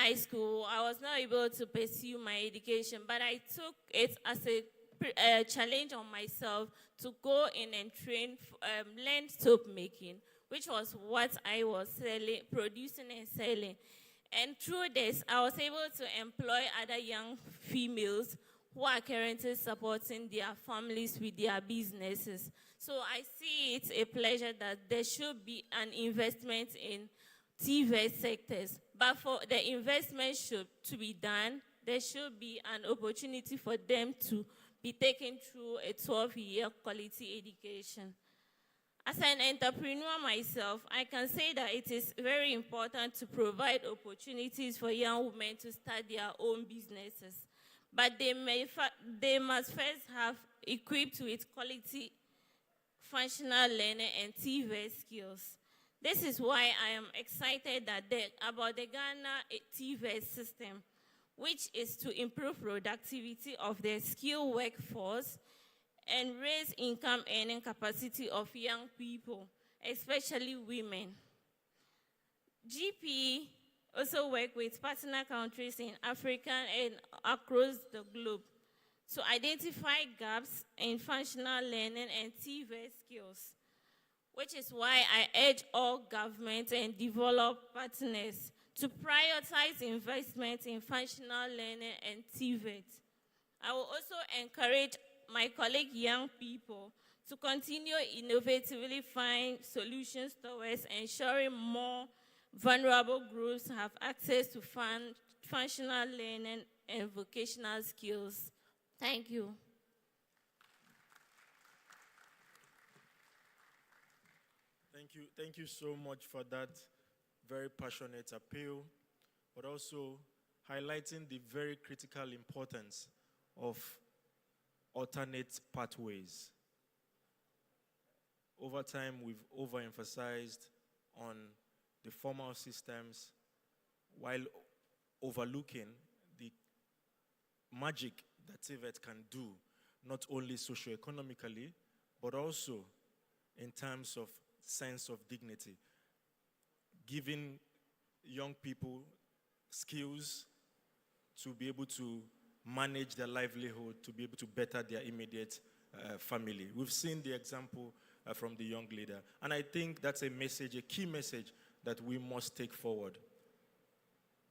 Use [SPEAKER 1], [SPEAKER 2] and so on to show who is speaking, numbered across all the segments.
[SPEAKER 1] high school, I was not able to pursue my education, but I took it as a challenge on myself to go in and learn soap making, which was what I was selling, producing and selling. And through this, I was able to employ other young females who are currently supporting their families with their businesses. So I see it a pleasure that there should be an investment in TVET sectors. But for the investment to be done, there should be an opportunity for them to be taken through a 12-year quality education. As an entrepreneur myself, I can say that it is very important to provide opportunities for young women to start their own businesses. But they must first have equipped with quality functional learning and TVET skills. This is why I am excited about the Ghana TVET system, which is to improve productivity of the skilled workforce and raise income earning capacity of young people, especially women. GP also work with partner countries in Africa and across the globe to identify gaps in functional learning and TVET skills, which is why I urge all government and developed partners to prioritize investment in functional learning and TVET. I will also encourage my colleague young people to continue innovatively find solutions towards ensuring more vulnerable groups have access to functional learning and vocational skills. Thank you.
[SPEAKER 2] Thank you so much for that very passionate appeal, but also highlighting the very critical importance of alternate pathways. Over time, we've overemphasized on the formal systems while overlooking the magic that TVET can do, not only socioeconomically, but also in terms of sense of dignity, giving young people skills to be able to manage their livelihood, to be able to better their immediate family. We've seen the example from the young leader. And I think that's a message, a key message that we must take forward.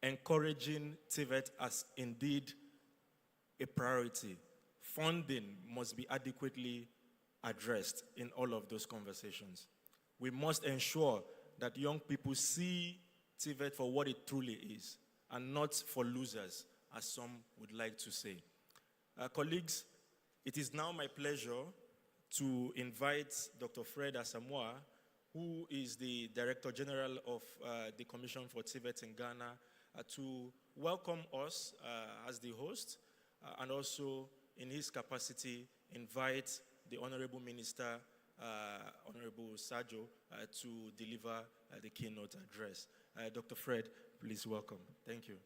[SPEAKER 2] Encouraging TVET as indeed a priority. Funding must be adequately addressed in all of those conversations. We must ensure that young people see TVET for what it truly is and not for losers, as some would like to say. Colleagues, it is now my pleasure to invite Dr. Fred Asamoah, who is the Director General of the Commission for TVET in Ghana, to welcome us as the host, and also in his capacity invite the Honorable Minister, Honorable Sajo, to deliver the keynote address. Dr. Fred, please welcome. Thank you.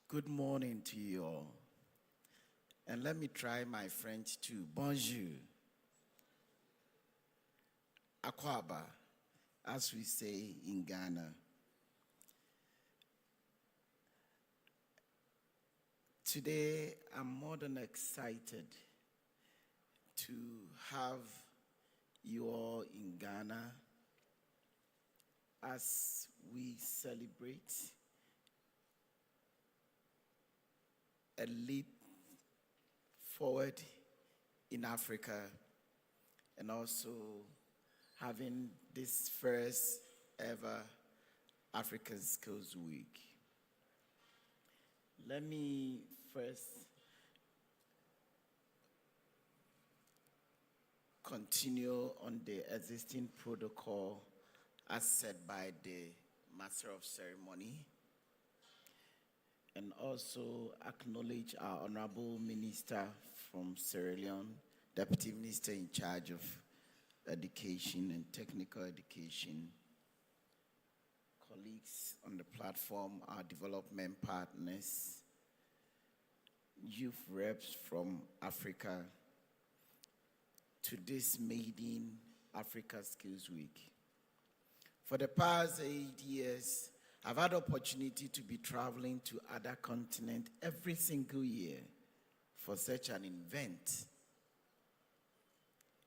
[SPEAKER 3] Good morning to you all. And let me try my French too. Bonjour. Akwaba, as we say in Ghana. Today, I'm more than excited to have you all in Ghana as we celebrate a leap forward in Africa, and also having this first ever African Skills Week. Let me first continue on the existing protocol as set by the Master of Ceremony, and also acknowledge our Honorable Minister from Sierra Leone, Deputy Minister in charge of Education and Technical Education, colleagues on the platform, our development partners, youth reps from Africa, to this Made in Africa Skills Week. For the past 8 years, I've had the opportunity to be traveling to other continents every single year for such an event.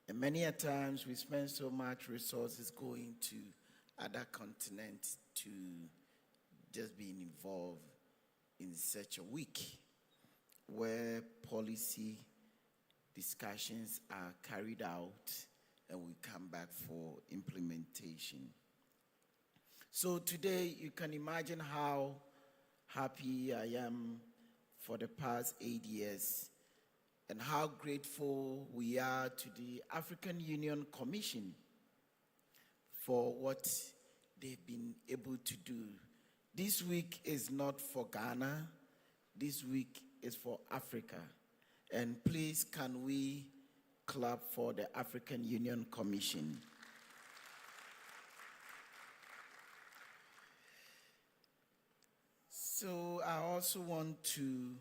[SPEAKER 3] And many a times we spend so much resources going to other continents to just being involved in such a week where policy discussions are carried out and we come back for implementation. So today you can imagine how happy I am for the past 8 years and how grateful we are to the African Union Commission for what they've been able to do. This week is not for Ghana, this week is for Africa. And please, can we clap for the African Union Commission? So I also want to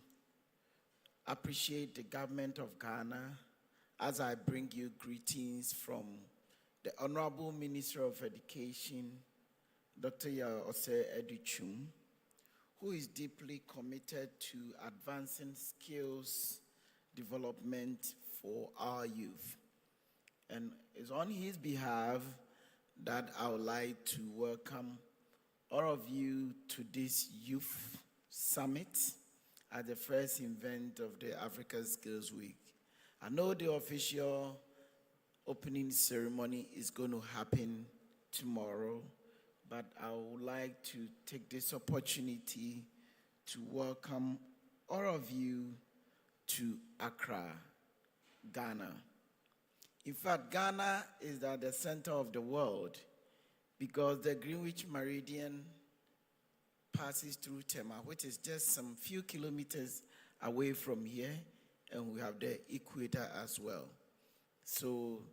[SPEAKER 3] appreciate the government of Ghana as I bring you greetings from the Honorable Minister of Education, Dr. Ose Edichum, who is deeply committed to advancing skills development for our youth. And it's on his behalf that I would like to welcome all of you to this Youth Summit at the first event of the Africa Skills Week. I know the official opening ceremony is going to happen tomorrow, but I would like to take this opportunity to welcome all of you to Accra, Ghana. In fact, Ghana is at the center of the world because the Greenwich Meridian passes through Tema, which is just some few kilometers away from here, and we have the equator as well. So,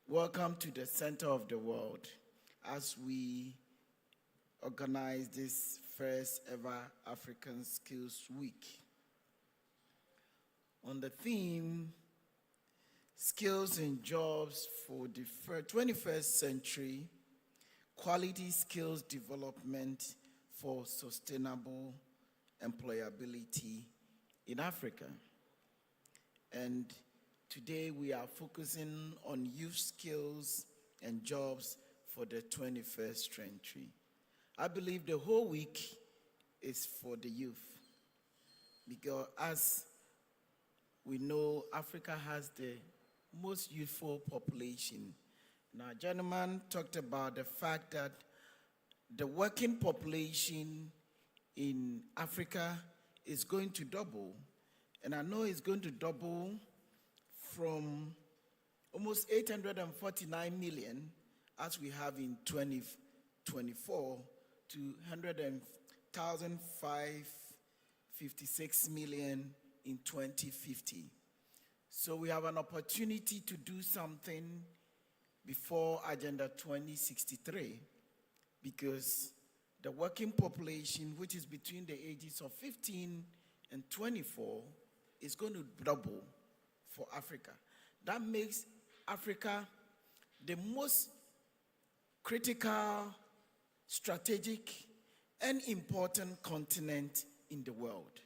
[SPEAKER 3] welcome to the center of the world as we organize this first ever African Skills Week. On the theme, Skills and Jobs for the 21st Century, Quality Skills Development for Sustainable Employability in Africa. And today we are focusing on youth skills and jobs for the 21st century. I believe the whole week is for the youth because as we know, Africa has the most youthful population. Now, gentleman talked about the fact that the working population in Africa is going to double. And I know it's going to double from almost 849 million, as we have in 2024, to 100,556 million in 2050. So we have an opportunity to do something before Agenda 2063 because the working population, which is between the ages of 15 and 24, is going to double for Africa. That makes Africa the most critical, strategic, and important continent in the world.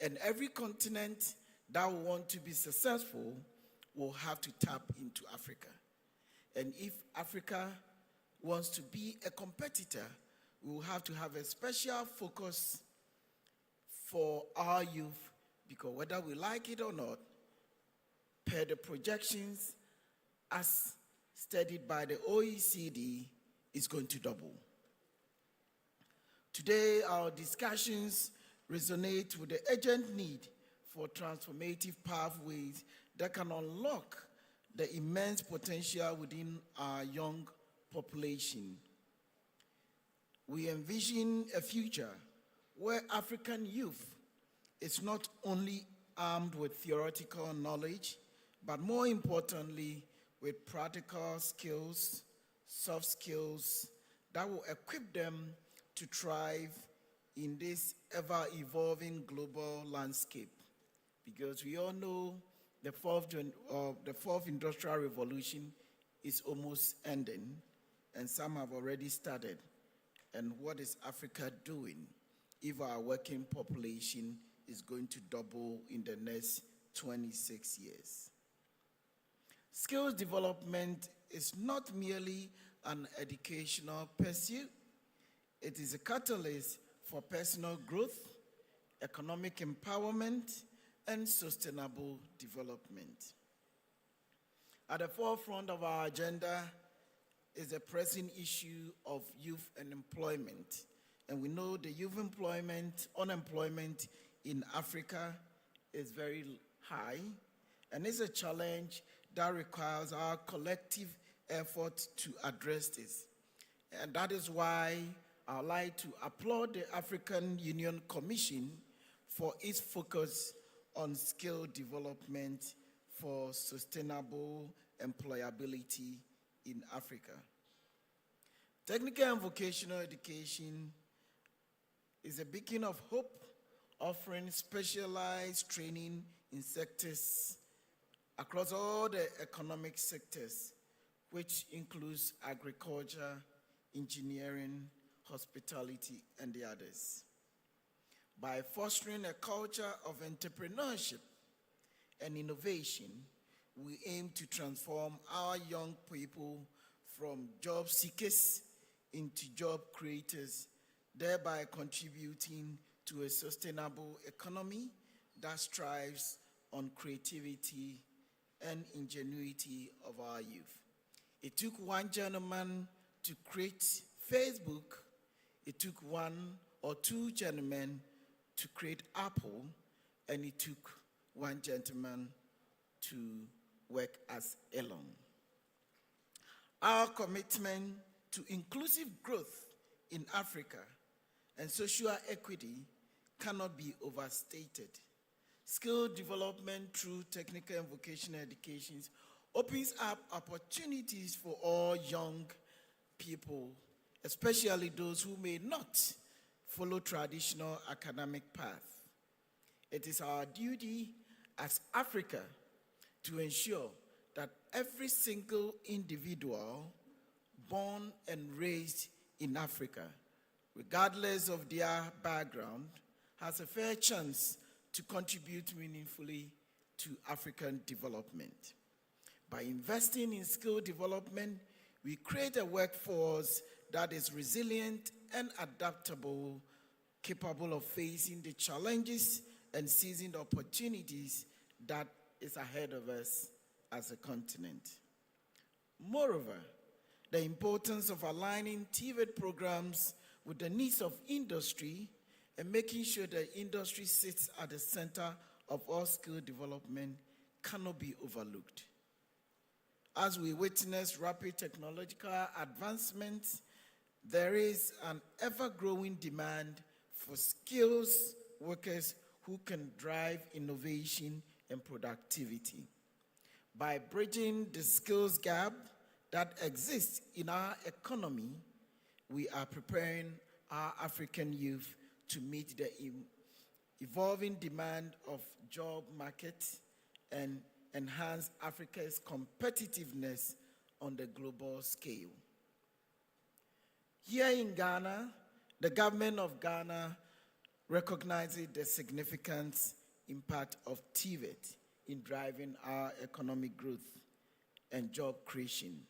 [SPEAKER 3] And every continent that will want to be successful will have to tap into Africa. And if Africa wants to be a competitor, we will have to have a special focus for our youth, because whether we like it or not, per the projections as studied by the OECD, is going to double. Today, our discussions resonate with the urgent need for transformative pathways that can unlock the immense potential within our young population. We envision a future where African youth is not only armed with theoretical knowledge, but more importantly, with practical skills, soft skills, that will equip them to thrive in this ever-evolving global landscape. Because we all know the fourth industrial revolution is almost ending, and some have already started. And what is Africa doing if our working population is going to double in the next 26 years? Skills development is not merely an educational pursuit. It is a catalyst for personal growth, economic empowerment, and sustainable development. At the forefront of our agenda is the pressing issue of youth unemployment. And we know the youth unemployment in Africa is very high, and it's a challenge that requires our collective effort to address this. And that is why I'd like to applaud the African Union Commission for its focus on skill development for sustainable employability in Africa. Technical and vocational education is a beacon of hope, offering specialized training in sectors across all the economic sectors, which includes agriculture, engineering, hospitality, and the others. By fostering a culture of entrepreneurship and innovation, we aim to transform our young people from job seekers into job creators, thereby contributing to a sustainable economy that strives on creativity and ingenuity of our youth. It took one gentleman to create Facebook. It took one or two gentlemen to create Apple, and it took one gentleman to work as Elon. Our commitment to inclusive growth in Africa and social equity cannot be overstated. Skill development through technical and vocational education opens up opportunities for all young people, especially those who may not follow traditional academic path. It is our duty as Africa to ensure that every single individual born and raised in Africa, regardless of their background, has a fair chance to contribute meaningfully to African development. By investing in skill development, we create a workforce that is resilient and adaptable, capable of facing the challenges and seizing the opportunities that is ahead of us as a continent. Moreover, the importance of aligning TVET programs with the needs of industry and making sure that industry sits at the center of all skill development cannot be overlooked. As we witness rapid technological advancements, there is an ever-growing demand for skills workers who can drive innovation and productivity. By bridging the skills gap that exists in our economy, we are preparing our African youth to meet the evolving demand of job market and enhance Africa's competitiveness on the global scale. Here in Ghana, the government of Ghana recognizes the significant impact of TVET in driving our economic growth and job creation.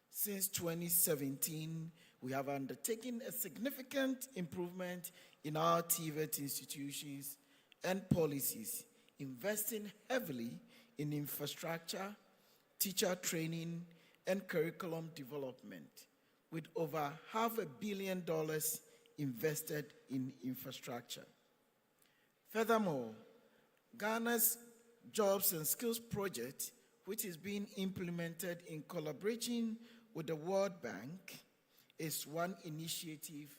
[SPEAKER 3] Since 2017, we have undertaken a significant improvement in our TVET institutions and policies, investing heavily in infrastructure, teacher training, and curriculum development, with over $500 million invested in infrastructure. Furthermore, Ghana's Jobs and Skills Project, which is being implemented in collaboration with the World Bank, is one initiative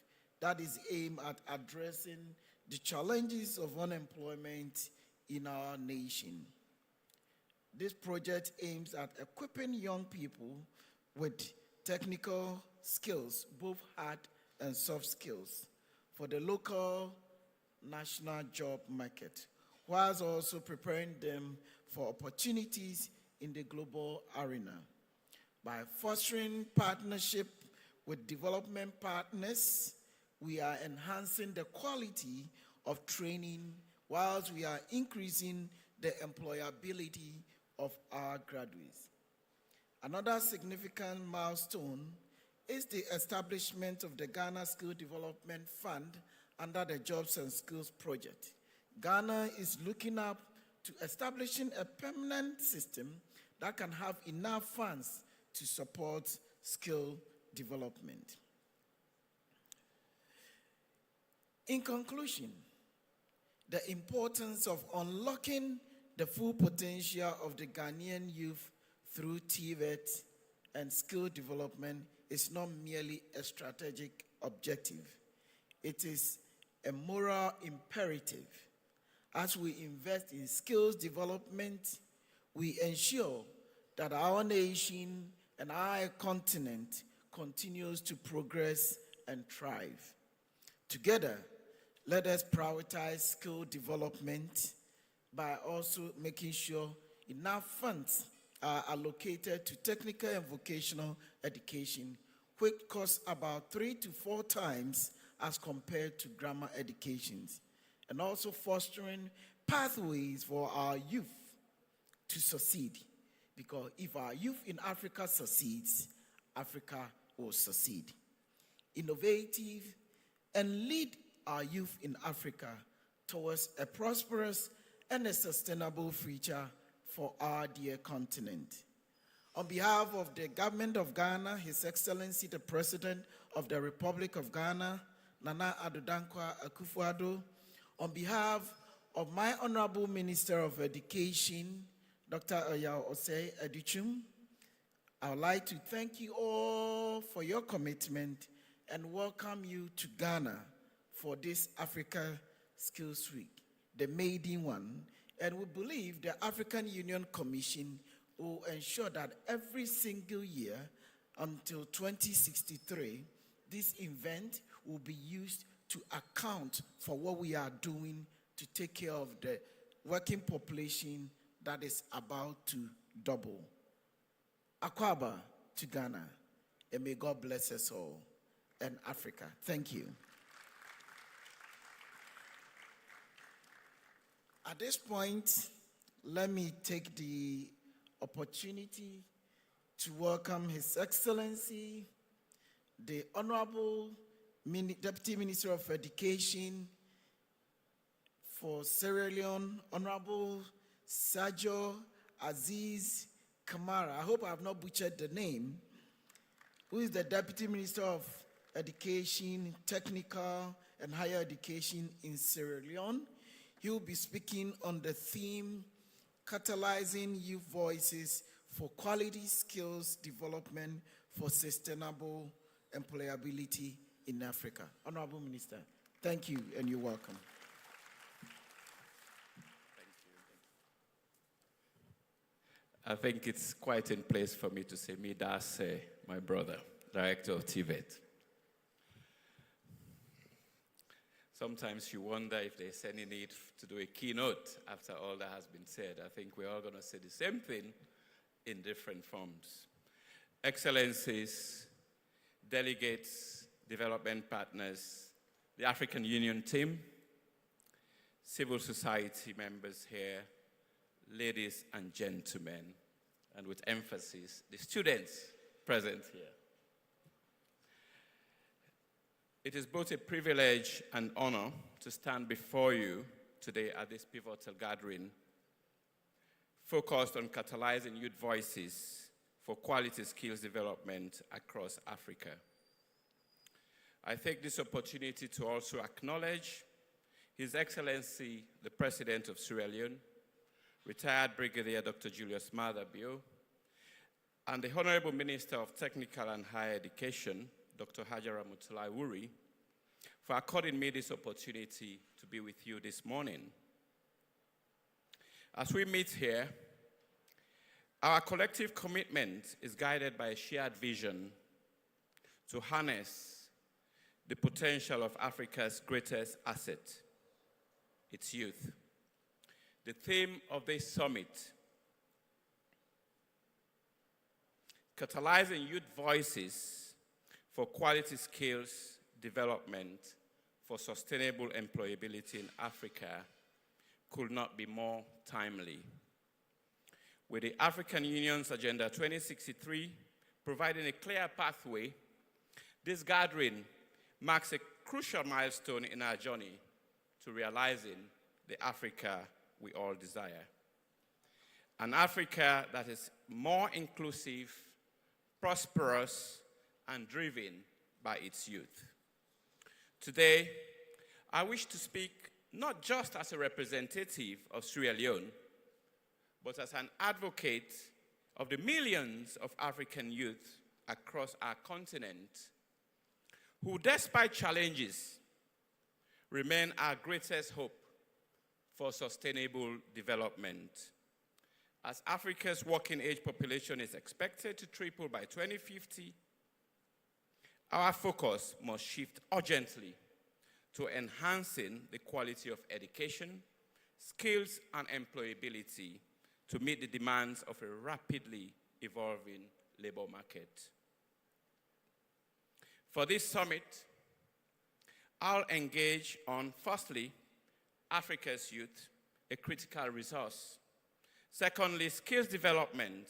[SPEAKER 3] that is aimed at addressing the challenges of unemployment in our nation. This project aims at equipping young people with technical skills, both hard and soft skills, for the local national job market, whilst also preparing them for opportunities in the global arena. By fostering partnership with development partners, we are enhancing the quality of training whilst we are increasing the employability of our graduates. Another significant milestone is the establishment of the Ghana Skill Development Fund under the Jobs and Skills Project. Ghana is looking up to establishing a permanent system that can have enough funds to support skill development. In conclusion, the importance of unlocking the full potential of the Ghanaian youth through TVET and skill development is not merely a strategic objective. It is a moral imperative. As we invest in skills development, we ensure that our nation and our continent continues to progress and thrive. Together, let us prioritize skill development by also making sure enough funds are allocated to technical and vocational education, which costs about 3 to 4 times as compared to grammar educations, and also fostering pathways for our youth to succeed. Because if our youth in Africa succeeds, Africa will succeed. Innovative and lead our youth in Africa towards a prosperous and a sustainable future for our dear continent. On behalf of the government of Ghana, His Excellency the President of the Republic of Ghana, Nana Addo Dankwa Akufo-Addo, on behalf of my Honorable Minister of Education, Dr. Ayaw Osei Adutwum, I would like to thank you all for your commitment and welcome you to Ghana for this Africa Skills Week, the maiden one. And we believe the African Union Commission will ensure that every single year until 2063, this event will be used to account for what we are doing to take care of the working population that is about to double. Akwaba to Ghana, and may God bless us all and Africa. Thank you. At this point, let me take the opportunity to welcome His Excellency, the Honorable Deputy Minister of Education for Sierra Leone, Honorable Sajo Aziz Kamara. I hope I have not butchered the name, who is the Deputy Minister of Education, Technical and Higher Education in Sierra Leone. He will be speaking on the theme, Catalyzing Youth Voices for Quality Skills Development for Sustainable Employability in Africa. Honorable Minister, thank you and you're welcome.
[SPEAKER 4] I think it's quite in place for me to say, Midas, my brother, Director of TVET. Sometimes you wonder if there's any need to do a keynote after all that has been said. I think we're all going to say the same thing in different forms. Excellencies, delegates, development partners, the African Union team, civil society members here, ladies and gentlemen, and with emphasis, the students present here. It is both a privilege and honor to stand before you today at this pivotal gathering focused on catalyzing youth voices for quality skills development across Africa. I take this opportunity to also acknowledge His Excellency, the President of Sierra Leone, retired Brigadier Dr. Julius Maada Bio, and the Honorable Minister of Technical and Higher Education, Dr. Hajara Mutulai Wuri, for according me this opportunity to be with you this morning. As we meet here, our collective commitment is guided by a shared vision to harness the potential of Africa's greatest asset, its youth. The theme of this summit, catalyzing youth voices for quality skills development for sustainable employability in Africa, could not be more timely. With the African Union's Agenda 2063 providing a clear pathway, this gathering marks a crucial milestone in our journey to realizing the Africa we all desire. An Africa that is more inclusive, prosperous, and driven by its youth. Today, I wish to speak not just as a representative of Sierra Leone, but as an advocate of the millions of African youth across our continent who, despite challenges, remain our greatest hope for sustainable development. As Africa's working age population is expected to triple by 2050, our focus must shift urgently to enhancing the quality of education, skills, and employability to meet the demands of a rapidly evolving labor market. For this summit, I'll engage on, firstly, Africa's youth, a critical resource. Secondly, skills development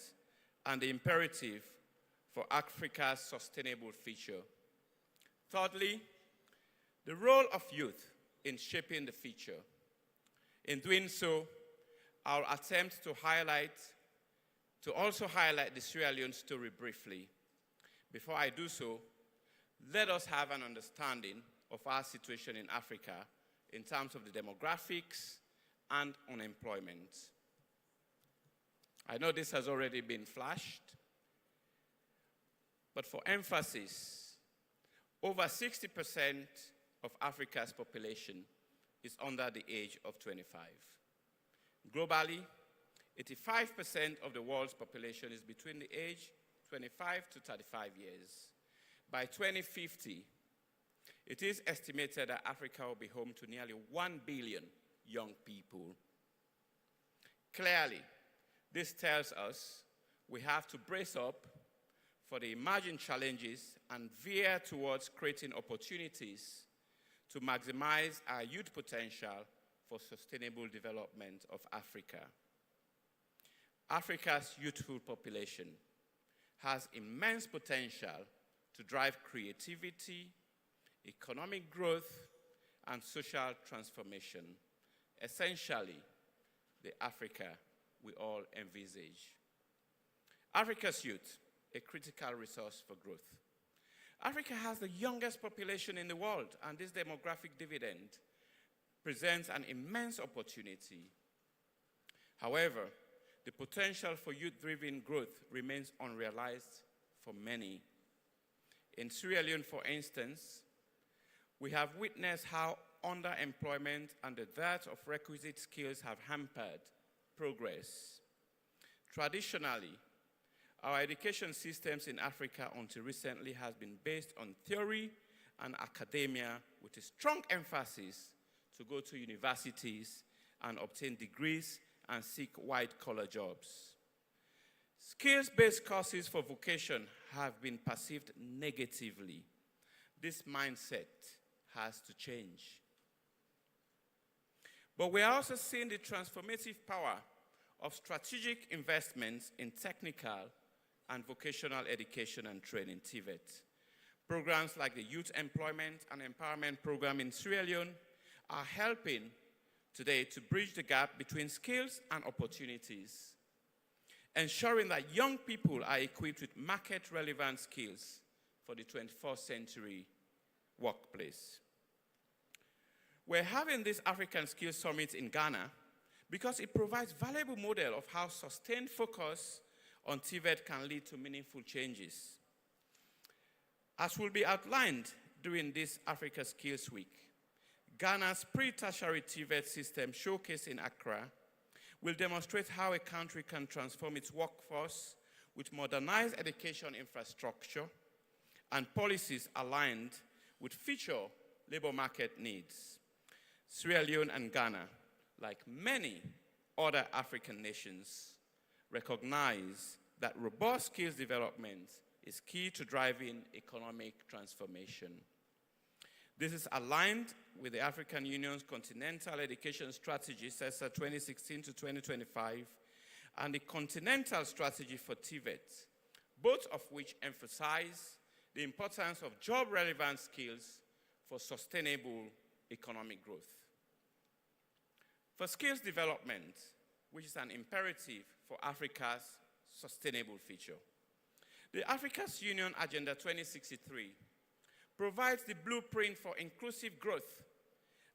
[SPEAKER 4] and the imperative for Africa's sustainable future. Thirdly, the role of youth in shaping the future. In doing so, I'll attempt to also highlight the Sierra Leone story briefly. Before I do so, let us have an understanding of our situation in Africa in terms of the demographics and unemployment. I know this has already been flashed, but for emphasis, over 60% of Africa's population is under the age of 25. Globally, 85% of the world's population is between the age 25 to 35 years. By 2050, it is estimated that Africa will be home to nearly 1 billion young people. Clearly, this tells us we have to brace up for the emerging challenges and veer towards creating opportunities to maximize our youth potential for sustainable development of Africa. Africa's youthful population has immense potential to drive creativity, economic growth, and social transformation, essentially the Africa we all envisage. Africa's youth, a critical resource for growth. Africa has the youngest population in the world, and this demographic dividend presents an immense opportunity. However, the potential for youth-driven growth remains unrealized for many. In Sierra Leone, for instance, we have witnessed how underemployment and the dearth of requisite skills have hampered progress. Traditionally, our education systems in Africa until recently has been based on theory and academia with a strong emphasis to go to universities and obtain degrees and seek white-collar jobs. Skills-based courses for vocation have been perceived negatively. This mindset has to change. But we are also seeing the transformative power of strategic investments in technical and vocational education and training, TVET. Programs like the Youth Employment and Empowerment Program in Sierra Leone are helping today to bridge the gap between skills and opportunities, ensuring that young people are equipped with market-relevant skills for the 21st century workplace. We're having this African Skills Summit in Ghana because it provides a valuable model of how sustained focus on TVET can lead to meaningful changes. As will be outlined during this Africa Skills Week, Ghana's pre-tertiary TVET system showcased in Accra will demonstrate how a country can transform its workforce with modernized education infrastructure and policies aligned with future labor market needs. Sierra Leone and Ghana, like many other African nations, recognize that robust skills development is key to driving economic transformation. This is aligned with the African Union's Continental Education Strategy, CESA 2016 to 2025, and the Continental Strategy for TVET, both of which emphasize the importance of job-relevant skills for sustainable economic growth. For skills development, which is an imperative for Africa's sustainable future, the Africa's Union Agenda 2063 provides the blueprint for inclusive growth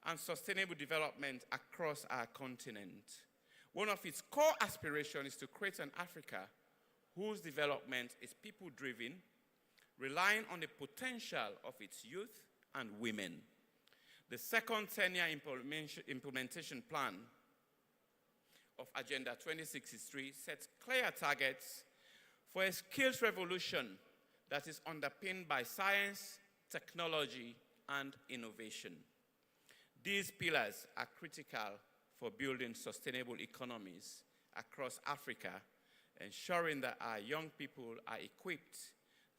[SPEAKER 4] and sustainable development across our continent. One of its core aspirations is to create an Africa whose development is people-driven, relying on the potential of its youth and women. The second 10-year implementation plan of Agenda 2063 sets clear targets for a skills revolution that is underpinned by science, technology, and innovation. These pillars are critical for building sustainable economies across Africa, ensuring that our young people are equipped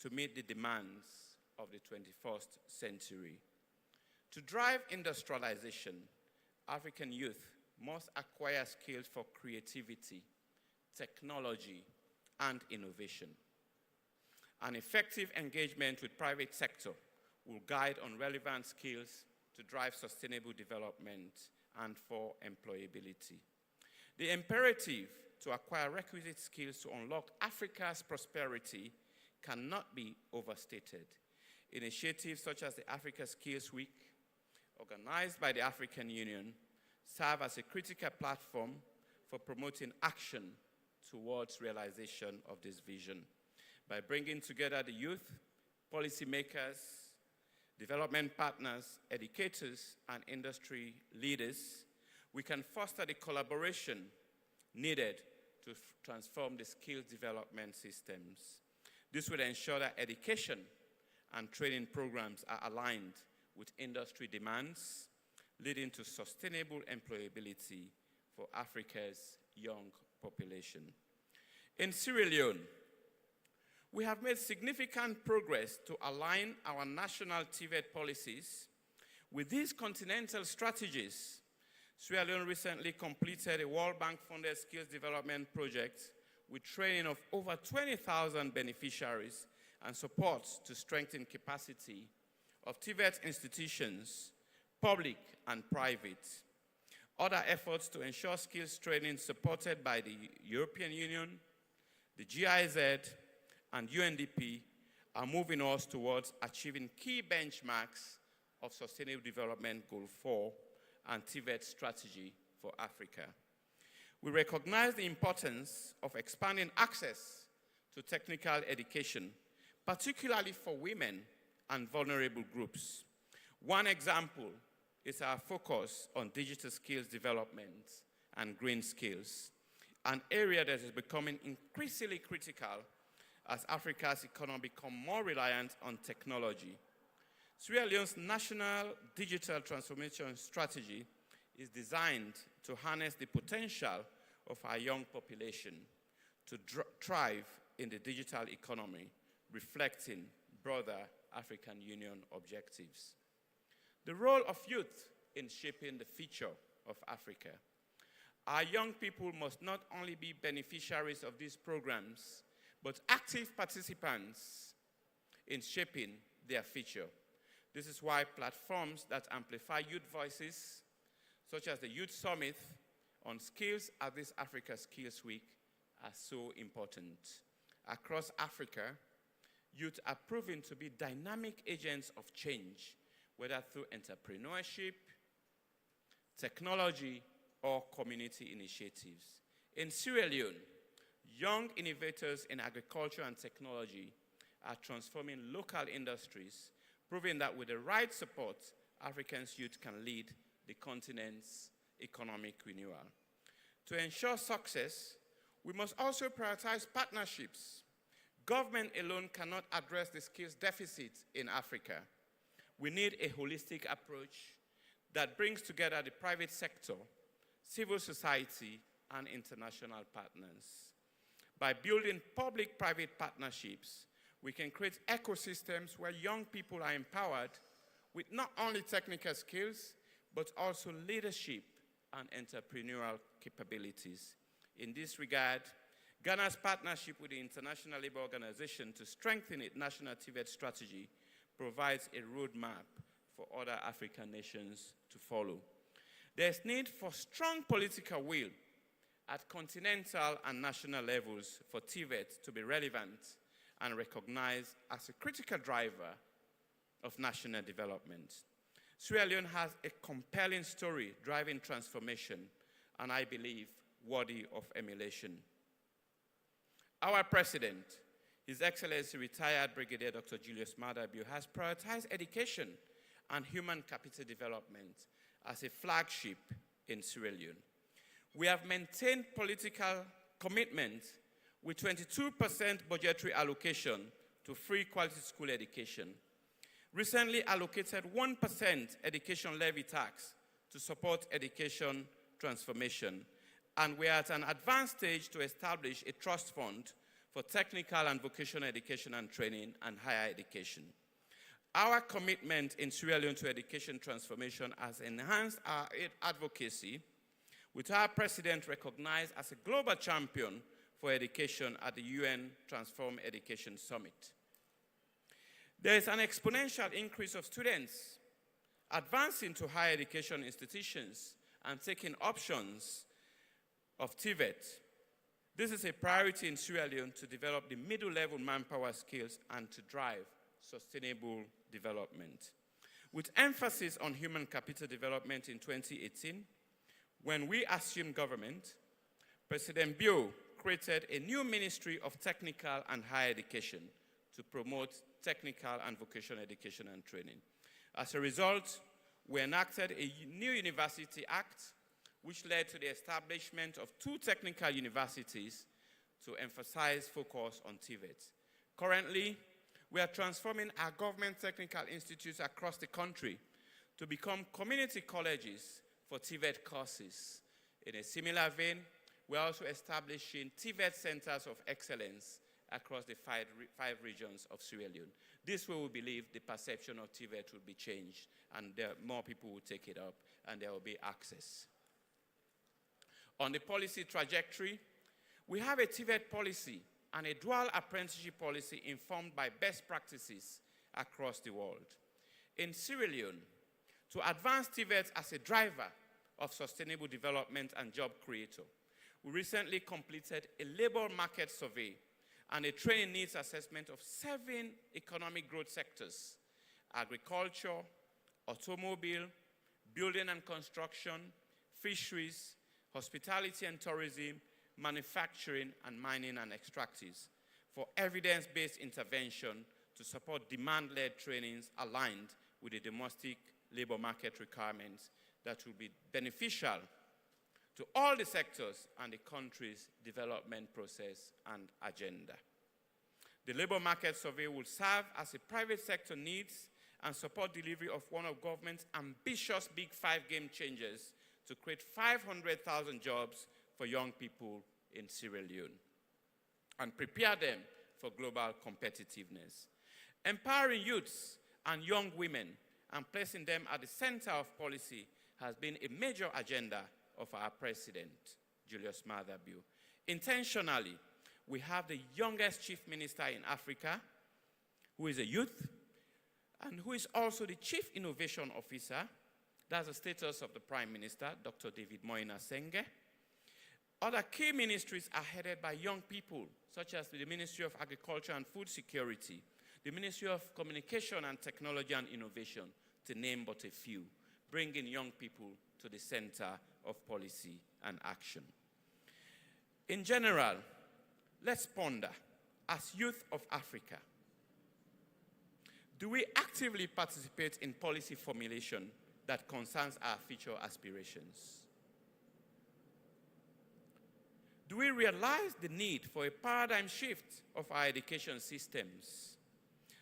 [SPEAKER 4] to meet the demands of the 21st century. To drive industrialization, African youth must acquire skills for creativity, technology, and innovation. An effective engagement with private sector will guide on relevant skills to drive sustainable development and for employability. The imperative to acquire requisite skills to unlock Africa's prosperity cannot be overstated. Initiatives such as the Africa Skills Week, organized by the African Union, serve as a critical platform for promoting action towards realization of this vision. By bringing together the youth, policymakers, development partners, educators, and industry leaders, we can foster the collaboration needed to transform the skills development systems. This will ensure that education and training programs are aligned with industry demands, leading to sustainable employability for Africa's young population. In Sierra Leone, we have made significant progress to align our national TVET policies with these continental strategies. Sierra Leone recently completed a World Bank-funded skills development project with training of over 20,000 beneficiaries and support to strengthen capacity of TVET institutions, public and private. Other efforts to ensure skills training supported by the European Union, the GIZ, and UNDP are moving us towards achieving key benchmarks of Sustainable Development Goal 4 and TVET strategy for Africa. We recognize the importance of expanding access to technical education, particularly for women and vulnerable groups. One example is our focus on digital skills development and green skills, an area that is becoming increasingly critical as Africa's economy becomes more reliant on technology. Sierra Leone's National Digital Transformation Strategy is designed to harness the potential of our young population to thrive in the digital economy, reflecting broader African Union objectives. The role of youth in shaping the future of Africa. Our young people must not only be beneficiaries of these programs, but active participants in shaping their future. This is why platforms that amplify youth voices, such as the Youth Summit on Skills at this Africa Skills Week, are so important. Across Africa, youth are proven to be dynamic agents of change, whether through entrepreneurship, technology, or community initiatives. In Sierra Leone, young innovators in agriculture and technology are transforming local industries, proving that with the right support, Africa's youth can lead the continent's economic renewal. To ensure success, we must also prioritize partnerships, Government alone cannot address the skills deficit in Africa. We need a holistic approach that brings together the private sector, civil society, and international partners. By building public-private partnerships, we can create ecosystems where young people are empowered with not only technical skills, but also leadership and entrepreneurial capabilities. In this regard, Ghana's partnership with the International Labour Organization to strengthen its national TVET strategy provides a roadmap for other African nations to follow. There is need for strong political will at continental and national levels for TVET to be relevant and recognized as a critical driver of national development. Sierra Leone has a compelling story driving transformation, and I believe worthy of emulation. Our President, His Excellency retired Brigadier Dr. Julius Maada Bio, has prioritized education and human capital development as a flagship in Sierra Leone. We have maintained political commitment with 22% budgetary allocation to free quality school education. Recently allocated 1% education levy tax to support education transformation. And we are at an advanced stage to establish a trust fund for technical and vocational education and training and higher education. Our commitment in Sierra Leone to education transformation has enhanced our advocacy, with our president recognized as a global champion for education at the UN Transform Education Summit. There is an exponential increase of students advancing to higher education institutions and taking options of TVET. This is a priority in Sierra Leone to develop the middle-level manpower skills and to drive sustainable development. With emphasis on human capital development in 2018, when we assumed government, President Bio created a new Ministry of Technical and Higher Education to promote technical and vocational education and training. As a result, we enacted a new University Act, which led to the establishment of 2 technical universities to emphasize focus on TVET. Currently, we are transforming our government technical institutes across the country to become community colleges for TVET courses. In a similar vein, we are also establishing TVET centers of excellence across the five regions of Sierra Leone. This way, we believe the perception of TVET will be changed, and more people will take it up, and there will be access. On the policy trajectory, we have a TVET policy and a dual apprenticeship policy informed by best practices across the world. In Sierra Leone, to advance TVET as a driver of sustainable development and job creator, we recently completed a labor market survey and a training needs assessment of 7 economic growth sectors: agriculture, automobile, building and construction, fisheries, hospitality and tourism, manufacturing, and mining and extractives, for evidence-based intervention to support demand-led trainings aligned with the domestic labor market requirements that will be beneficial to all the sectors and the country's development process and agenda. The labor market survey will serve as a private sector needs and support delivery of one of government's ambitious Big 5 game changers to create 500,000 jobs for young people in Sierra Leone and prepare them for global competitiveness. Empowering youths and young women and placing them at the center of policy has been a major agenda of our president, Julius Maada Bio. Intentionally, we have the youngest chief minister in Africa, who is a youth, and who is also the chief innovation officer. That's the status of the prime minister, Dr. David Moina Senge. Other key ministries are headed by young people, such as the Ministry of Agriculture and Food Security, the Ministry of Communication and Technology and Innovation, to name but a few, bringing young people to the center of policy and action. In general, let's ponder, as youth of Africa, do we actively participate in policy formulation that concerns our future aspirations? Do we realize the need for a paradigm shift of our education systems,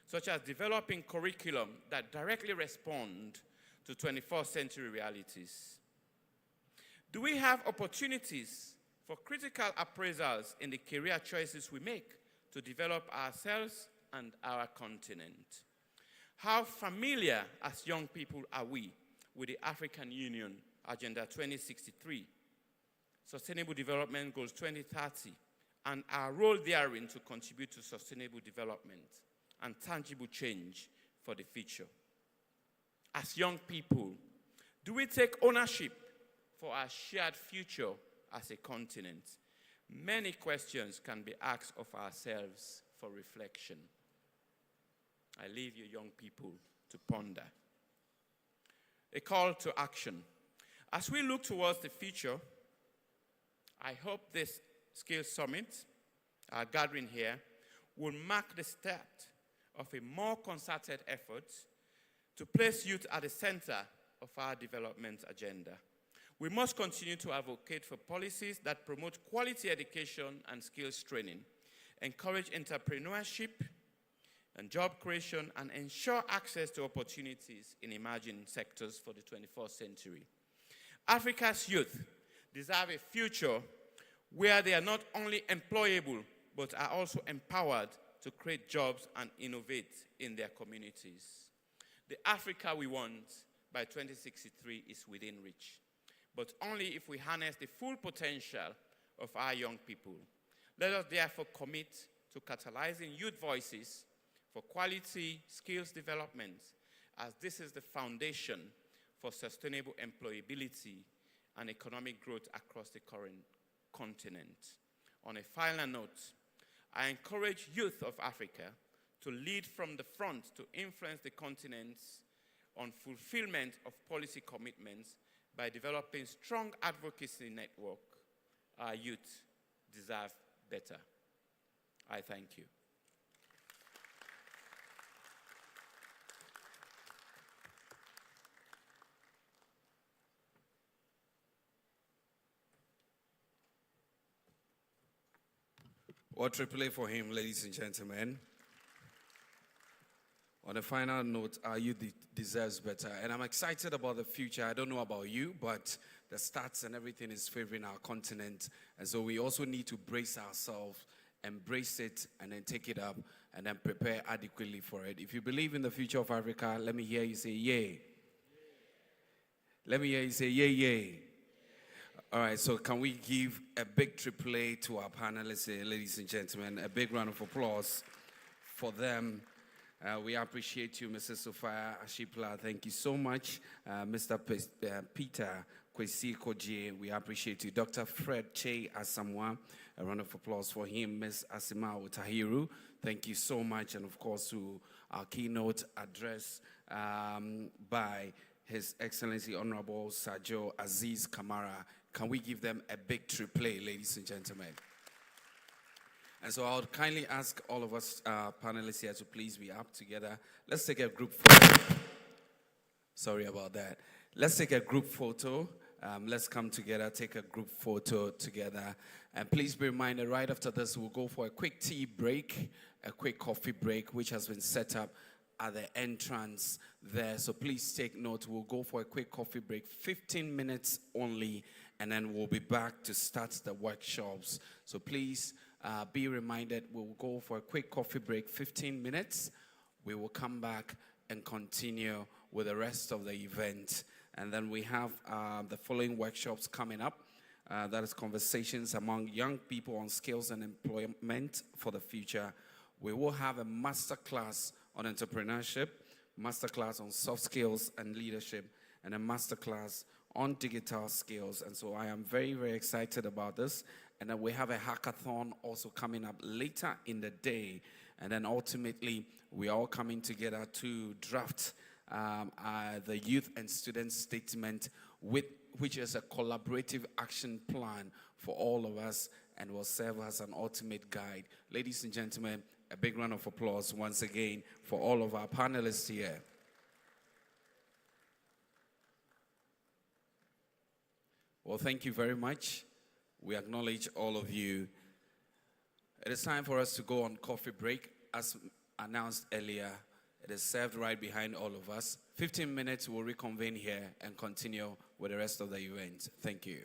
[SPEAKER 4] such as developing curriculum that directly respond to 21st century realities? Do we have opportunities for critical appraisals in the career choices we make to develop ourselves and our continent? How familiar as young people are we with the African Union Agenda 2063, Sustainable Development Goals 2030, and our role therein to contribute to sustainable development and tangible change for the future? As young people, do we take ownership for our shared future as a continent? Many questions can be asked of ourselves for reflection. I leave you young people to ponder. A call to action. As we look towards the future, I hope this Skills Summit, our gathering here, will mark the start of a more concerted effort to place youth at the center of our development agenda. We must continue to advocate for policies that promote quality education and skills training, encourage entrepreneurship and job creation, and ensure access to opportunities in emerging sectors for the 21st century. Africa's youth deserve a future where they are not only employable, but are also empowered to create jobs and innovate in their communities. The Africa we want by 2063 is within reach, but only if we harness the full potential of our young people. Let us therefore commit to catalyzing youth voices for quality skills development, as this is the foundation for sustainable employability and economic growth across the current continent. On a final note, I encourage youth of Africa to lead from the front to influence the continent on fulfillment of policy commitments by developing strong advocacy network. Our youth deserve better. I thank you.
[SPEAKER 5] What triple A for him, ladies and gentlemen. On a final note, our youth deserves better. And I'm excited about the future. I don't know about you, but the stats and everything is favoring our continent. And so we also need to brace ourselves, embrace it, and then take it up, and then prepare adequately for it. If you believe in the future of Africa, let me hear you say yay. Let me hear you say yay, yay. All right, so can we give a big triple A to our panelists here, ladies and gentlemen? A big round of applause for them. We appreciate you, Mrs. Sophia Ashipla. Thank you so much. Mr. Peter Kwesi Koje, we appreciate you. Dr. Fred Che Asamoah, a round of applause for him. Ms. Asima Otahiru, thank you so much. And of course, to our keynote address by His Excellency Honorable Sajo Aziz Kamara. Can we give them a big triple A, ladies and gentlemen? And so I would kindly ask all of us panelists here to please be up together. Let's take a group photo. Sorry about that. Let's take a group photo. Let's come together, take a group photo together. And please be reminded, right after this, we'll go for a quick tea break, a quick coffee break, which has been set up at the entrance there. So please take note. We'll go for a quick coffee break, 15 minutes only, and then we'll be back to start the workshops. So please be reminded, we'll go for a quick coffee break, 15 minutes. We will come back and continue with the rest of the event. And then we have the following workshops coming up. That is conversations among young people on skills and employment for the future. We will have a masterclass on entrepreneurship, masterclass on soft skills and leadership, and a masterclass on digital skills. And so I am very, very excited about this. And then we have a hackathon also coming up later in the day. And then ultimately, we are all coming together to draft the youth and student statement, which is a collaborative action plan for all of us and will serve as an ultimate guide. Ladies and gentlemen, a big round of applause once again for all of our panelists here. Well, thank you very much. We acknowledge all of you. It is time for us to go on coffee break. As announced earlier, it is served right behind all of us. 15 minutes, we'll reconvene here and continue with the rest of the event. Thank you.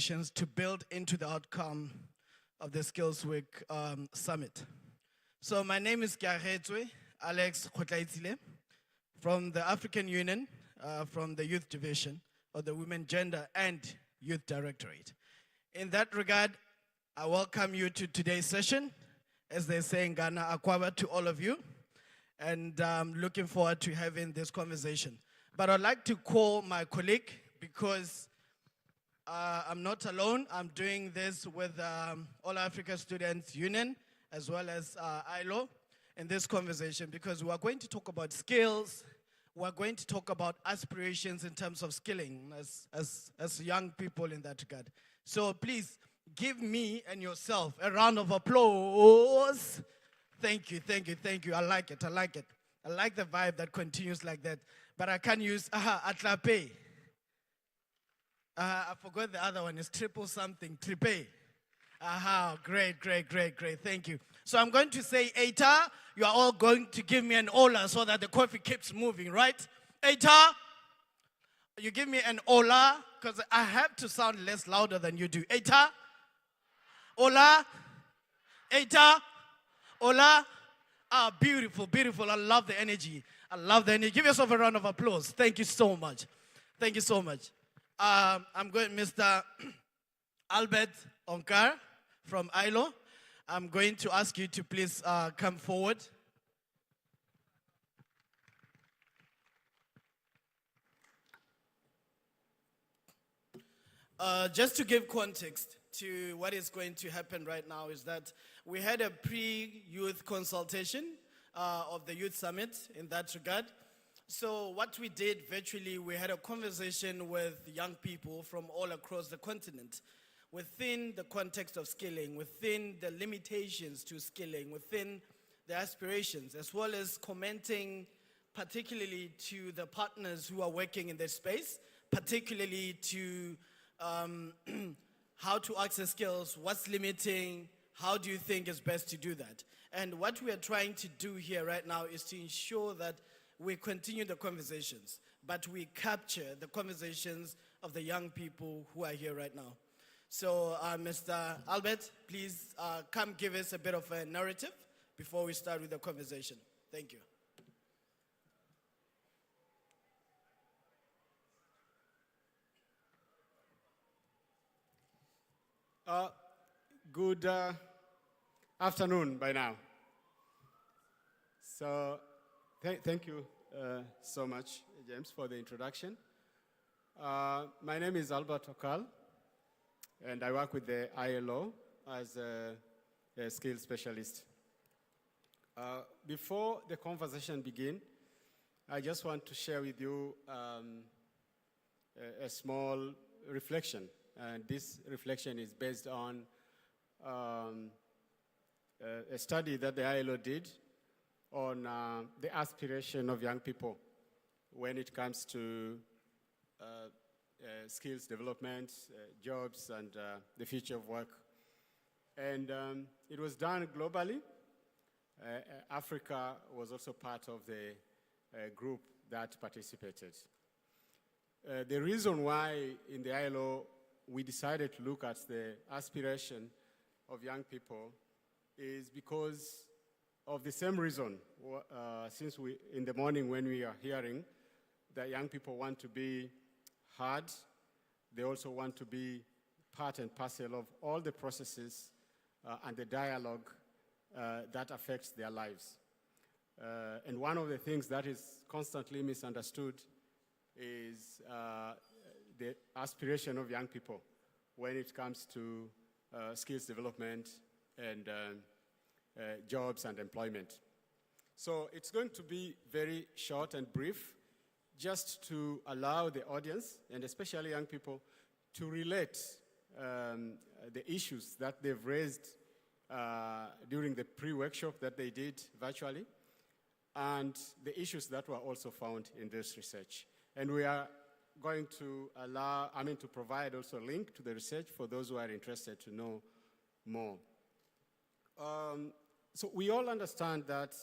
[SPEAKER 6] aspirations to build into the outcome of the Skills Week Summit. So my name is Kiaretswe Alex Khotlaitsile from the African Union, from the Youth Division of the Women, Gender and Youth Directorate. In that regard, I welcome you to today's session. As they say in Ghana, akwaba to all of you. And I'm looking forward to having this conversation. But I'd like to call my colleague because I'm not alone. I'm doing this with All Africa Students Union as well as ILO in this conversation because we are going to talk about skills. We're going to talk about aspirations in terms of skilling as young people in that regard. So please give me and yourself a round of applause. Thank you, thank you, thank you. I like it, I like it. I like the vibe that continues like that. But I can use atlape. I forgot the other one. It's triple something, tripe. Great, great, great, great. Thank you. So I'm going to say, Eta, you are all going to give me an ola so that the coffee keeps moving, right? Eta, you give me an ola because I have to sound less louder than you do. Eta, ola, Eta, ola. Beautiful, beautiful. I love the energy. I love the energy. Give yourself a round of applause. Thank you so much. Thank you so much. I'm going, Mr. Albert Onkar from ILO. I'm going to ask you to please come forward. Just to give context to what is going to happen right now is that we had a pre-youth consultation of the Youth Summit in that regard. So what we did virtually, we had a conversation with young people from all across the continent within the context of skilling, within the limitations to skilling, within the aspirations, as well as commenting particularly to the partners who are working in this space, particularly to how to access skills, what's limiting, how do you think is best to do that? And what we are trying to do here right now is to ensure that we continue the conversations, but we capture the conversations of the young people who are here right now. So, Mr. Albert, please come give us a bit of a narrative before we start with the conversation. Thank you.
[SPEAKER 7] Good afternoon by now. So, thank you so much, James, for the introduction. My name is Albert Okal, and I work with the ILO as a skills specialist. Before the conversation begins, I just want to share with you a small reflection. And this reflection is based on a study that the ILO did on the aspiration of young people when it comes to skills development, jobs, and the future of work. And it was done globally. Africa was also part of the group that participated. The reason why in the ILO we decided to look at the aspiration of young people is because of the same reason. Since in the morning when we are hearing that young people want to be heard, they also want to be part and parcel of all the processes and the dialogue that affects their lives. And one of the things that is constantly misunderstood is the aspiration of young people when it comes to skills development and jobs and employment. So it's going to be very short and brief, just to allow the audience, and especially young people, to relate the issues that they've raised during the pre-workshop that they did virtually, and the issues that were also found in this research. And we are going to to provide also a link to the research for those who are interested to know more. So we all understand that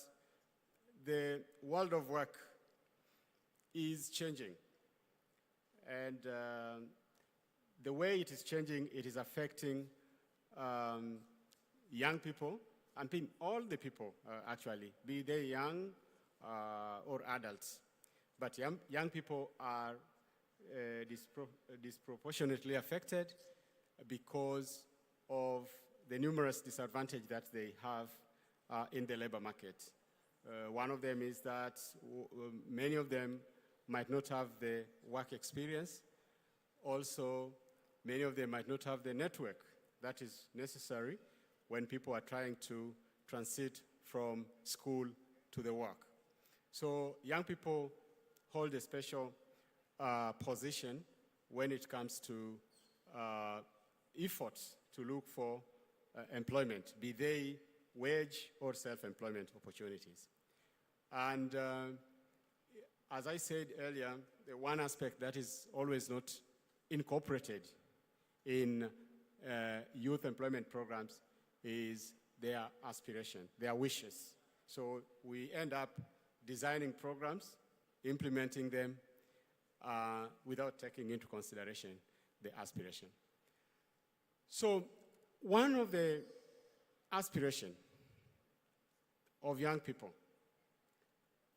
[SPEAKER 7] the world of work is changing. And the way it is changing, it is affecting young people, I mean all the people actually, be they young or adults. But young people are disproportionately affected because of the numerous disadvantages that they have in the labor market. One of them is that many of them might not have the work experience. Also, many of them might not have the network that is necessary when people are trying to transit from school to the work. So young people hold a special position when it comes to efforts to look for employment, be they wage or self-employment opportunities. And as I said earlier, the one aspect that is always not incorporated in youth employment programs is their aspiration, their wishes. So we end up designing programs, implementing them without taking into consideration the aspiration. So one of the aspirations of young people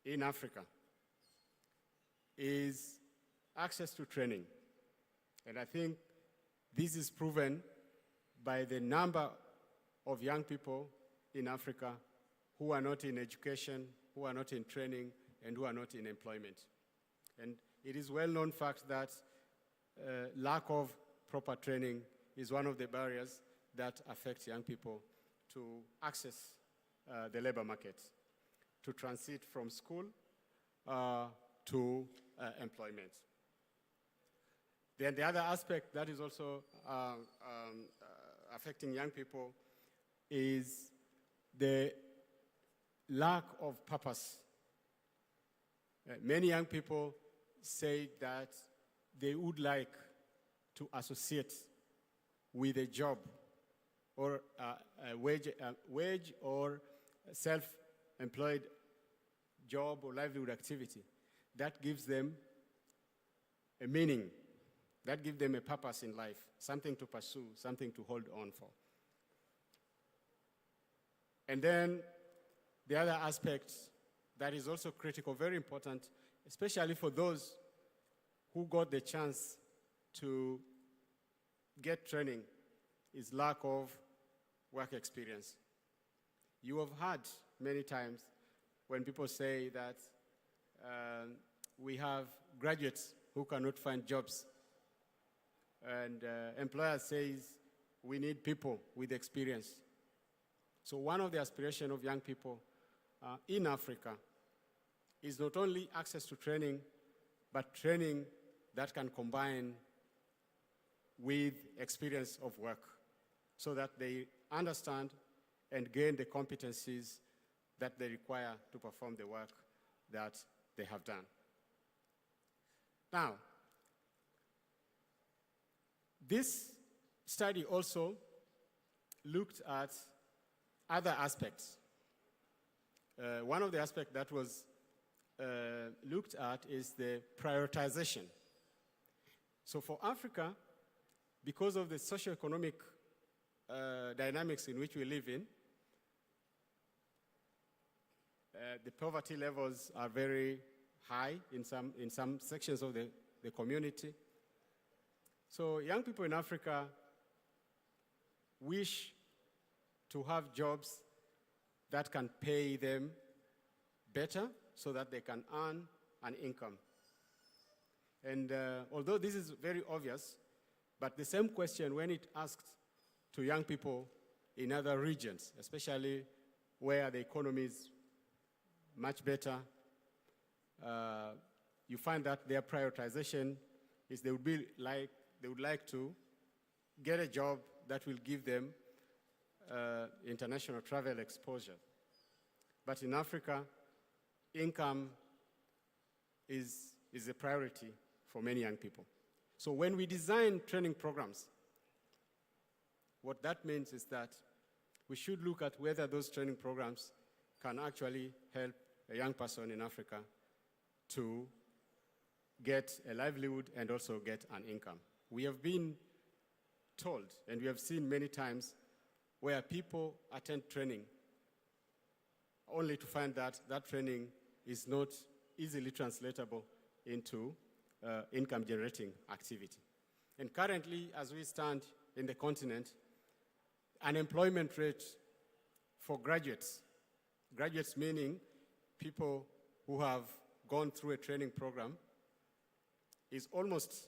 [SPEAKER 7] in Africa is access to training. And I think this is proven by the number of young people in Africa who are not in education, who are not in training, and who are not in employment. And it is well-known fact that lack of proper training is one of the barriers that affects young people to access the labor market, to transit from school to employment. Then the other aspect that is also affecting young people is the lack of purpose. Many young people say that they would like to associate with a job or a wage or self-employed job or livelihood activity that gives them a meaning, that gives them a purpose in life, something to pursue, something to hold on for. And then the other aspect that is also critical, very important, especially for those who got the chance to get training, is lack of work experience. You have heard many times when people say that we have graduates who cannot find jobs. And employers says we need people with experience. So one of the aspirations of young people in Africa is not only access to training, but training that can combine with experience of work so that they understand and gain the competencies that they require to perform the work that they have done. Now, this study also looked at other aspects. One of the aspects that was looked at is the prioritization. So for Africa, because of the socioeconomic dynamics in which we live in, the poverty levels are very high in some sections of the community. So young people in Africa wish to have jobs that can pay them better so that they can earn an income. And although this is very obvious, but the same question when it asked to young people in other regions, especially where the economy is much better, you find that their prioritization is they would like to get a job that will give them international travel exposure. But in Africa, income is a priority for many young people. So when we design training programs, what that means is that we should look at whether those training programs can actually help a young person in Africa to get a livelihood and also get an income. We have been told, and we have seen many times, where people attend training only to find that that training is not easily translatable into income-generating activity. And currently, as we stand in the continent, unemployment rate for graduates meaning people who have gone through a training program, is almost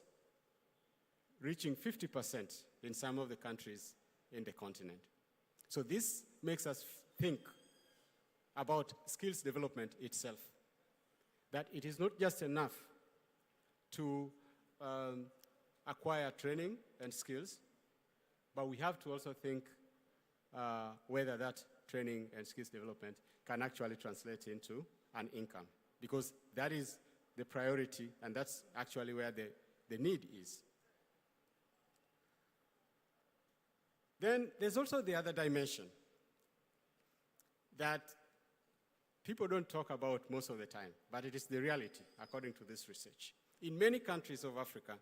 [SPEAKER 7] reaching 50% in some of the countries in the continent. So this makes us think about skills development itself, that it is not just enough to acquire training and skills, but we have to also think whether that training and skills development can actually translate into an income, because that is the priority, and that's actually where the need is. Then there's also the other dimension that people don't talk about most of the time, but it is the reality, according to this research. In many countries of Africa,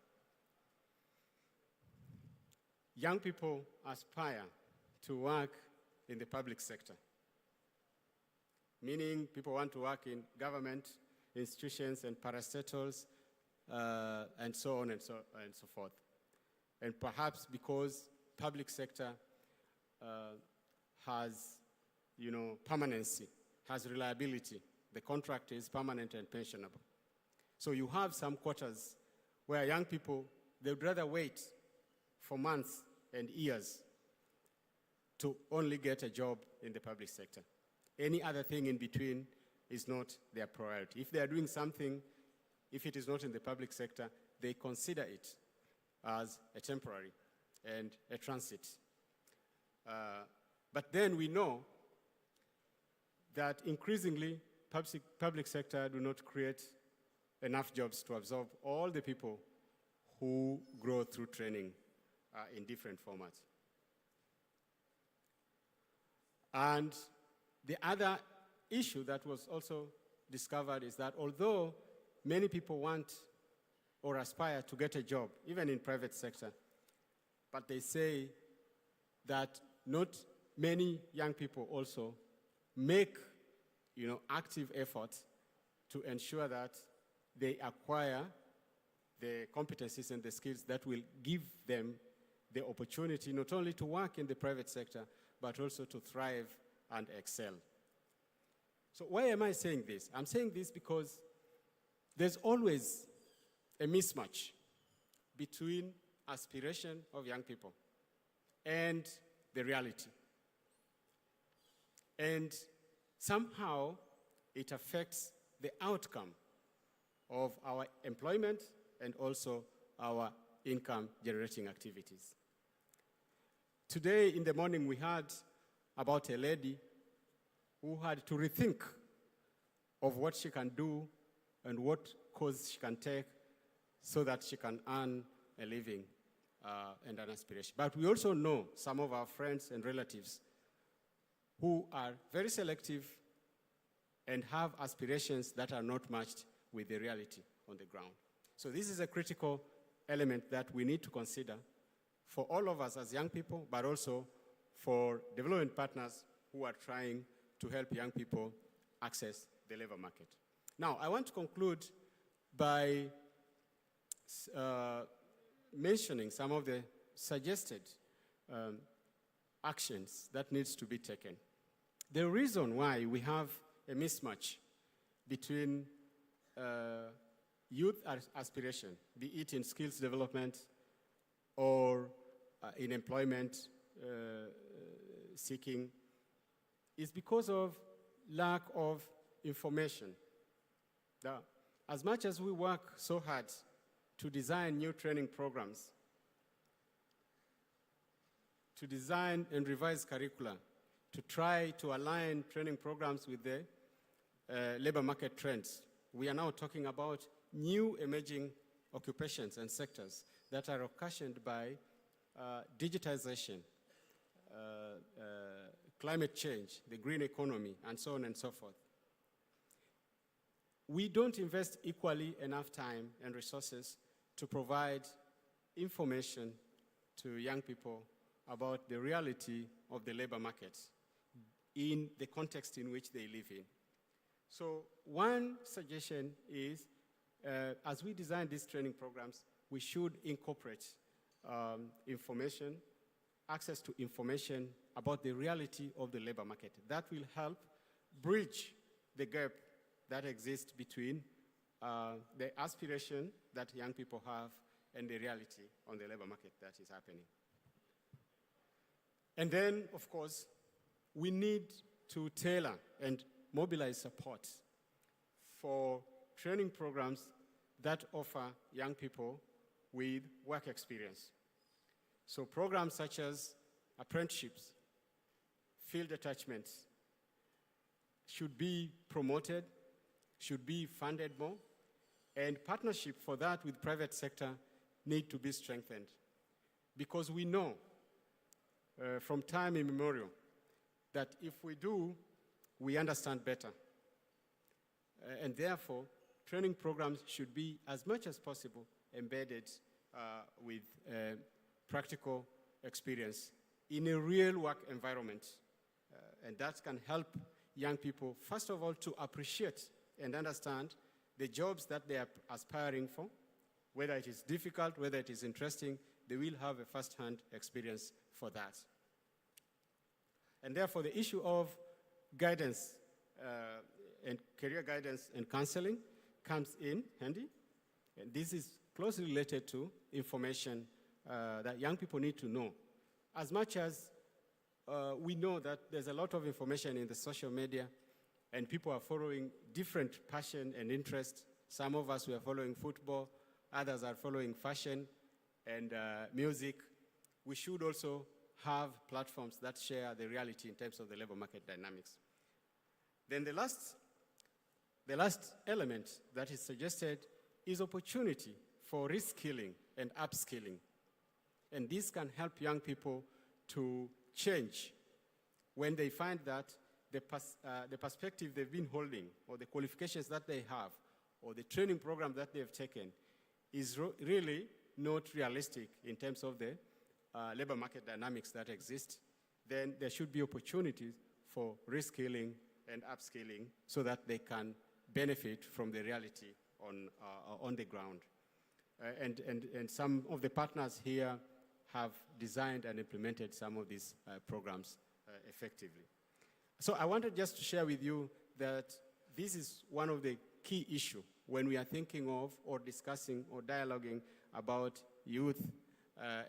[SPEAKER 7] young people aspire to work in the public sector, meaning people want to work in government institutions and parastatals, and so on and so forth. And perhaps because public sector has, permanency, has reliability. The contract is permanent and pensionable. So you have some quarters where young people, they would rather wait for months and years to only get a job in the public sector. Any other thing in between is not their priority. If they are doing something, if it is not in the public sector, they consider it as a temporary and a transit. But then we know that increasingly public sector do not create enough jobs to absorb all the people who grow through training in different formats. And the other issue that was also discovered is that although many people want or aspire to get a job, even in private sector, but they say that not many young people also make, active efforts to ensure that they acquire the competencies and the skills that will give them the opportunity not only to work in the private sector, but also to thrive and excel. So why am I saying this? I'm saying this because there's always a mismatch between aspiration of young people and the reality. And somehow it affects the outcome of our employment and also our income-generating activities. Today in the morning we heard about a lady who had to rethink of what she can do and what course she can take so that she can earn a living and an aspiration. But we also know some of our friends and relatives who are very selective and have aspirations that are not matched with the reality on the ground. So this is a critical element that we need to consider for all of us as young people, but also for development partners who are trying to help young people access the labor market. Now, I want to conclude by mentioning some of the suggested actions that needs to be taken. The reason why we have a mismatch between youth aspiration, be it in skills development or in employment seeking, is because of lack of information. Now, as much as we work so hard to design new training programs, to design and revise curricula, to try to align training programs with the labor market trends, we are now talking about new emerging occupations and sectors that are occasioned by digitization, climate change, the green economy, and so on and so forth. We don't invest equally enough time and resources to provide information to young people about the reality of the labor market in the context in which they live in. So one suggestion is, as we design these training programs, we should incorporate information, access to information about the reality of the labor market. That will help bridge the gap that exists between the aspiration that young people have and the reality on the labor market that is happening. And then, of course, we need to tailor and mobilize support for training programs that offer young people with work experience. So programs such as apprenticeships, field attachments should be promoted, should be funded more, and partnership for that with private sector need to be strengthened. Because we know from time immemorial that if we do, we understand better. And therefore, training programs should be, as much as possible, embedded with practical experience in a real work environment. And that can help young people, first of all, to appreciate and understand the jobs that they are aspiring for, whether it is difficult, whether it is interesting, they will have a first-hand experience for that. And therefore, the issue of guidance and career guidance and counseling comes in handy. And this is closely related to information that young people need to know. As much as we know that there's a lot of information in the social media and people are following different passion and interest. Some of us, we are following football, others are following fashion and music. We should also have platforms that share the reality in terms of the labor market dynamics. Then the last element that is suggested is opportunity for reskilling and upskilling. And this can help young people to change when they find that the perspective they've been holding, or the qualifications that they have, or the training program that they've taken is really not realistic in terms of the labor market dynamics that exist. Then there should be opportunities for reskilling and upskilling so that they can benefit from the reality on the ground. And some of the partners here have designed and implemented some of these programs effectively. So I wanted just to share with you that this is one of the key issues when we are thinking of or discussing or dialoguing about youth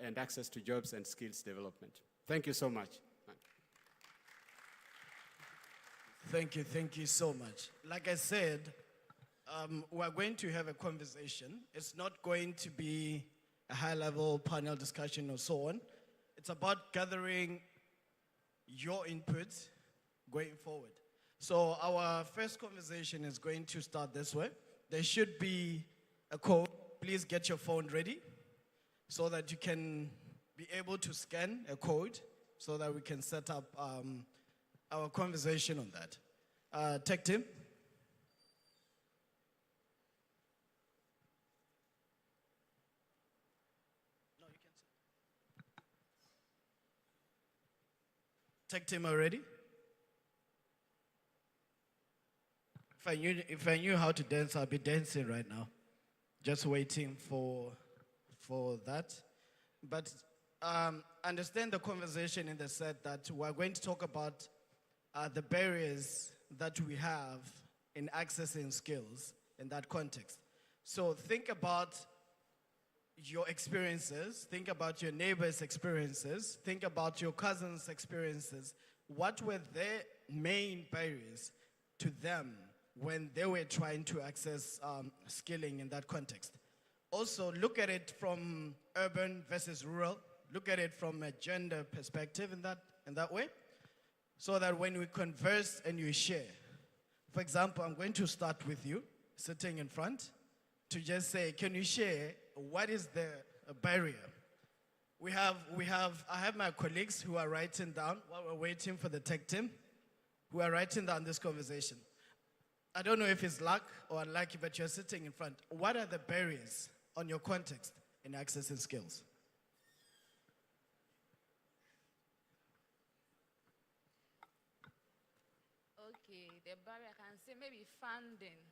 [SPEAKER 7] and access to jobs and skills development. Thank you so much.
[SPEAKER 6] Thank you so much. Like I said, we're going to have a conversation. It's not going to be a high-level panel discussion or so on. It's about gathering your input going forward. So our first conversation is going to start this way. There should be a code. Please get your phone ready so that you can be able to scan a code so that we can set up our conversation on that. Tech team. No, you can say. Tech team are ready? If I knew how to dance, I'd be dancing right now. Just waiting for that. But understand the conversation in the set that we're going to talk about the barriers that we have in accessing skills in that context. So think about your experiences, think about your neighbors' experiences, think about your cousins' experiences. What were their main barriers to them when they were trying to access skilling in that context? Also, look at it from urban versus rural. Look at it from a gender perspective in that way, so that when we converse and you share. For example, I'm going to start with you, sitting in front, to just say, can you share what is the barrier? I have my colleagues who are writing down, while we're waiting for the tech team, who are writing down this conversation. I don't know if it's luck or unlucky, but you're sitting in front. What are the barriers on your context in accessing skills?
[SPEAKER 8] the barrier, I can say maybe funding,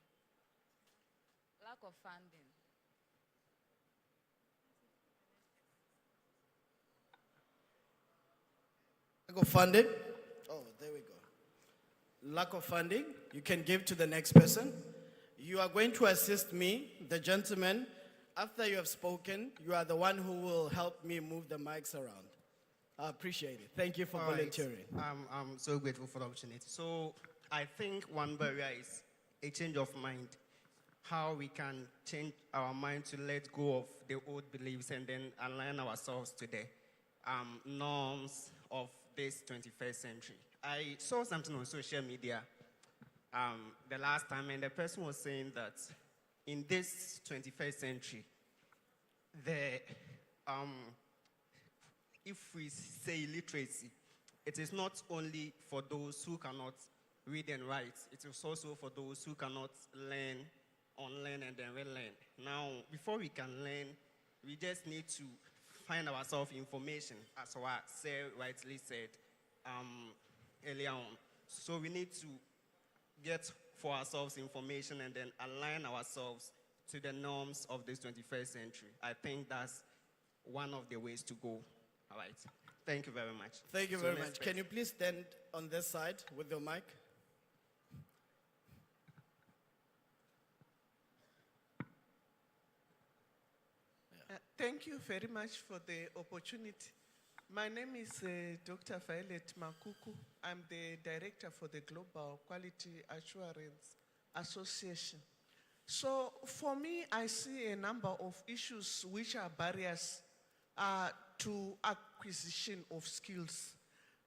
[SPEAKER 8] lack of funding.
[SPEAKER 6] Lack of funding? Oh, there we go. Lack of funding, you can give to the next person. You are going to assist me, the gentleman. After you have spoken, you are the one who will help me move the mics around. I appreciate it. Thank you for
[SPEAKER 9] All right.
[SPEAKER 6] volunteering.
[SPEAKER 9] I'm so grateful for the opportunity. So I think one barrier is a change of mind. How we can change our mind to let go of the old beliefs and then align ourselves to the norms of this 21st century. I saw something on social media the last time, and the person was saying that in this 21st century, if we say literacy, it is not only for those who cannot read and write, it is also for those who cannot learn, unlearn, and then relearn. Now, before we can learn, we just need to find ourselves information, as what Sir rightly said earlier on. So we need to get for ourselves information and then align ourselves to the norms of this 21st century. I think that's one of the ways to go. All right. Thank you very much.
[SPEAKER 6] Thank you
[SPEAKER 9] So
[SPEAKER 6] very
[SPEAKER 9] next
[SPEAKER 6] much. Can you please stand on this side with your mic?
[SPEAKER 10] Thank you very much for the opportunity. My name is Dr. Violet Makuku. I'm the director for the Global Quality Assurance Association. So for me, I see a number of issues which are barriers to acquisition of skills.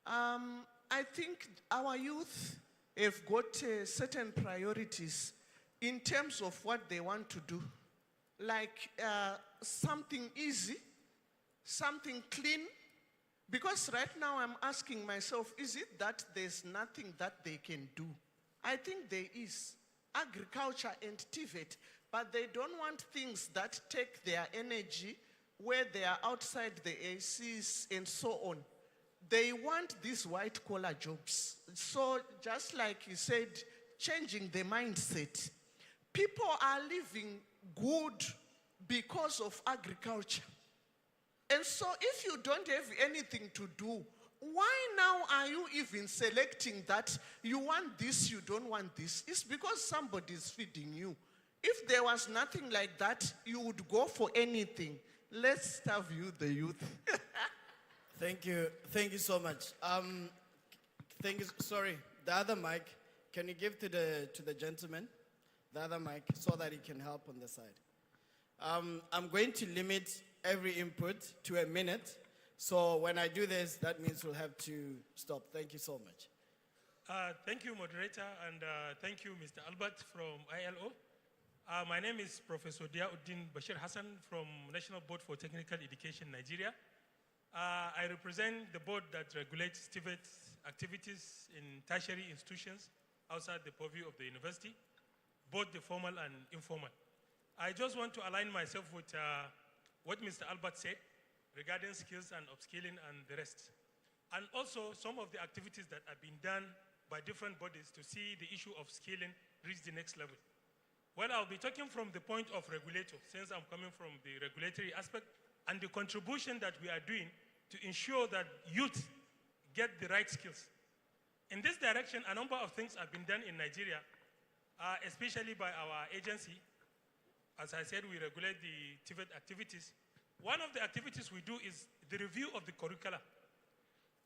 [SPEAKER 10] I think our youth have got certain priorities in terms of what they want to do, like something easy, something clean. Because right now I'm asking myself, is it that there's nothing that they can do? I think there is. Agriculture and TVET, but they don't want things that take their energy where they are outside the ACs and so on. They want these white-collar jobs. So just like you said, changing the mindset. People are living good because of agriculture. And so if you don't have anything to do, why now are you even selecting that you want this, you don't want this? It's because somebody is feeding you. If there was nothing like that, you would go for anything. Let's have you, the youth.
[SPEAKER 6] Thank you. Thank you so much. Thank you. Sorry, the other mic. Can you give to the gentleman, the other mic, so that he can help on the side? I'm going to limit every input to a minute. So when I do this, that means we'll have to stop. Thank you so much.
[SPEAKER 11] Thank you, moderator, and thank you, Mr. Albert from ILO. My name is Professor Diauddin Bashir Hassan from National Board for Technical Education, Nigeria. I represent the board that regulates TVET activities in tertiary institutions outside the purview of the university, both the formal and informal. I just want to align myself with what Mr. Albert said regarding skills and upskilling and the rest. And also some of the activities that have been done by different bodies to see the issue of skilling reach the next level. Well, I'll be talking from the point of regulator, since I'm coming from the regulatory aspect, and the contribution that we are doing to ensure that youth get the right skills. In this direction, a number of things have been done in Nigeria, especially by our agency. As I said, we regulate the TVET activities. One of the activities we do is the review of the curricula.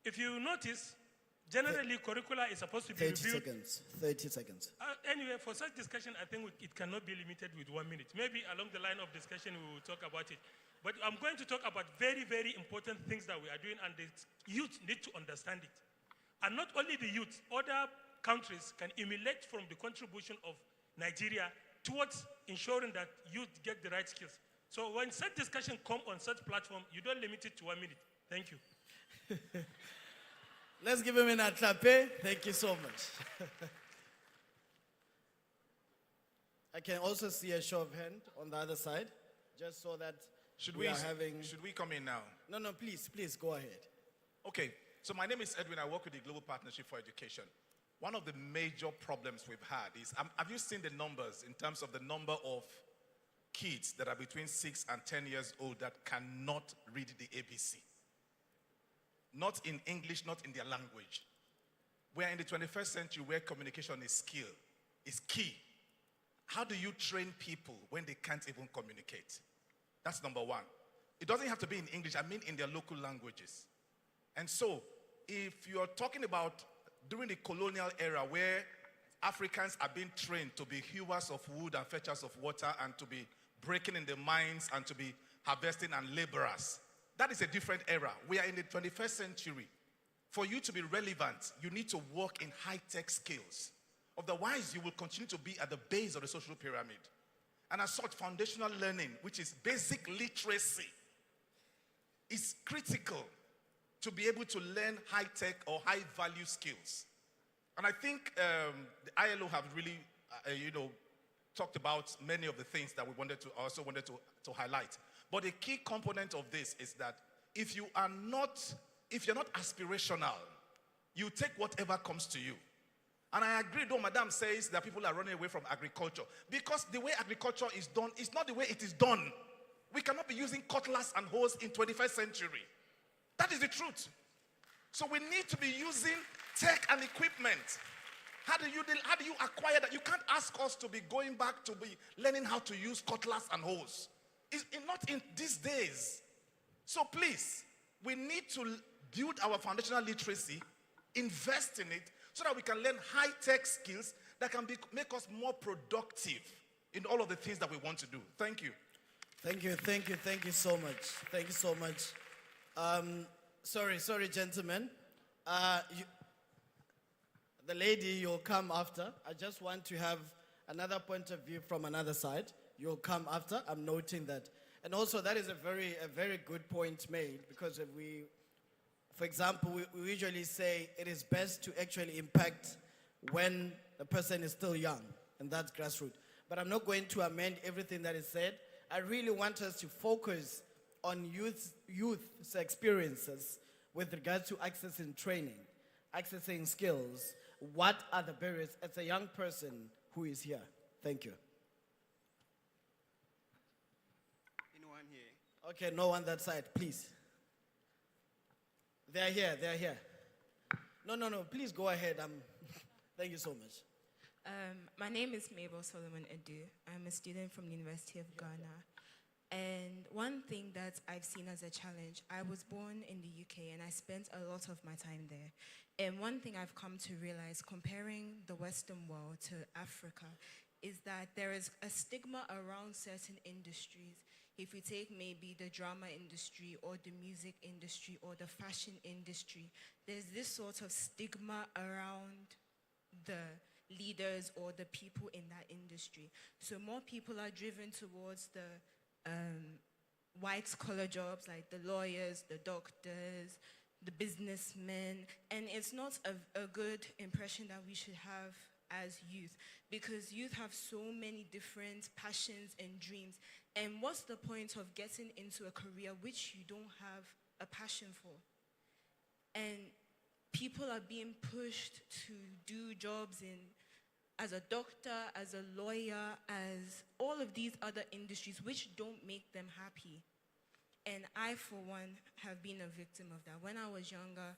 [SPEAKER 11] If you notice, generally curricula is supposed to be
[SPEAKER 6] 30
[SPEAKER 11] reviewed.
[SPEAKER 6] 30 seconds.
[SPEAKER 11] Anyway, for such discussion, I think it cannot be limited with 1 minute. Maybe along the line of discussion, we will talk about it. But I'm going to talk about very, very important things that we are doing, and the youth need to understand it. And not only the youth, other countries can emulate from the contribution of Nigeria towards ensuring that youth get the right skills. So when such discussion come on such platform, you don't limit it to 1 minute. Thank you.
[SPEAKER 6] Let's give him an attrape. Thank you so much. I can also see a show of hand on the other side, just so that
[SPEAKER 12] Should
[SPEAKER 6] we are having...
[SPEAKER 12] Should we come in now?
[SPEAKER 6] No, please, go ahead.
[SPEAKER 12] Okay, so my name is Edwin. I work with the Global Partnership for Education. one of the major problems we've had is, have you seen the numbers in terms of the number of kids that are between 6 and 10 years old that cannot read the ABC? Not in English, not in their language. We are in the 21st century where communication is key. How do you train people when they can't even communicate? That's number one. It doesn't have to be in English, I mean in their local languages. And so, if you're talking about during the colonial era where Africans are being trained to be hewers of wood and fetchers of water and to be breaking in the mines and to be harvesting and laborers, that is a different era. We are in the 21st century. For you to be relevant, you need to work in high-tech skills. Otherwise, you will continue to be at the base of the social pyramid. And as such, foundational learning, which is basic literacy, is critical to be able to learn high-tech or high-value skills. And I think the ILO have really, talked about many of the things that we wanted to highlight. But a key component of this is that if you're not aspirational, you take whatever comes to you. And I agree, though Madam says that people are running away from agriculture, because the way agriculture is done is not the way it is done. We cannot be using cutlass and hoes in 21st century. That is the truth. So we need to be using tech and equipment. How do you acquire that? You can't ask us to be going back to be learning how to use cutlass and hoes. It's not in these days. So please, we need to build our foundational literacy, invest in it, so that we can learn high-tech skills that can make us more productive in all of the things that we want to do. Thank you.
[SPEAKER 6] Thank you so much. Thank you so much. Sorry, gentlemen. The lady, you'll come after. I just want to have another point of view from another side. You'll come after. I'm noting that. And also, that is a very good point made, because if for example, we usually say it is best to actually impact when the person is still young, and that's grassroots. But I'm not going to amend everything that is said. I really want us to focus on youth's experiences with regards to accessing training, accessing skills. What are the barriers as a young person who is here? Thank you.
[SPEAKER 9] Anyone here?
[SPEAKER 6] Okay, no one that side, please. They're here. No, please go ahead. Thank you so much.
[SPEAKER 13] My name is Mabel Solomon Edu. I'm a student from the University of Ghana. And one thing that I've seen as a challenge, I was born in the UK and I spent a lot of my time there. And one thing I've come to realize, comparing the Western world to Africa, is that there is a stigma around certain industries. If we take maybe the drama industry or the music industry or the fashion industry, there's this sort of stigma around the leaders or the people in that industry. So more people are driven towards the white-collar jobs like the lawyers, the doctors, the businessmen, and it's not a good impression that we should have as youth, because youth have so many different passions and dreams. And what's the point of getting into a career which you don't have a passion for? And people are being pushed to do jobs as a doctor, as a lawyer, as all of these other industries which don't make them happy. And I, for one, have been a victim of that. When I was younger,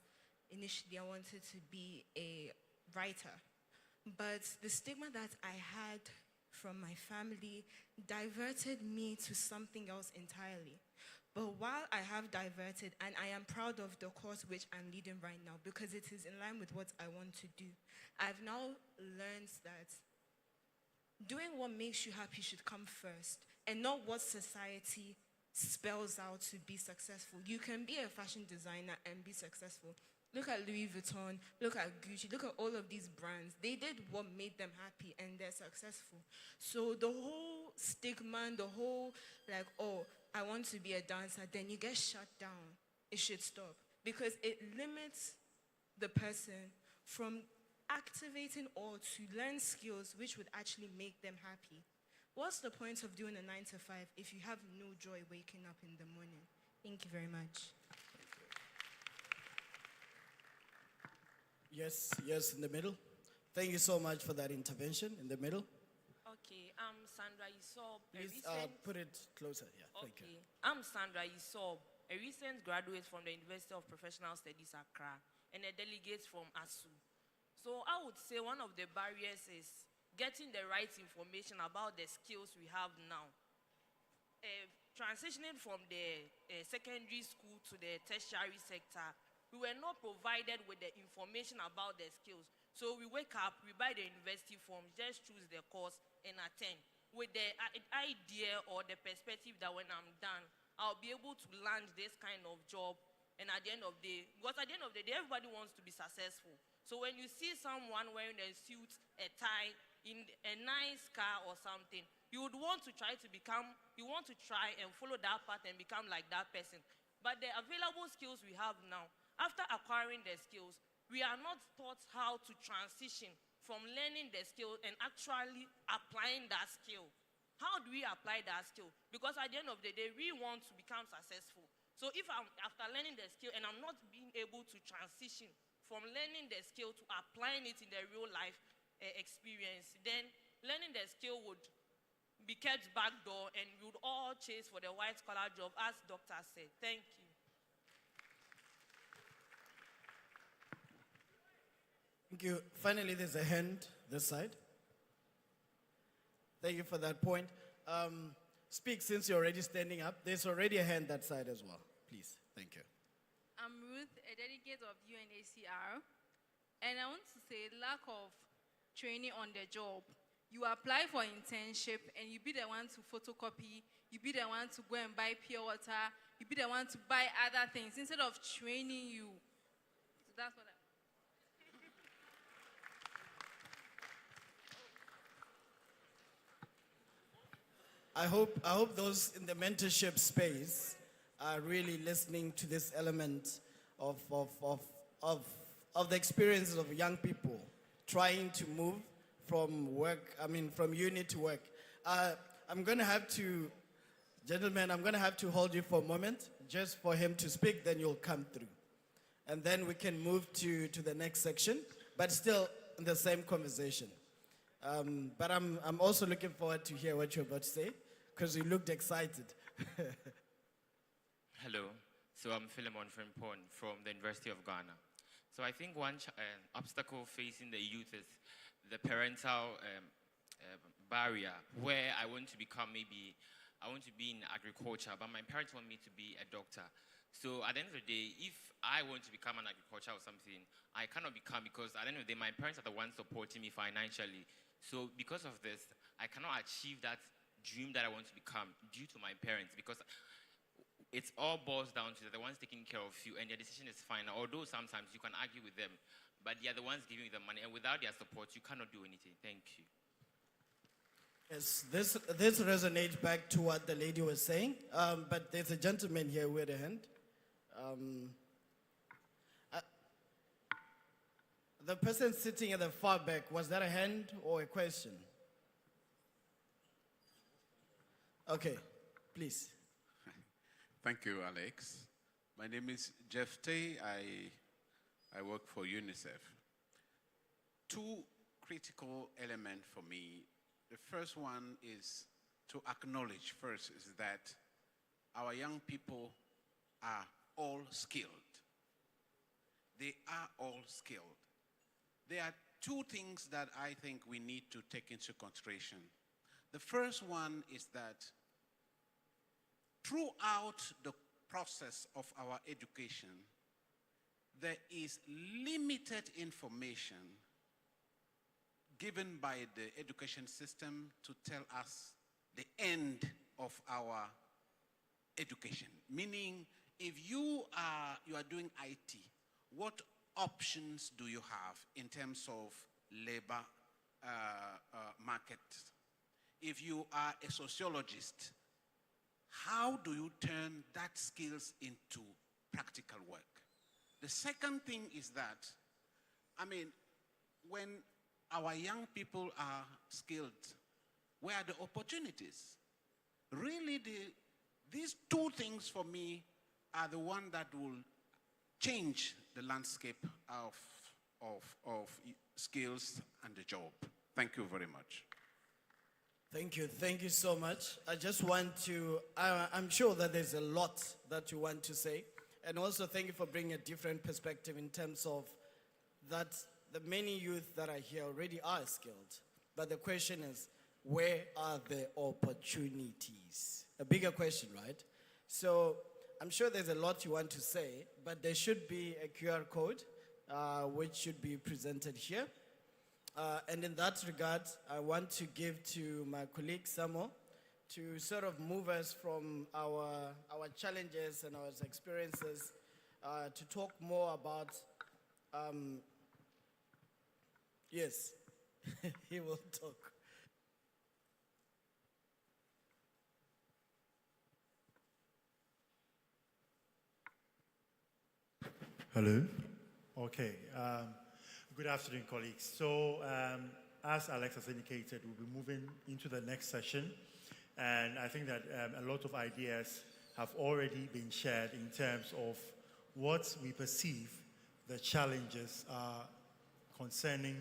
[SPEAKER 13] initially I wanted to be a writer. But the stigma that I had from my family diverted me to something else entirely. But while I have diverted, and I am proud of the course which I'm leading right now because it is in line with what I want to do, I've now learned that doing what makes you happy should come first and not what society spells out to be successful. You can be a fashion designer and be successful. Look at Louis Vuitton, look at Gucci, look at all of these brands. They did what made them happy and they're successful. So the whole stigma and the whole like, oh, I want to be a dancer, then you get shut down. It should stop because it limits the person from activating or to learn skills which would actually make them happy. What's the point of doing a 9 to 5 if you have no joy waking up in the morning? Thank you very much.
[SPEAKER 6] Yes, in the middle. Thank you so much for that intervention in the middle.
[SPEAKER 14] Okay, I'm Sandra Isob.
[SPEAKER 6] Please put it closer. Yeah, thank you.
[SPEAKER 14] Okay, I'm Sandra Isob, a recent graduate from the University of Professional Studies Accra and a delegate from ASU. So I would say one of the barriers is getting the right information about the skills we have now. Transitioning from the secondary school to the tertiary sector, we were not provided with the information about the skills. So we wake up, we buy the university form, just choose the course and attend with the idea or the perspective that when I'm done, I'll be able to land this kind of job. And at the end of the day, because at the end of the day, everybody wants to be successful. So when you see someone wearing a suit, a tie, in a nice car or something, you would want to try and follow that path and become like that person. But the available skills we have now, after acquiring the skills, we are not taught how to transition from learning the skill and actually applying that skill. How do we apply that skill? Because at the end of the day, we want to become successful. So if after learning the skill and I'm not being able to transition from learning the skill to applying it in the real life experience, then learning the skill would be kept back door and we would all chase for the white collar job, as Doctor said. Thank you.
[SPEAKER 6] Thank you. Finally, there's a hand this side. Thank you for that point. Speak since you're already standing up. There's already a hand that side as well. Please. Thank you.
[SPEAKER 8] I'm Ruth, a delegate of UNACR, and I want to say lack of training on the job. You apply for internship and you be the one to photocopy, you be the one to go and buy pure water, you be the one to buy other things instead of training you. So that's what
[SPEAKER 6] I hope those in the mentorship space are really listening to this element of the experiences of young people trying to move from unit to work. I'm going to have to, gentlemen, I'm going to have to hold you for a moment just for him to speak, then you'll come through. And then we can move to the next section, but still in the same conversation. But I'm also looking forward to hear what you're about to say, because you looked excited.
[SPEAKER 15] Hello, so I'm Philemon Frimpong from the University of Ghana. So I think one obstacle facing the youth is the parental barrier, where I want to become I want to be in agriculture, but my parents want me to be a doctor. So at the end of the day, if I want to become an agriculture or something, I cannot become, because at the end of the day, my parents are the ones supporting me financially. So because of this, I cannot achieve that dream that I want to become due to my parents, because it all boils down to the ones taking care of you, and their decision is final. Although sometimes you can argue with them, but they are the ones giving you the money, and without their support, you cannot do anything. Thank you.
[SPEAKER 6] Yes, this resonates back to what the lady was saying, but there's a gentleman here with a hand. The person sitting at the far back, was that a hand or a question? Okay, please.
[SPEAKER 16] Thank you, Alex. My name is Jeff Tay. I work for UNICEF. Two critical elements for me. The first one is to acknowledge first is that our young people are all skilled. They are all skilled. There are two things that I think we need to take into consideration. The first one is that throughout the process of our education, there is limited information given by the education system to tell us the end of our education. Meaning, if you are doing IT, what options do you have in terms of labor market? If you are a sociologist, how do you turn that skills into practical work? The second thing is that, when our young people are skilled, where are the opportunities? Really, these two things for me are the one that will change the landscape of skills, and the job. Thank you very much.
[SPEAKER 6] Thank you so much. I just want to, I'm sure that there's a lot that you want to say. And also thank you for bringing a different perspective in terms of that the many youth that are here already are skilled. But the question is, where are the opportunities? A bigger question, right? So I'm sure there's a lot you want to say, but there should be a QR code which should be presented here. And in that regard, I want to give to my colleague Samo to sort of move us from our challenges and our experiences to talk more about, yes, he will talk.
[SPEAKER 17] Hello. Okay. Good afternoon, colleagues. So, as Alex has indicated, we'll be moving into the next session. And I think that a lot of ideas have already been shared in terms of what we perceive the challenges are concerning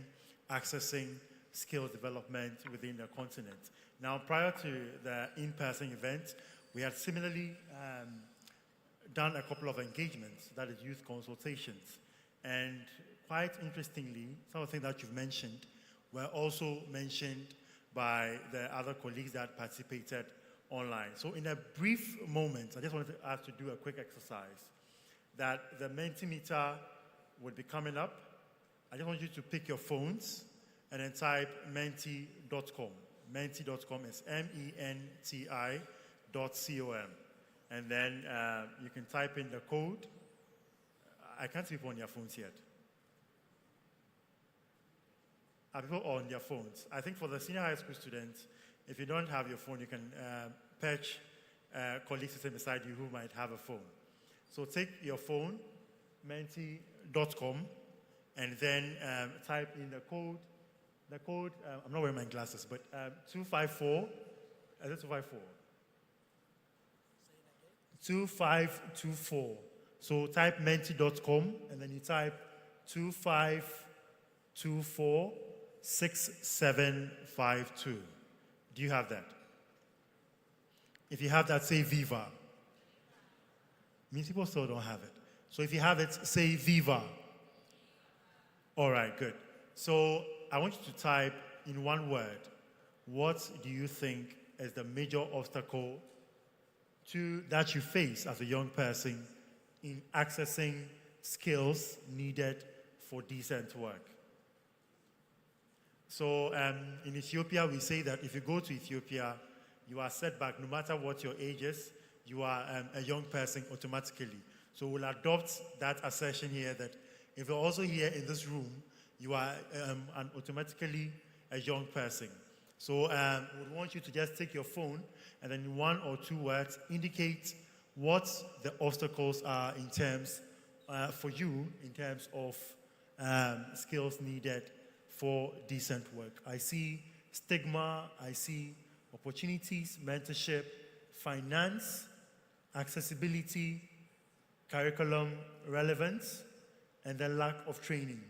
[SPEAKER 17] accessing skill development within the continent. Now, prior to the in-person event, we had similarly done a couple of engagements, that is youth consultations. And quite interestingly, some of the things that you've mentioned were also mentioned by the other colleagues that participated online. So in a brief moment, I just wanted to ask to do a quick exercise that the Mentimeter would be coming up. I just want you to pick your phones and then type menti.com. Menti.com is MENTI.com. And then you can type in the code. I can't see people on your phones yet. Are people on their phones? I think for the senior high school students, if you don't have your phone, you can perch colleagues sitting beside you who might have a phone. So take your phone, menti.com, and then type in the code. The code, I'm not wearing my glasses, but 254, is it 254? 2524. So type menti.com and then you type 25246752. Do you have that? If you have that, say Viva. Means people still don't have it. So if you have it, say Viva. All right, good. So I want you to type in one word, what do you think is the major obstacle that you face as a young person in accessing skills needed for decent work? So in Ethiopia, we say that if you go to Ethiopia, you are set back no matter what your age is, you are a young person automatically. So we'll adopt that assertion here that if you're also here in this room, you are automatically a young person. So we want you to just take your phone and then in one or two words indicate what the obstacles are in terms for you in terms of skills needed for decent work. I see stigma, I see opportunities, mentorship, finance, accessibility, curriculum relevance, and the lack of training.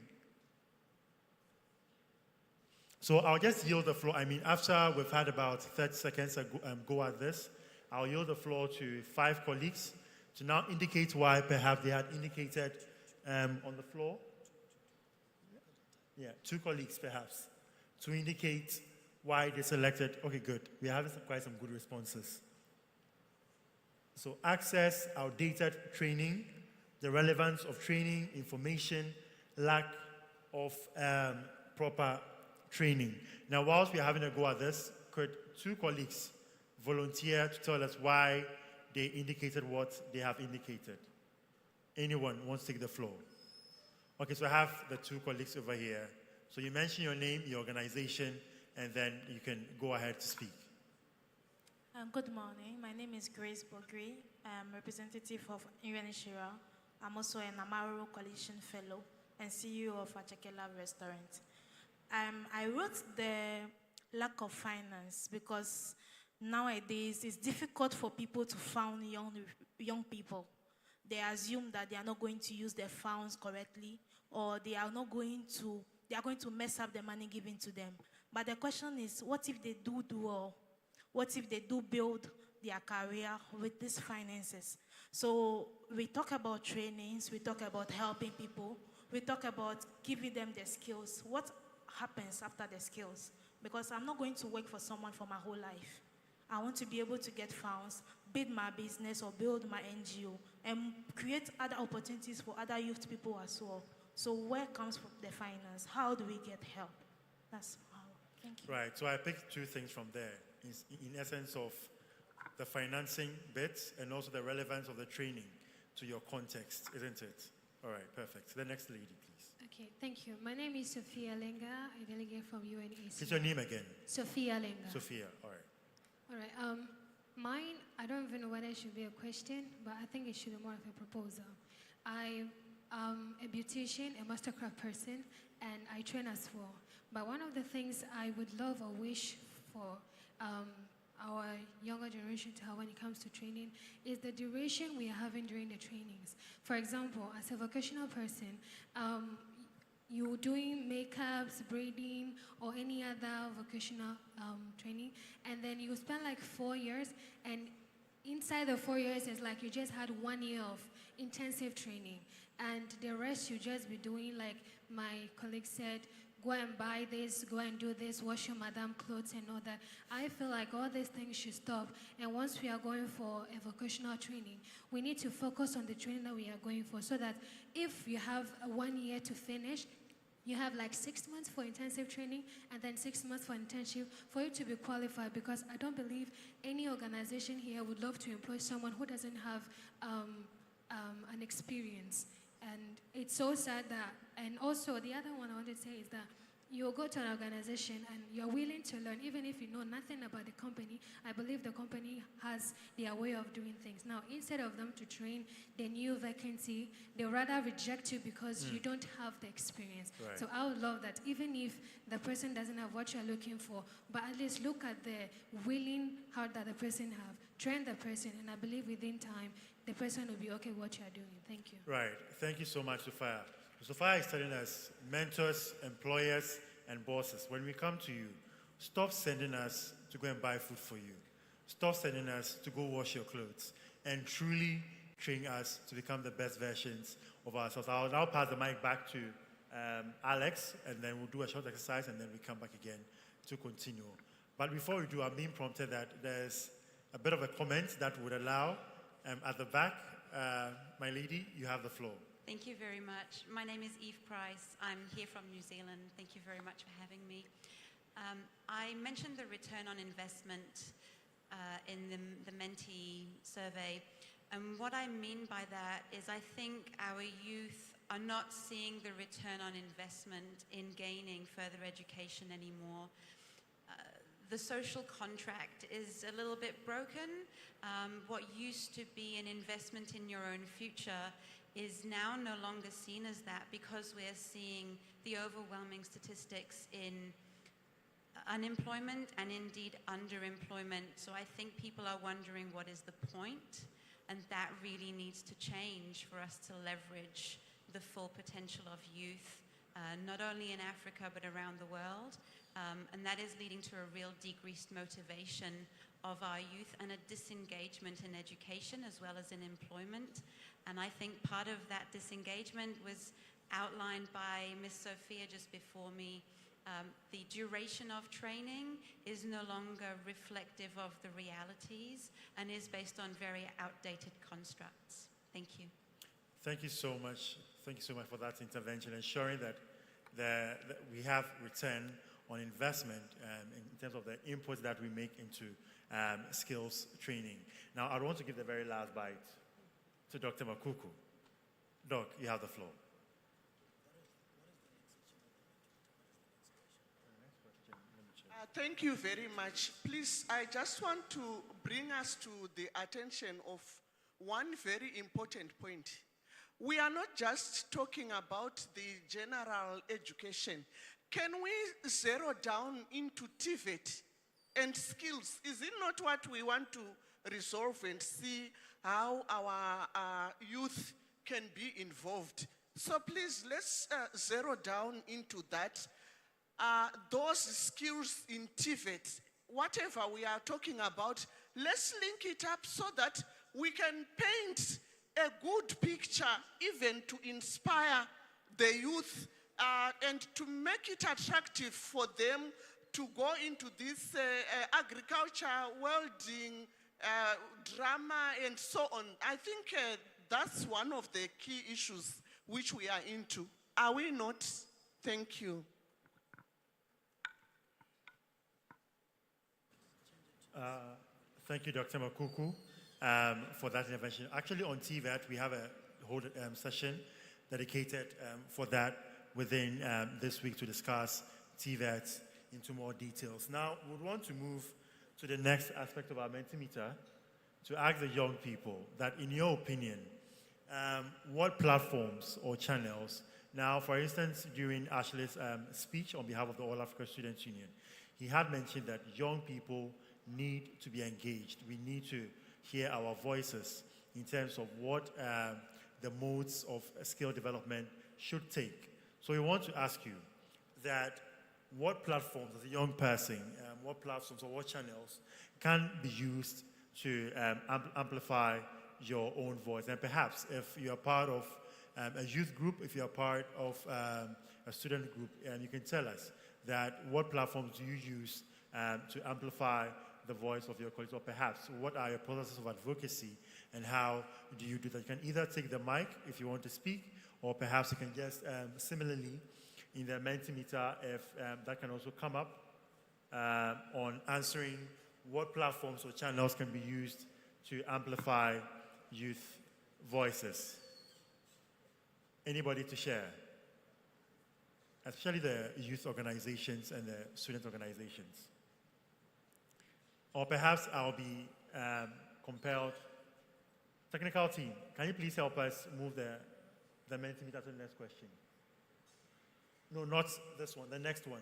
[SPEAKER 17] So I'll just yield the floor. I mean, after we've had about 30 seconds go at this, I'll yield the floor to 5 colleagues to now indicate why perhaps they had indicated on the floor. Yeah, 2 colleagues perhaps to indicate why they selected. Okay, good. We have quite some good responses. So access, outdated training, the relevance of training, information, lack of proper training. Now, whilst we're having a go at this, could 2 colleagues volunteer to tell us why they indicated what they have indicated? Anyone wants to take the floor? Okay, so I have the 2 colleagues over here. So you mention your name, your organization, and then you can go ahead to speak.
[SPEAKER 18] Good morning. My name is Grace Bogri. I'm representative of UNHCR. I'm also an Amaro Coalition Fellow and CEO of Achekela Restaurant. I wrote the lack of finance because nowadays it's difficult for people to found young people. They assume that they are not going to use their funds correctly or they are not going to they are going to mess up the money given to them. But the question is, what if they do well? What if they do build their career with these finances? So we talk about trainings, we talk about helping people, we talk about giving them the skills. What happens after the skills? Because I'm not going to work for someone for my whole life. I want to be able to get funds, build my business or build my NGO, and create other opportunities for other youth people as well. So where comes the finance? How do we get help? That's how. Thank you.
[SPEAKER 17] Right, so I picked two things from there, in essence of the financing bit and also the relevance of the training to your context, isn't it? All right, perfect. The next lady, please.
[SPEAKER 19] Okay, thank you. My name is Sophia Lenga. I delegate from UNAC.
[SPEAKER 17] What's your name again?
[SPEAKER 19] Sophia Lenga.
[SPEAKER 17] Sophia, all right.
[SPEAKER 19] All right. Mine, I don't even know whether it should be a question, but I think it should be more of a proposal. I am a beautician, a mastercraft person, and I train as well. But one of the things I would love or wish for our younger generation to have when it comes to training is the duration we are having during the trainings. For example, as a vocational person, you're doing makeups, braiding, or any other vocational training, and then you spend like 4 years, and inside the 4 years, it's like you just had 1 year of intensive training, and the rest you just be doing, like my colleague said, go and buy this, go and do this, wash your madam clothes and all that. I feel like all these things should stop, and once we are going for a vocational training, we need to focus on the training that we are going for, so that if you have 1 year to finish, you have like 6 months for intensive training and then 6 months for internship for you to be qualified, because I don't believe any organization here would love to employ someone who doesn't have an experience. And it's so sad that, and also the other one I want to say is that you go to an organization and you're willing to learn, even if you know nothing about the company. I believe the company has their way of doing things. Now, instead of them to train the new vacancy, they rather reject you because you don't have the experience.
[SPEAKER 17] Right.
[SPEAKER 19] So I would love that, even if the person doesn't have what you're looking for, but at least look at the willing heart that the person have, train the person, and I believe within time, the person will be okay with what you're doing. Thank you.
[SPEAKER 17] Right, thank you so much, Sophia. Sophia is telling us, mentors, employers, and bosses, when we come to you, stop sending us to go and buy food for you. Stop sending us to go wash your clothes, and truly train us to become the best versions of ourselves. I'll now pass the mic back to Alex, and then we'll do a short exercise, and then we come back again to continue. But before we do, I'm being prompted that there's a bit of a comment that would allow at the back, my lady, you have the floor.
[SPEAKER 20] Thank you very much. My name is Eve Price. I'm here from New Zealand. Thank you very much for having me. I mentioned the return on investment in the Mentee survey. And what I mean by that is I think our youth are not seeing the return on investment in gaining further education anymore. The social contract is a little bit broken. What used to be an investment in your own future is now no longer seen as that, because we're seeing the overwhelming statistics in unemployment and indeed underemployment. So I think people are wondering what is the point, and that really needs to change for us to leverage the full potential of youth, not only in Africa but around the world. And that is leading to a real decreased motivation of our youth and a disengagement in education as well as in employment. And I think part of that disengagement was outlined by Ms. Sophia just before me. The duration of training is no longer reflective of the realities and is based on very outdated constructs. Thank you.
[SPEAKER 17] Thank you so much. Thank you so much for that intervention, ensuring that we have return on investment in terms of the inputs that we make into skills training. Now, I want to give the very last bite to Dr. Makuku. Doc, you have the floor.
[SPEAKER 10] Thank you very much. Please, I just want to bring us to the attention of one very important point. We are not just talking about the general education. Can we zero down into TVET and skills? Is it not what we want to resolve and see how our youth can be involved So please, let's zero down into that. Those skills in TVET, whatever we are talking about, let's link it up so that we can paint a good picture, even to inspire the youth and to make it attractive for them to go into this agriculture, welding, drama, and so on. I think that's one of the key issues which we are into. Are we not? Thank you.
[SPEAKER 17] Thank you, Dr. Makuku, for that intervention. Actually, on TVET, we have a whole session dedicated for that within this week to discuss TVET into more details. Now, we want to move to the next aspect of our Mentimeter to ask the young people that, in your opinion, what platforms or channels, now, for instance, during Ashley's speech on behalf of the All Africa Students Union, he had mentioned that young people need to be engaged. We need to hear our voices in terms of what the modes of skill development should take. So we want to ask you that what platforms, as a young person, what platforms or what channels can be used to amplify your own voice? And perhaps if you're part of a youth group, if you're part of a student group, you can tell us that what platforms do you use to amplify the voice of your colleagues, or perhaps what are your processes of advocacy and how do you do that? You can either take the mic if you want to speak, or perhaps you can just similarly in the Mentimeter, if that can also come up on answering what platforms or channels can be used to amplify youth voices. Anybody to share? Especially the youth organizations and the student organizations. Or perhaps I'll be compelled. Technical team, can you please help us move the Mentimeter to the next question? No, not this one, the next one.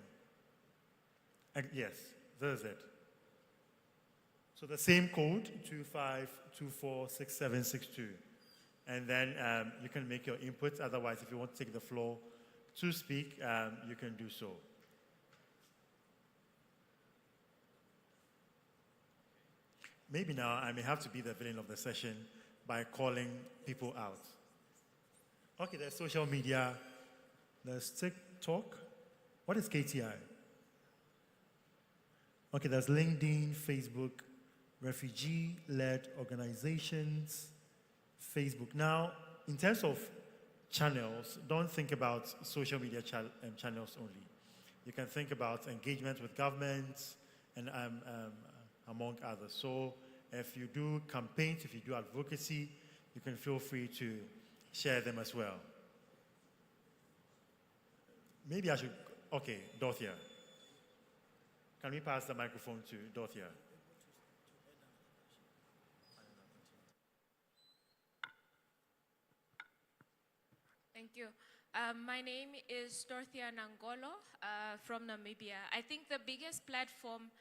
[SPEAKER 17] Yes, this is it. So the same code, 25246762. And then you can make your inputs. Otherwise, if you want to take the floor to speak, you can do so. Maybe now I may have to be the villain of the session by calling people out. Okay, there's social media. There's TikTok. What is KTI? Okay, there's LinkedIn, Facebook, refugee-led organizations, Facebook. Now, in terms of channels, don't think about social media channels only. You can think about engagement with governments and among others. So if you do campaigns, if you do advocacy, you can feel free to share them as well. Maybe I should, okay, Dorothea. Can we pass the microphone to Dorothea?
[SPEAKER 21] Thank you. My name is Dorothea Nangolo from Namibia. I think the biggest platform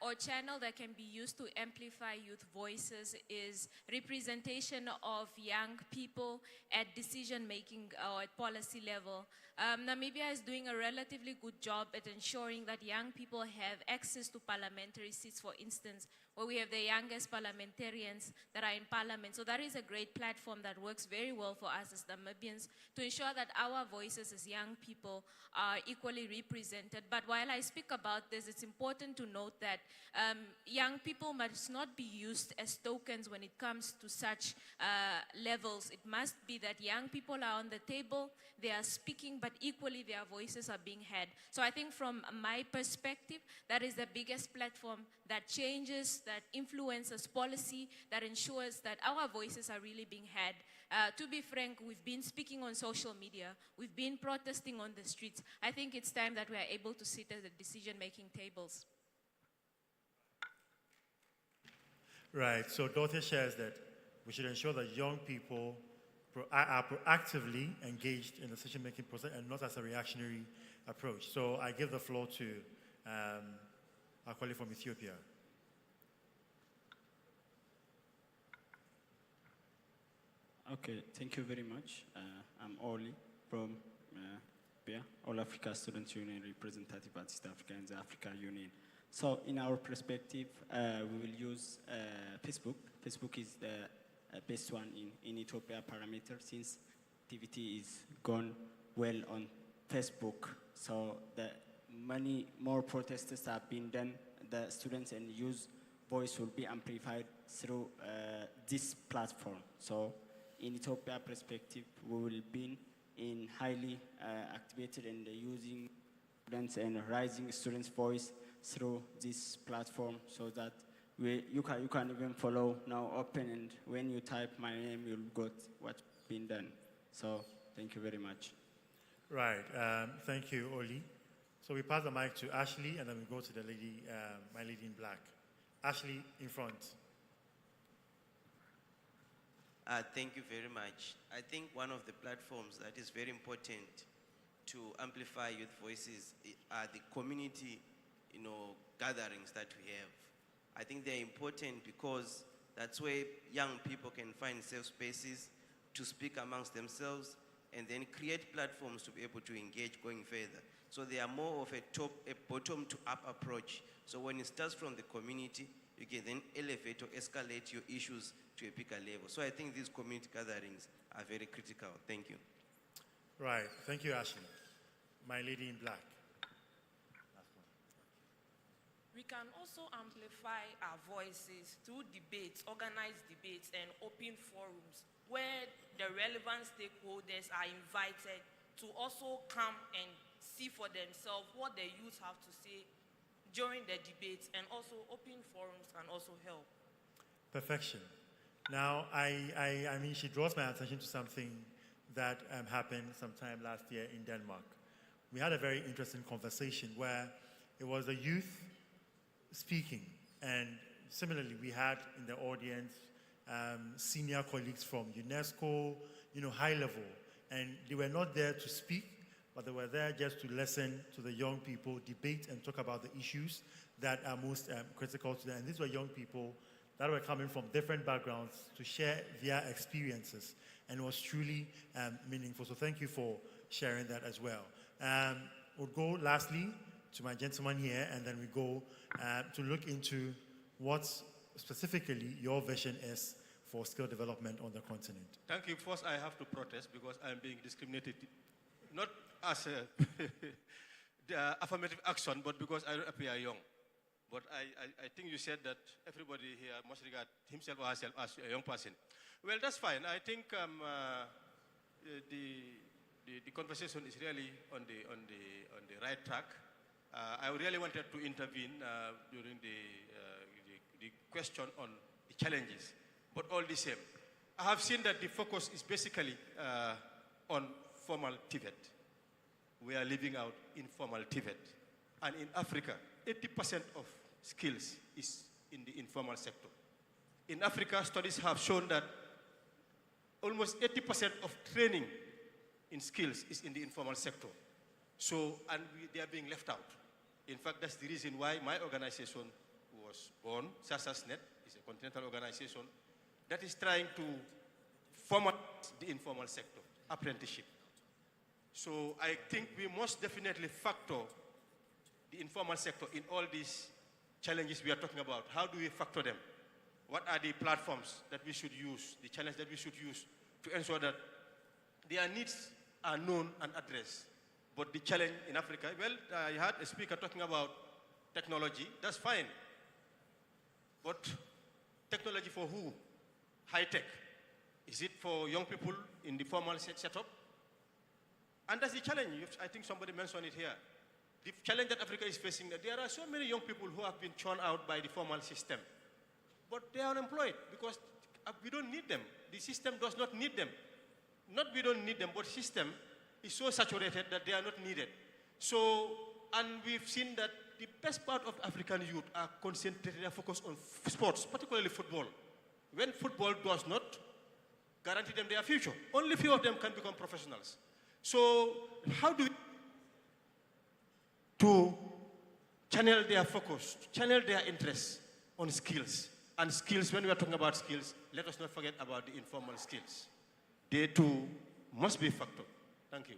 [SPEAKER 21] or channel that can be used to amplify youth voices is representation of young people at decision-making or at policy level. Namibia is doing a relatively good job at ensuring that young people have access to parliamentary seats, for instance, where we have the youngest parliamentarians that are in parliament. So that is a great platform that works very well for us as Namibians to ensure that our voices as young people are equally represented. But while I speak about this, it's important to note that young people must not be used as tokens when it comes to such levels. It must be that young people are on the table, they are speaking, but equally their voices are being heard. So I think from my perspective, that is the biggest platform that changes, that influences policy, that ensures that our voices are really being heard. To be frank, we've been speaking on social media, we've been protesting on the streets. I think it's time that we are able to sit at the decision-making tables.
[SPEAKER 17] Right, so Dorothea shares that we should ensure that young people are proactively engaged in the decision-making process and not as a reactionary approach. So I give the floor to our colleague from Ethiopia.
[SPEAKER 1] Okay, thank you very much. I'm Oli from BIA, All Africa Students Union, representative at East Africa and the Africa Union. So in our perspective, we will use Facebook. Facebook is the best one in Ethiopia parameter since activity is gone well on Facebook. So the many more protests have been done. The students and youth voice will be amplified through this platform. So in Ethiopia perspective, we will be in highly activated and using students and rising students' voice through this platform so that you can even follow now open, and when you type my name, you'll got what's been done. So thank you very much.
[SPEAKER 17] Right, thank you, Oli. So we pass the mic to Ashley, and then we go to the lady, my lady in black. Ashley, in front.
[SPEAKER 22] Thank you very much. I think one of the platforms that is very important to amplify youth voices are the community, gatherings that we have. I think they're important because that's where young people can find safe spaces to speak amongst themselves and then create platforms to be able to engage going further. So they are more of a bottom-to-up approach. So when it starts from the community, you can then elevate or escalate your issues to a bigger level. So I think these community gatherings are very critical. Thank you.
[SPEAKER 17] Right, thank you, Ashley. My lady in black.
[SPEAKER 14] We can also amplify our voices through debates, organized debates, and open forums where the relevant stakeholders are invited to also come and see for themselves what the youth have to say during the debates, and also open forums can also help.
[SPEAKER 17] Perfection. Now, I mean, she draws my attention to something that happened sometime last year in Denmark. We had a very interesting conversation where it was the youth speaking, and similarly, we had in the audience senior colleagues from UNESCO, high level, and they were not there to speak, but they were there just to listen to the young people, debate and talk about the issues that are most critical to them. And these were young people that were coming from different backgrounds to share their experiences, and it was truly meaningful. So thank you for sharing that as well. We'll go lastly to my gentleman here, and then we go to look into what specifically your vision is for skill development on the continent.
[SPEAKER 23] Thank you. First, I have to protest because I'm being discriminated, not as a the affirmative action, but because I appear young. But I think you said that everybody here must regard himself or herself as a young person. Well, that's fine. I think the conversation is really on the right track. I really wanted to intervene during the question on the challenges, but all the same, I have seen that the focus is basically on formal Tibet. We are living out informal Tibet, and in Africa, 80% of skills is in the informal sector. In Africa, studies have shown that almost 80% of training in skills is in the informal sector. So, and they are being left out. In fact, that's the reason why my organization was born. SASASNet is a continental organization that is trying to format the informal sector, apprenticeship. So I think we must definitely factor the informal sector in all these challenges we are talking about. How do we factor them? What are the platforms that we should use, the challenge that we should use to ensure that their needs are known and addressed? But the challenge in Africa, well, I had a speaker talking about technology. That's fine. But technology for who? High tech. Is it for young people in the formal setup? And that's the challenge. I think somebody mentioned it here. The challenge that Africa is facing, that there are so many young people who have been churned out by the formal system. But they are unemployed because we don't need them. The system does not need them. Not we don't need them, but system is so saturated that they are not needed. So, and we've seen that the best part of African youth are concentrated, they are focused on sports, particularly football. When football does not guarantee them their future, only few of them can become professionals. So, how do we to channel their focus, channel their interest on skills? And skills, when we are talking about skills, let us not forget about the informal skills. they too must be factored. Thank you.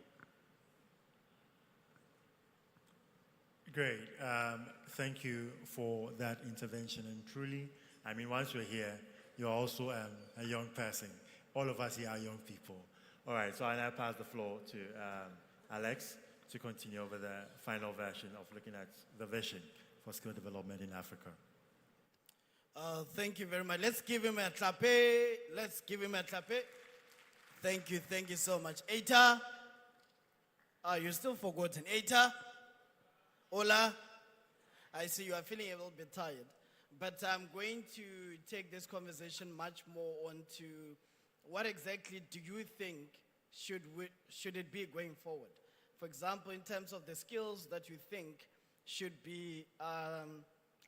[SPEAKER 17] Great. Thank you for that intervention. And truly, I mean, once you're here, you're also a young person. All of us here are young people. All right, so I now pass the floor to Alex to continue over the final version of looking at the vision for skill development in Africa.
[SPEAKER 6] Thank you very much. Let's give him a clap. Let's give him a clap. Thank you so much. Eta, you're still forgotten. Eta, Ola, I see you are feeling a little bit tired. But I'm going to take this conversation much more onto what exactly do you think should it be going forward? For example, in terms of the skills that you think should be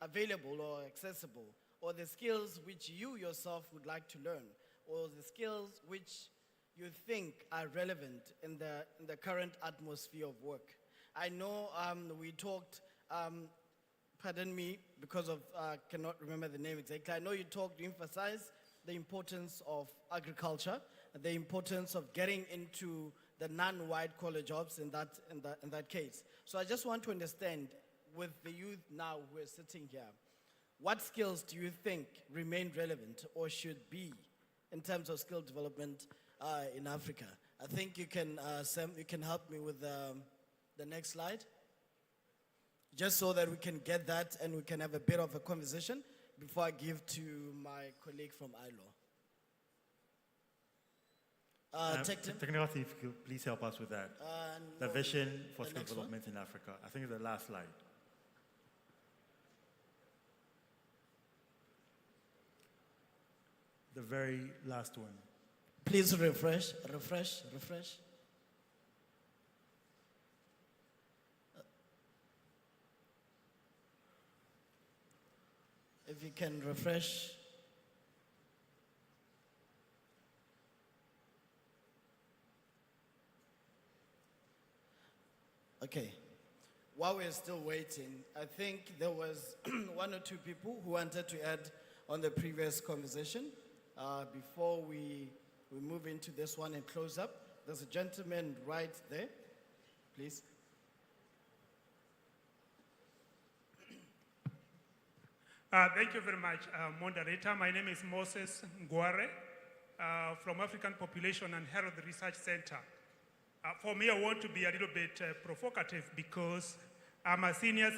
[SPEAKER 6] available or accessible, or the skills which you yourself would like to learn, or the skills which you think are relevant in the current atmosphere of work. I know we talked, pardon me, because of cannot remember the name exactly. I know you emphasized the importance of agriculture, the importance of getting into the non-white collar jobs in that case. So I just want to understand, with the youth now who are sitting here, what skills do you think remain relevant or should be in terms of skill development in Africa? I think you can, Sam, you can help me with the next slide, just so that we can get that and we can have a bit of a conversation before I give to my colleague from ILO.
[SPEAKER 17] Technical team, if you could please help us with that. The vision for skill development in Africa. I think it's the last slide. The very last one.
[SPEAKER 6] Please refresh. If you can refresh. Okay. While we're still waiting, I think there was one or two people who wanted to add on the previous conversation. Before we move into this one and close up, there's a gentleman right there, please.
[SPEAKER 11] Thank you very much, moderator. My name is Moses Nguare from African Population and Health Research Center. For me, I want to be a little bit provocative because I'm a senior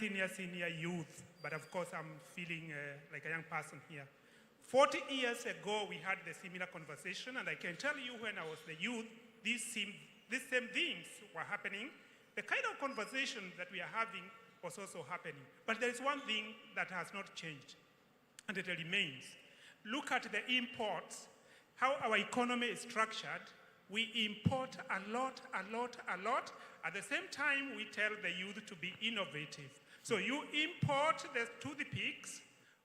[SPEAKER 11] youth, but of course I'm feeling like a young person here. 40 years ago, we had the similar conversation, and I can tell you when I was the youth, these same things were happening. The kind of conversation that we are having was also happening. But there is one thing that has not changed, and it remains. Look at the imports, how our economy is structured. We import a lot. At the same time, we tell the youth to be innovative. So you import the toothpicks,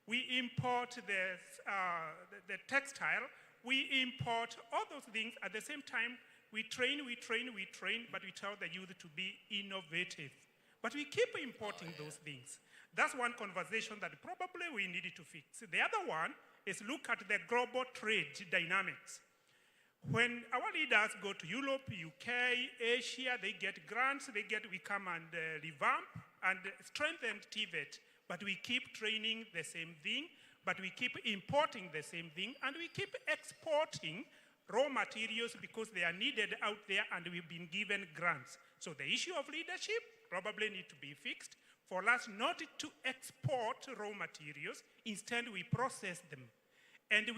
[SPEAKER 11] we import the textile, we import all those things. At the same time, we train, but we tell the youth to be innovative. But we keep importing those things. That's one conversation that probably we needed to fix. The other one is look at the global trade dynamics. When our leaders go to Europe, UK, Asia, they get grants, we come and revamp and strengthen TVET. But we keep training the same thing, but we keep importing the same thing, and we keep exporting raw materials because they are needed out there and we've been given grants. So the issue of leadership probably need to be fixed for us not to export raw materials, instead we process them. And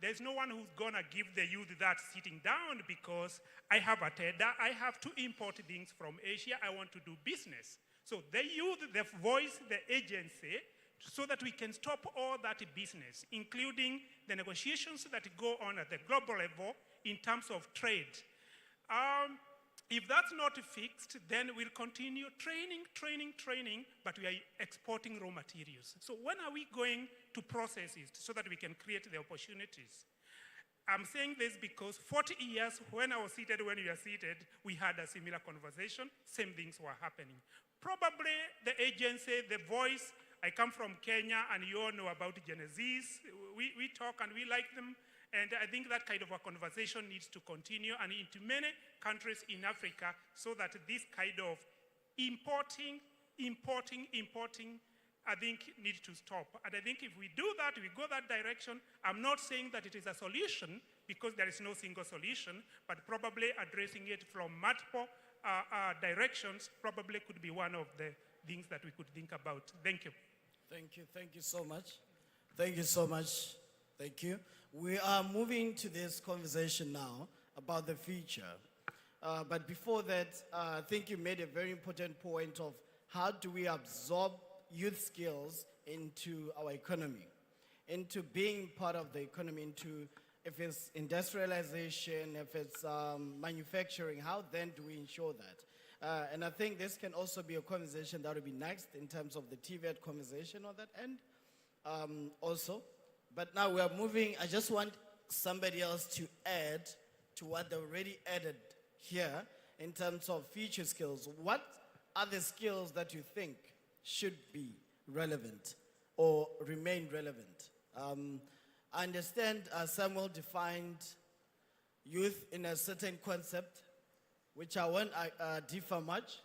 [SPEAKER 11] there's no one who's gonna give the youth that sitting down because I have a TEDA, I have to import things from Asia, I want to do business. So the youth, the voice, the agency, so that we can stop all that business, including the negotiations that go on at the global level in terms of trade. If that's not fixed, then we'll continue training, but we are exporting raw materials. So when are we going to process it so that we can create the opportunities? I'm saying this because 40 years, when I was seated, when you were seated, we had a similar conversation, same things were happening. Probably the agency, the voice, I come from Kenya and you all know about Gen Zs. We talk and we like them. And I think that kind of a conversation needs to continue and into many countries in Africa so that this kind of importing, I think needs to stop. And I think if we do that, we go that direction, I'm not saying that it is a solution because there is no single solution, but probably addressing it from multiple directions probably could be one of the things that we could think about. Thank you.
[SPEAKER 6] Thank you so much. Thank you so much. Thank you. We are moving to this conversation now about the future. But before that, I think you made a very important point of how do we absorb youth skills into our economy, into being part of the economy, into if it's industrialization, if it's manufacturing, how then do we ensure that? And I think this can also be a conversation that will be next in terms of the TVET conversation on that end also. But now we are moving, I just want somebody else to add to what they already added here in terms of future skills. What are the skills that you think should be relevant or remain relevant? I understand Samuel defined youth in a certain concept, which I won't differ much,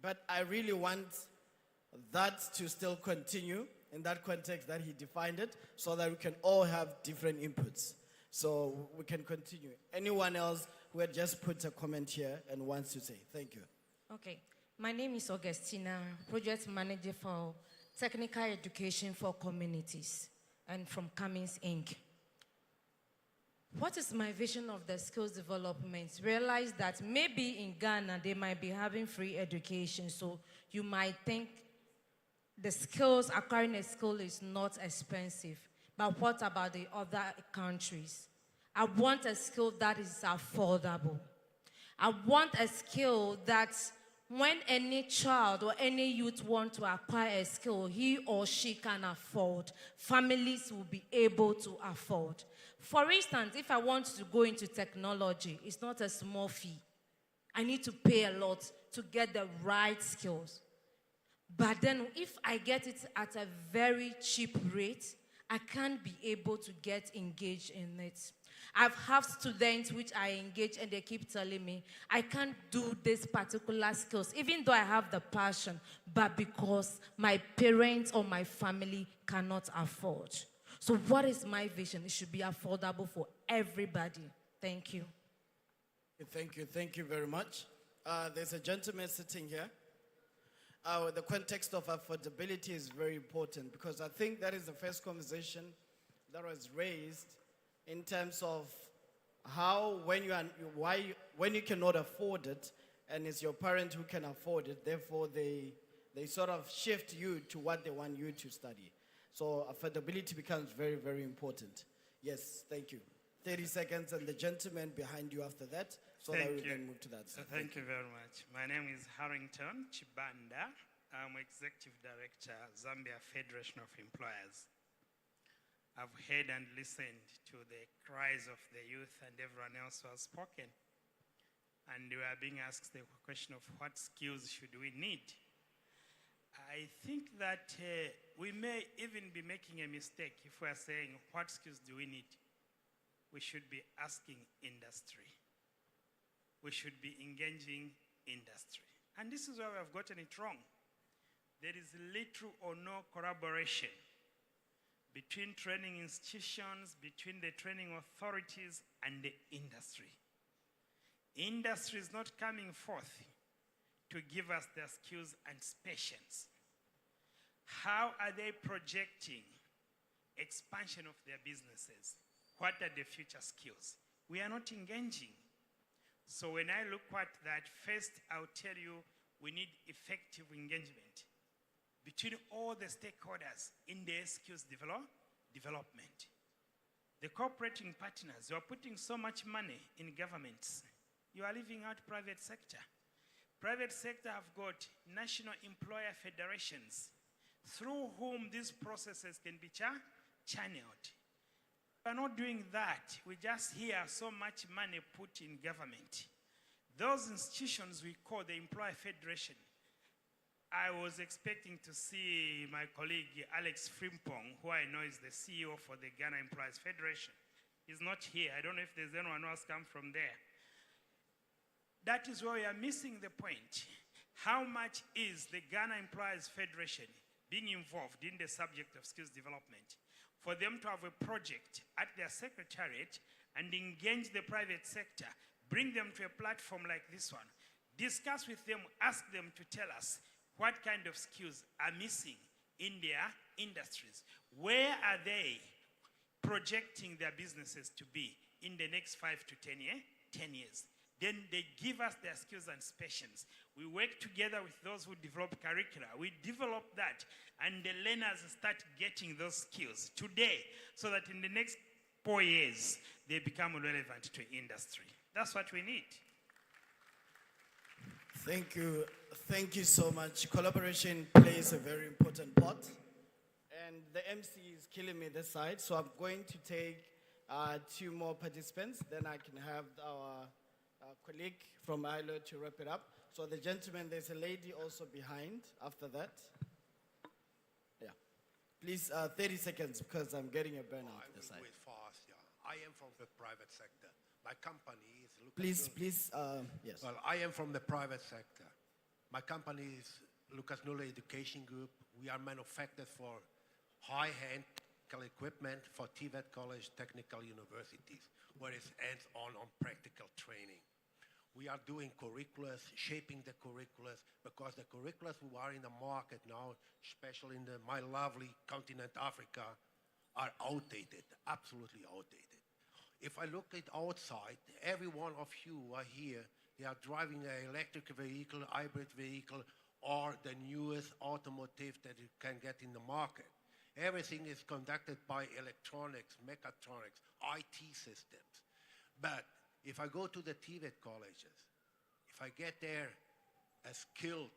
[SPEAKER 6] but I really want that to still continue in that context that he defined it so that we can all have different inputs. So we can continue. Anyone else who had just put a comment here and wants to say? Thank you.
[SPEAKER 2] Okay. My name is Augustina, Project Manager for Technical Education for Communities and from Cummins Inc. What is my vision of the skills development? Realize that maybe in Ghana they might be having free education, so you might think the skills, acquiring a skill is not expensive. But what about the other countries? I want a skill that is affordable. I want a skill that when any child or any youth want to acquire a skill, he or she can afford. Families will be able to afford. For instance, if I want to go into technology, it's not a small fee. I need to pay a lot to get the right skills. But then if I get it at a very cheap rate, I can't be able to get engaged in it. I've had students which I engage and they keep telling me, I can't do this particular skills, even though I have the passion, but because my parents or my family cannot afford. So what is my vision? It should be affordable for everybody. Thank you.
[SPEAKER 6] Thank you very much. There's a gentleman sitting here. The context of affordability is very important because I think that is the first conversation that was raised in terms of how, when you cannot afford it, and it's your parent who can afford it, therefore they sort of shift you to what they want you to study. So affordability becomes very, very important. Yes, thank you. 30 seconds, and the gentleman behind you after that, so that we can move to that side.
[SPEAKER 3] Thank you very much. My name is Harrington Chibanda. I'm Executive Director, Zambia Federation of Employers. I've heard and listened to the cries of the youth and everyone else who has spoken. And we are being asked the question of what skills should we need. I think that we may even be making a mistake if we are saying what skills do we need. We should be asking industry. We should be engaging industry. And this is where we have gotten it wrong. There is little or no collaboration between training institutions, between the training authorities and the industry. Industry is not coming forth to give us their skills and patience. How are they projecting expansion of their businesses? What are the future skills? We are not engaging. So when I look at that, first I'll tell you we need effective engagement between all the stakeholders in the skills development. The cooperating partners, you are putting so much money in governments. You are leaving out private sector. Private sector have got national employer federations through whom these processes can be channeled. We are not doing that. We just hear so much money put in government. Those institutions we call the Employer Federation. I was expecting to see my colleague Alex Frimpong, who I know is the CEO for the Ghana Employers Federation, is not here. I don't know if there's anyone who has come from there. That is where we are missing the point. How much is the Ghana Employers Federation being involved in the subject of skills development? For them to have a project at their secretariat and engage the private sector, bring them to a platform like this one, discuss with them, ask them to tell us what kind of skills are missing in their industries. Where are they projecting their businesses to be in the next 5 to 10 years? Then they give us their skills and specials. We work together with those who develop curricula. We develop that, and the learners start getting those skills today, so that in the next 4 years, they become relevant to industry. That's what we need.
[SPEAKER 6] Thank you. Thank you so much. Collaboration plays a very important part. And the MC is killing me this side, so I'm going to take 2 more participants. Then I can have our colleague from ILO to wrap it up. So the gentleman, there's a lady also behind after that. Yeah. Please, 30 seconds, because I'm getting a burnout this side.
[SPEAKER 4] Wait fast, yeah. I am from the private sector. My company is
[SPEAKER 6] Please, yes.
[SPEAKER 4] Well, I am from the private sector. My company is Lucas Nuller Education Group. We are manufactured for high-end technical equipment for TVET College Technical Universities, where it's hands-on on practical training. We are doing curriculums, shaping the curriculums, because the curriculums who are in the market now, especially in my lovely continent Africa, are outdated, absolutely outdated. If I look at outside, every one of you are here, they are driving an electric vehicle, hybrid vehicle, or the newest automotive that you can get in the market. Everything is conducted by electronics, mechatronics, IT systems. But if I go to the TVET colleges, if I get there a skilled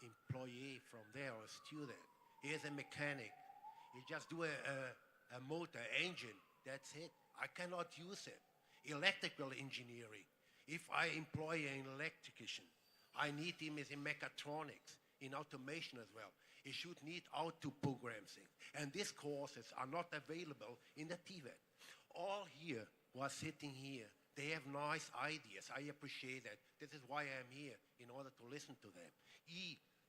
[SPEAKER 4] employee from there or a student, he's a mechanic, he just do a motor, engine, that's it. I cannot use it. Electrical engineering. If I employ an electrician, I need him in mechatronics, in automation as well. He should need how to program things. And these courses are not available in the TVET. All here who are sitting here, they have nice ideas. I appreciate that. This is why I'm here, in order to listen to them.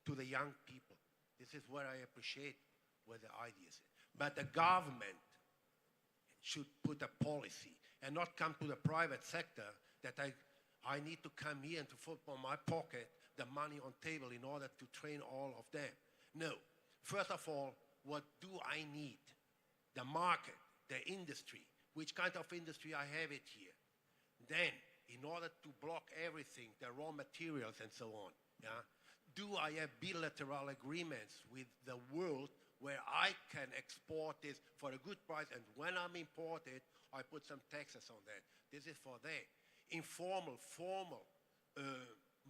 [SPEAKER 4] To the young people. This is where I appreciate where the ideas are. But the government should put a policy and not come to the private sector that I need to come here and to put on my pocket the money on table in order to train all of them. No. First of all, what do I need? The market, the industry. Which kind of industry I have it here? Then, in order to block everything, the raw materials and so on, yeah, do I have bilateral agreements with the world where I can export this for a good price, and when I'm imported, I put some taxes on that. This is for that. Informal, formal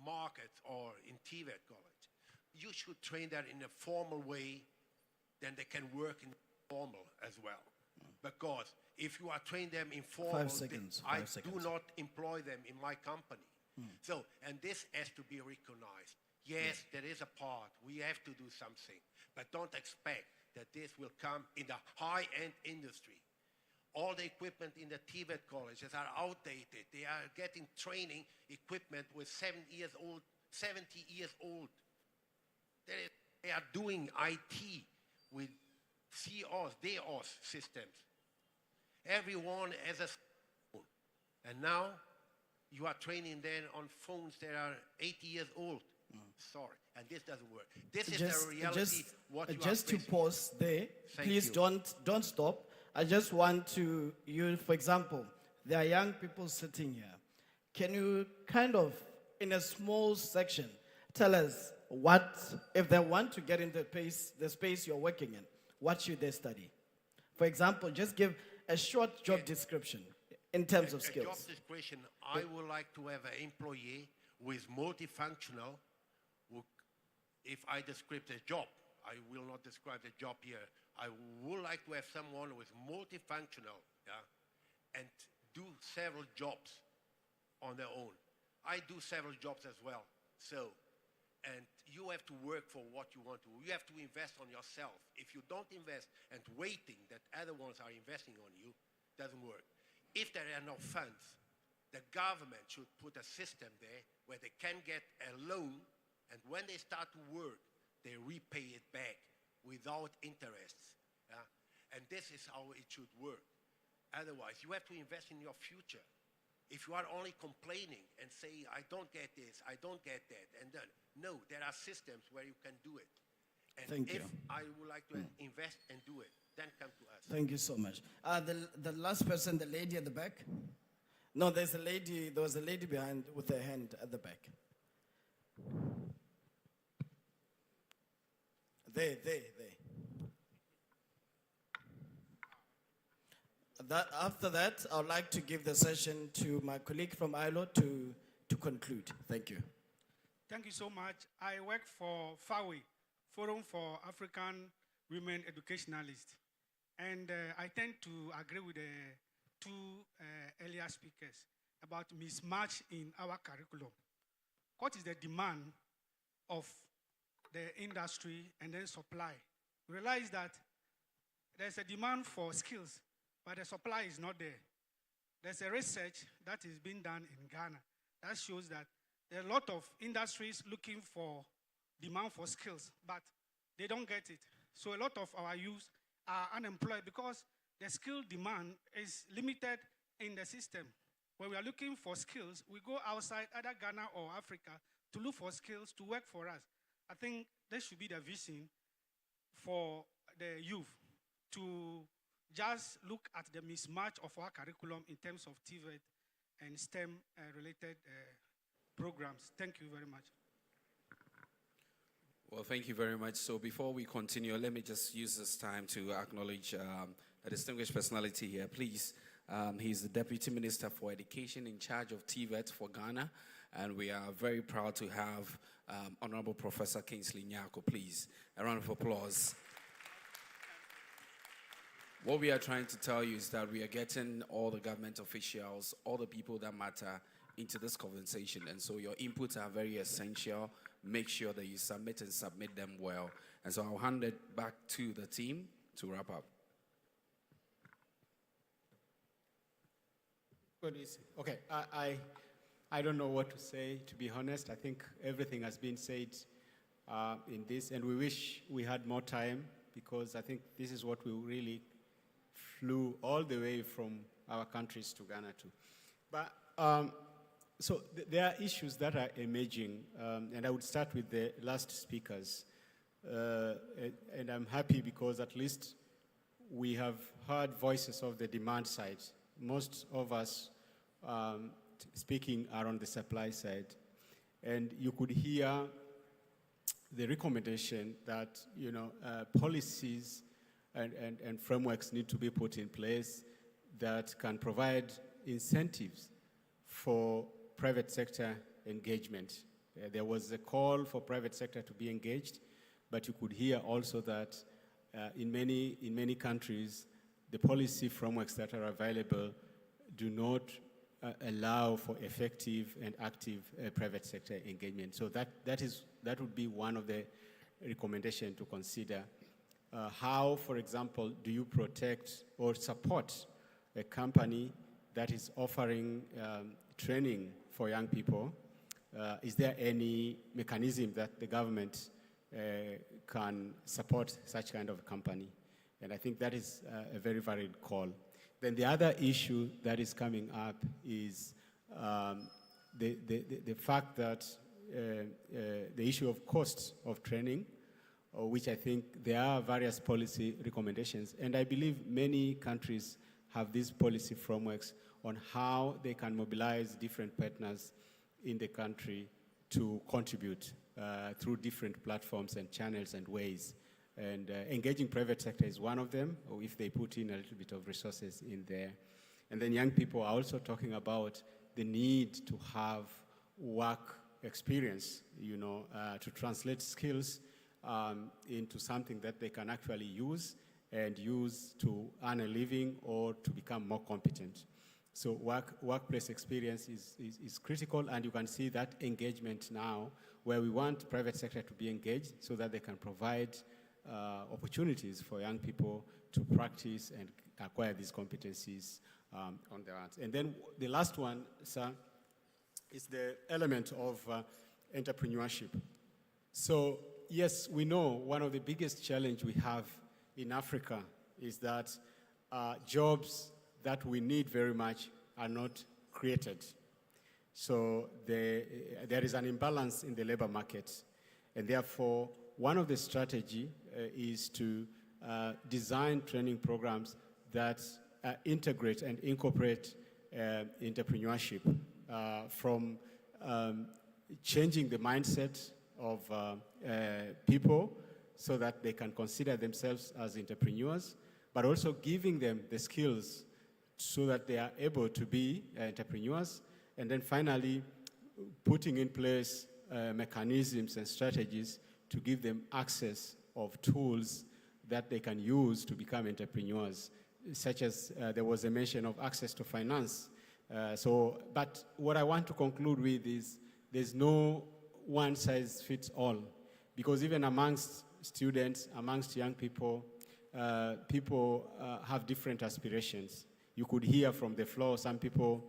[SPEAKER 4] markets or in TVET college. You should train that in a formal way, then they can work in formal as well. Because if you are trained them in formal,
[SPEAKER 6] 5 seconds.
[SPEAKER 4] I do not employ them in my company. So, and this has to be recognized. Yes, there is a part. We have to do something. But don't expect that this will come in the high-end industry. All the equipment in the TVET colleges are outdated. They are getting training equipment with 70 years old. They are doing IT with COS, DOS systems. Everyone has a phone. And now you are training them on phones that are 80 years old. Sorry, and this doesn't work. This is the reality.
[SPEAKER 6] Just to pause there, please
[SPEAKER 4] you.
[SPEAKER 6] don't stop. I just want to, for example, there are young people sitting here. Can you kind of, in a small section, tell us what, if they want to get into the space you're working in, what should they study? For example, just give a short job description in terms of skills.
[SPEAKER 4] A job description, I would like to have an employee who is multifunctional. If I describe the job, I will not describe the job here. I would like to have someone who is multifunctional, yeah, and do several jobs on their own. I do several jobs as well. So, and you have to work for what you want to. You have to invest on yourself. If you don't invest and waiting that other ones are investing on you, doesn't work. If there are no funds, the government should put a system there where they can get a loan, and when they start to work, they repay it back without interests. Yeah? And this is how it should work. Otherwise, you have to invest in your future. If you are only complaining and saying, I don't get this, I don't get that, and then, no, there are systems where you can do it. And
[SPEAKER 6] Thank
[SPEAKER 4] if
[SPEAKER 6] you.
[SPEAKER 4] I would like to invest and do it, then come to us.
[SPEAKER 6] Thank you so much. The last person, the lady at the back. No, there was a lady behind with her hand at the back. There. After that, I would like to give the session to my colleague from ILO to conclude. Thank you.
[SPEAKER 5] Thank you so much. I work for FAWE, Forum for African Women Educationalists. And I tend to agree with the two earlier speakers about mismatch in our curriculum. What is the demand of the industry and then supply? We realize that there's a demand for skills, but the supply is not there. There's a research that is being done in Ghana that shows that there are a lot of industries looking for demand for skills, but they don't get it. So a lot of our youth are unemployed because the skill demand is limited in the system. When we are looking for skills, we go outside either Ghana or Africa to look for skills to work for us. I think this should be the vision for the youth, to just look at the mismatch of our curriculum in terms of TVET and STEM-related programs. Thank you very much.
[SPEAKER 7] Well, thank you very much. So before we continue, let me just use this time to acknowledge a distinguished personality here. Please, he's the Deputy Minister for Education in charge of TVET for Ghana, and we are very proud to have Honorable Professor Kingsley Nyako. Please, a round of applause. What we are trying to tell you is that we are getting all the government officials, all the people that matter into this conversation, and so your inputs are very essential. Make sure that you submit them well. And so I'll hand it back to the team to wrap up.
[SPEAKER 12] Okay, I don't know what to say, to be honest. I think everything has been said in this, and we wish we had more time, because I think this is what we really flew all the way from our countries to Ghana to. But so there are issues that are emerging, and I would start with the last speakers. And I'm happy because at least we have heard voices of the demand side. Most of us speaking are on the supply side. And you could hear the recommendation that, policies and frameworks need to be put in place that can provide incentives for private sector engagement. There was a call for private sector to be engaged, but you could hear also that in many countries, the policy frameworks that are available do not allow for effective and active private sector engagement. So that would be one of the recommendations to consider. How, for example, do you protect or support a company that is offering training for young people? Is there any mechanism that the government can support such kind of company? And I think that is a very valid call. Then the other issue that is coming up is the fact that the issue of cost of training, which I think there are various policy recommendations, and I believe many countries have these policy frameworks on how they can mobilize different partners in the country to contribute through different platforms and channels and ways. And engaging private sector is one of them, or if they put in a little bit of resources in there. And then young people are also talking about the need to have work experience, to translate skills into something that they can actually use to earn a living or to become more competent. So workplace experience is critical, and you can see that engagement now, where we want private sector to be engaged so that they can provide opportunities for young people to practice and acquire these competencies on their hands. And then the last one, sir, is the element of entrepreneurship. So yes, we know one of the biggest challenge we have in Africa is that jobs that we need very much are not created. So there is an imbalance in the labor market. And therefore, one of the strategy is to design training programs that integrate and incorporate entrepreneurship from changing the mindset of people so that they can consider themselves as entrepreneurs, but also giving them the skills so that they are able to be entrepreneurs, and then finally putting in place mechanisms and strategies to give them access of tools that they can use to become entrepreneurs, such as there was a mention of access to finance. But what I want to conclude with is there's no one size fits all, because even amongst students, amongst young people, people have different aspirations. You could hear from the floor, some people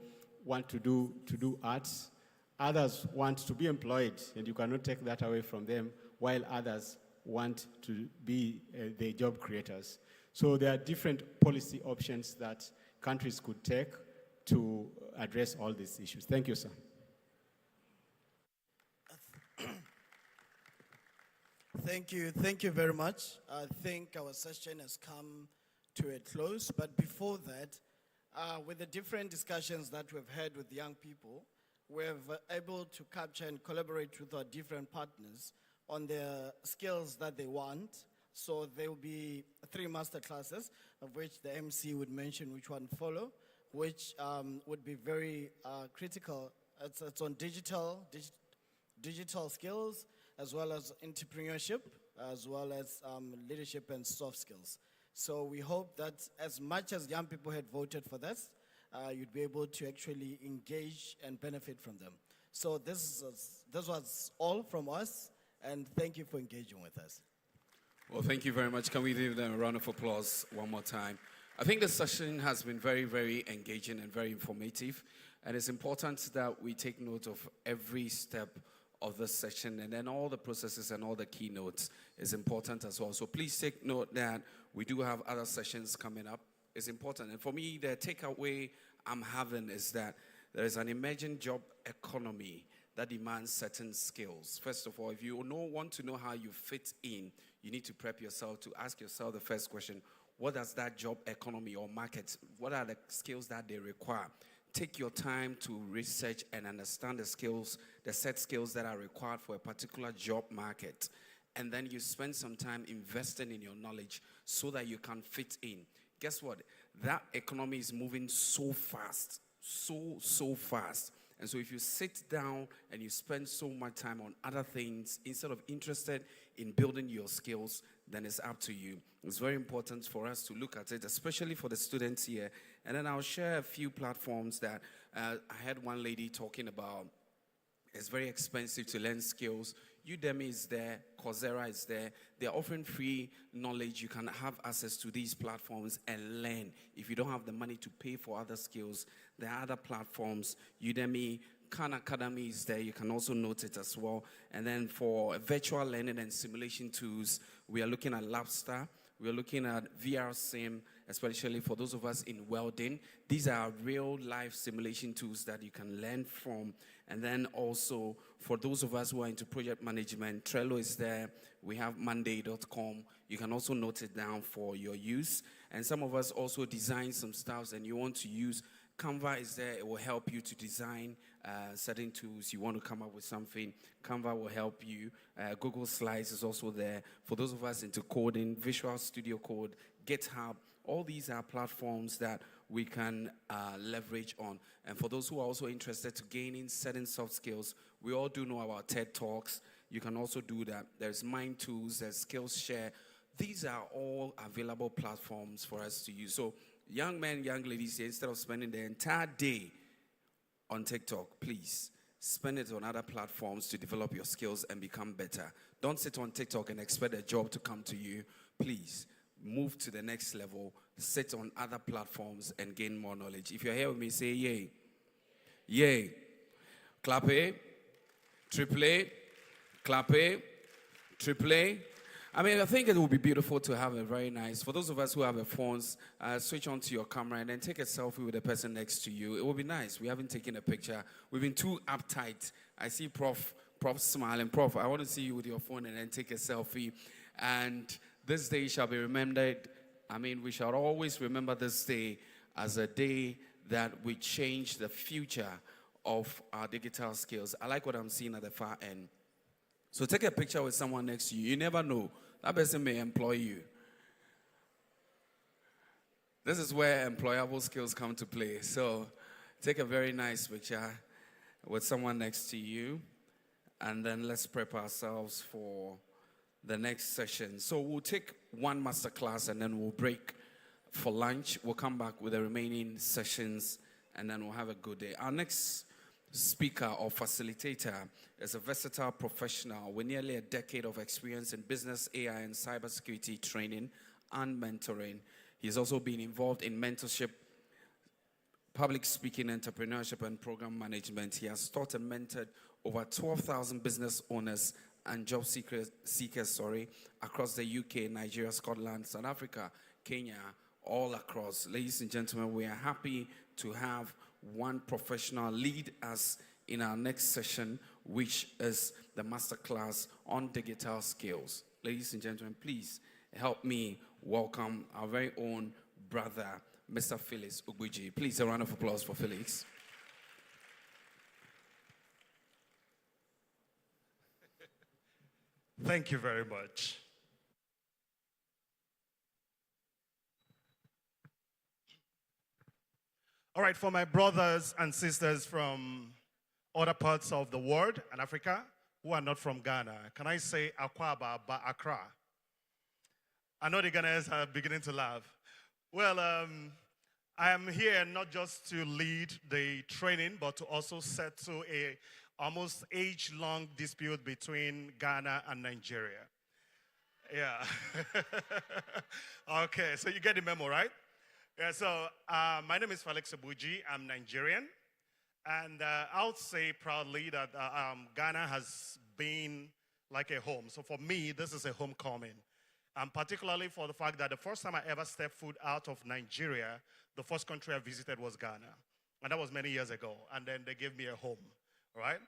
[SPEAKER 12] want to do arts, others want to be employed, and you cannot take that away from them, while others want to be the job creators. So there are different policy options that countries could take to address all these issues. Thank you, sir.
[SPEAKER 6] Thank you very much. I think our session has come to a close, but before that, with the different discussions that we've had with young people, we're able to capture and collaborate with our different partners on the skills that they want. So there will be 3 master classes, of which the MC would mention which one follow, which would be very critical. It's on digital skills, as well as entrepreneurship, as well as leadership and soft skills. So we hope that as much as young people had voted for this, you'd be able to actually engage and benefit from them. So this was all from us, and thank you for engaging with us.
[SPEAKER 7] Well, thank you very much. Can we give them a round of applause one more time? I think the session has been very, very engaging and very informative, and it's important that we take note of every step of the session, and then all the processes and all the keynotes is important as well. So please take note that we do have other sessions coming up. It's important. And for me, the takeaway I'm having is that there is an emerging job economy that demands certain skills. First of all, if you want to know how you fit in, you need to prep yourself to ask yourself the first question: what does that job economy or market, what are the skills that they require? Take your time to research and understand the skills, the set skills that are required for a particular job market. And then you spend some time investing in your knowledge so that you can fit in. Guess what? That economy is moving so fast, so fast. And so if you sit down and you spend so much time on other things instead of interested in building your skills, then it's up to you. It's very important for us to look at it, especially for the students here. And then I'll share a few platforms that I had one lady talking about. It's very expensive to learn skills. Udemy is there, Coursera is there. They're offering free knowledge. You can have access to these platforms and learn. If you don't have the money to pay for other skills, there are other platforms. Udemy, Khan Academy is there. You can also note it as well. And then for virtual learning and simulation tools, we are looking at Labstar. We are looking at VR Sim, especially for those of us in welding. These are real-life simulation tools that you can learn from. And then also, for those of us who are into project management, Trello is there. We have Monday.com. You can also note it down for your use. And some of us also design some stuff, and you want to use Canva is there. It will help you to design certain tools. You want to come up with something, Canva will help you. Google Slides is also there. For those of us into coding, Visual Studio Code, GitHub, all these are platforms that we can leverage on. And for those who are also interested to gaining certain soft skills, we all do know about TED Talks. You can also do that. There's Mind Tools, there's Skillshare. These are all available platforms for us to use. So young men, young ladies, instead of spending the entire day on TikTok, please spend it on other platforms to develop your skills and become better. Don't sit on TikTok and expect a job to come to you. Please move to the next level. sit on other platforms and gain more knowledge. If you're here with me, say yay. Yay. Clap A, triple A, clap A, triple A. I mean, I think it would be beautiful to have a very nice, for those of us who have phones, switch on to your camera and then take a selfie with the person next to you. It would be nice. We haven't taken a picture. We've been too uptight. I see Prof smiling. Prof, I want to see you with your phone and then take a selfie. And this day shall be remembered. I mean, we shall always remember this day as a day that we change the future of our digital skills. I like what I'm seeing at the far end. So take a picture with someone next to you. You never know. That person may employ you. This is where employable skills come to play. So take a very nice picture with someone next to you. And then let's prep ourselves for the next session. So we'll take one masterclass and then we'll break for lunch. We'll come back with the remaining sessions and then we'll have a good day. Our next speaker or facilitator is a versatile professional with nearly a decade of experience in business, AI, and cybersecurity training and mentoring. He's also been involved in mentorship, public speaking, entrepreneurship, and program management. He has taught and mentored over 12,000 business owners and job seekers across the UK, Nigeria, Scotland, South Africa, Kenya, all across. Ladies and gentlemen, we are happy to have one professional lead us in our next session, which is the masterclass on digital skills. Ladies and gentlemen, please help me welcome our very own brother, Mr. Felix Ogbuji. Please, a round of applause for Felix.
[SPEAKER 8] Thank you very much. All right, for my brothers and sisters from other parts of the world and Africa who are not from Ghana, can I say Akwaba ba Accra? I know the Ghanaians are beginning to laugh. Well, I am here not just to lead the training, but to also settle a almost age-long dispute between Ghana and Nigeria. Yeah. Okay, so you get the memo, right? Yeah, so my name is Felix Ogbuji. I'm Nigerian. And I would say proudly that Ghana has been like a home. So for me, this is a homecoming. And particularly for the fact that the first time I ever stepped foot out of Nigeria, the first country I visited was Ghana. And that was many years ago. And then they gave me a home, right?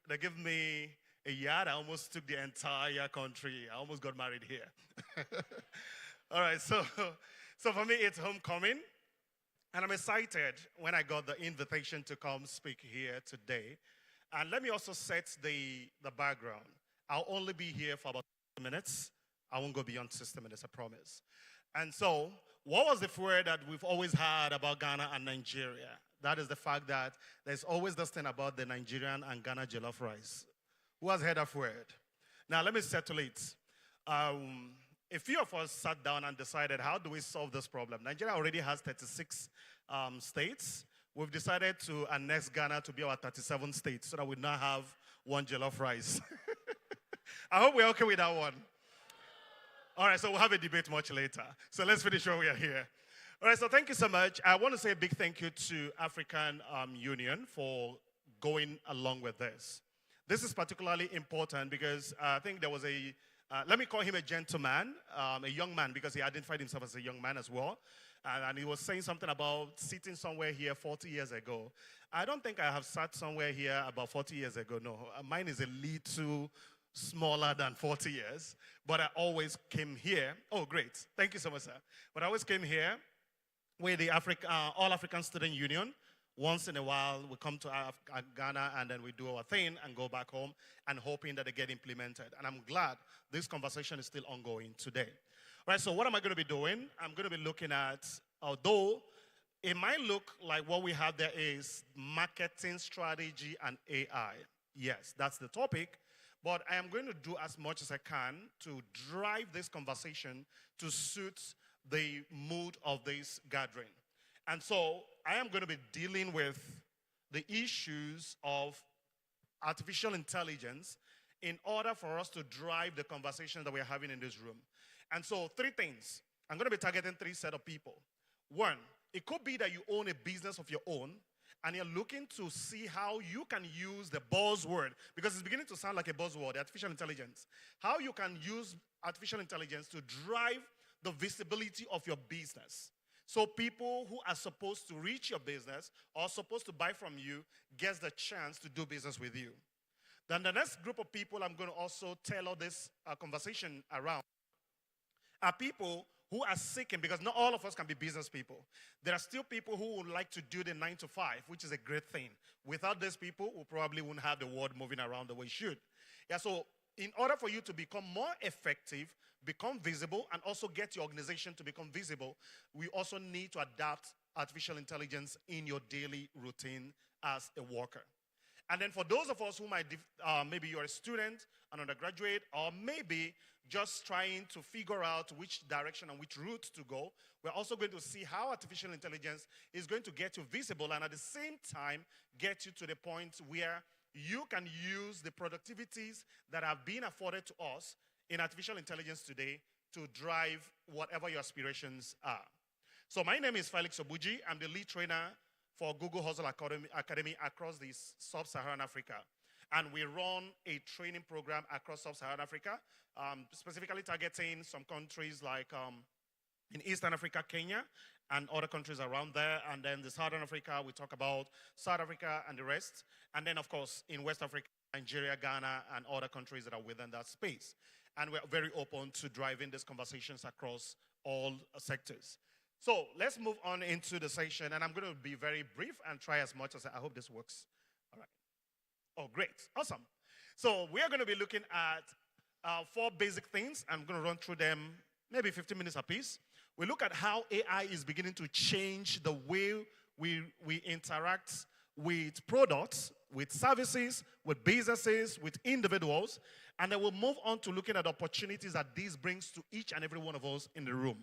[SPEAKER 8] They gave me a yard. I almost took the entire country. I almost got married here. All right, so for me, it's homecoming. And I'm excited when I got the invitation to come speak here today. And let me also set the background. I'll only be here for about 60 minutes. I won't go beyond 60 minutes, I promise. And so, what was the word that we've always had about Ghana and Nigeria? That is the fact that there's always this thing about the Nigerian and Ghana jollof rice. Who has heard that word? Now, let me settle it. A few of us sat down and decided, how do we solve this problem? Nigeria already has 36 states. We've decided to annex Ghana to be our 37th state so that we now have one jollof rice. I hope we're okay with that one. All right, so we'll have a debate much later. So let's finish while we are here. All right, so thank you so much. I want to say a big thank you to African Union for going along with this. This is particularly important because I think there was let me call him a gentleman, a young man, because he identified himself as a young man as well. And he was saying something about sitting somewhere here 40 years ago. I don't think I have sat somewhere here about 40 years ago, no. Mine is a little smaller than 40 years, but I always came here. Oh, great. Thank you so much, sir. But I always came here with the All African Student Union. Once in a while, we come to Ghana and then we do our thing and go back home and hoping that they get implemented. And I'm glad this conversation is still ongoing today. All right, so what am I going to be doing? I'm going to be looking at, although it might look like what we have there is marketing strategy and AI. Yes, that's the topic. But I am going to do as much as I can to drive this conversation to suit the mood of this gathering. And so I am going to be dealing with the issues of artificial intelligence in order for us to drive the conversation that we're having in this room. And so 3 things. I'm going to be targeting 3 set of people. One, it could be that you own a business of your own and you're looking to see how you can use the buzzword, because it's beginning to sound like a buzzword, artificial intelligence. How you can use artificial intelligence to drive the visibility of your business. So people who are supposed to reach your business or supposed to buy from you gets the chance to do business with you. Then the next group of people I'm going to also tailor this conversation around are people who are seeking, because not all of us can be business people. There are still people who would like to do the 9 to 5, which is a great thing. Without these people, we probably wouldn't have the world moving around the way it should. Yeah, so in order for you to become more effective, become visible, and also get your organization to become visible, we also need to adapt artificial intelligence in your daily routine as a worker. And then for those of us who might, maybe you're a student, an undergraduate, or maybe just trying to figure out which direction and which route to go, we're also going to see how artificial intelligence is going to get you visible and at the same time get you to the point where you can use the productivities that have been afforded to us in artificial intelligence today to drive whatever your aspirations are. So my name is Felix Obuji. I'm the lead trainer for Google Hustle Academy across this sub-Saharan Africa. And we run a training program across sub-Saharan Africa, specifically targeting some countries like in Eastern Africa, Kenya, and other countries around there. And then the Southern Africa, we talk about South Africa and the rest. And then, of course, in West Africa, Nigeria, Ghana, and other countries that are within that space. And we're very open to driving these conversations across all sectors. So let's move on into the session, and I'm going to be very brief and try as much as I hope this works. All right. Oh, great. Awesome. So we are going to be looking at 4 basic things. I'm going to run through them maybe 15 minutes apiece. We look at how AI is beginning to change the way we interact with products, with services, with businesses, with individuals. And then we'll move on to looking at opportunities that this brings to each and every one of us in the room.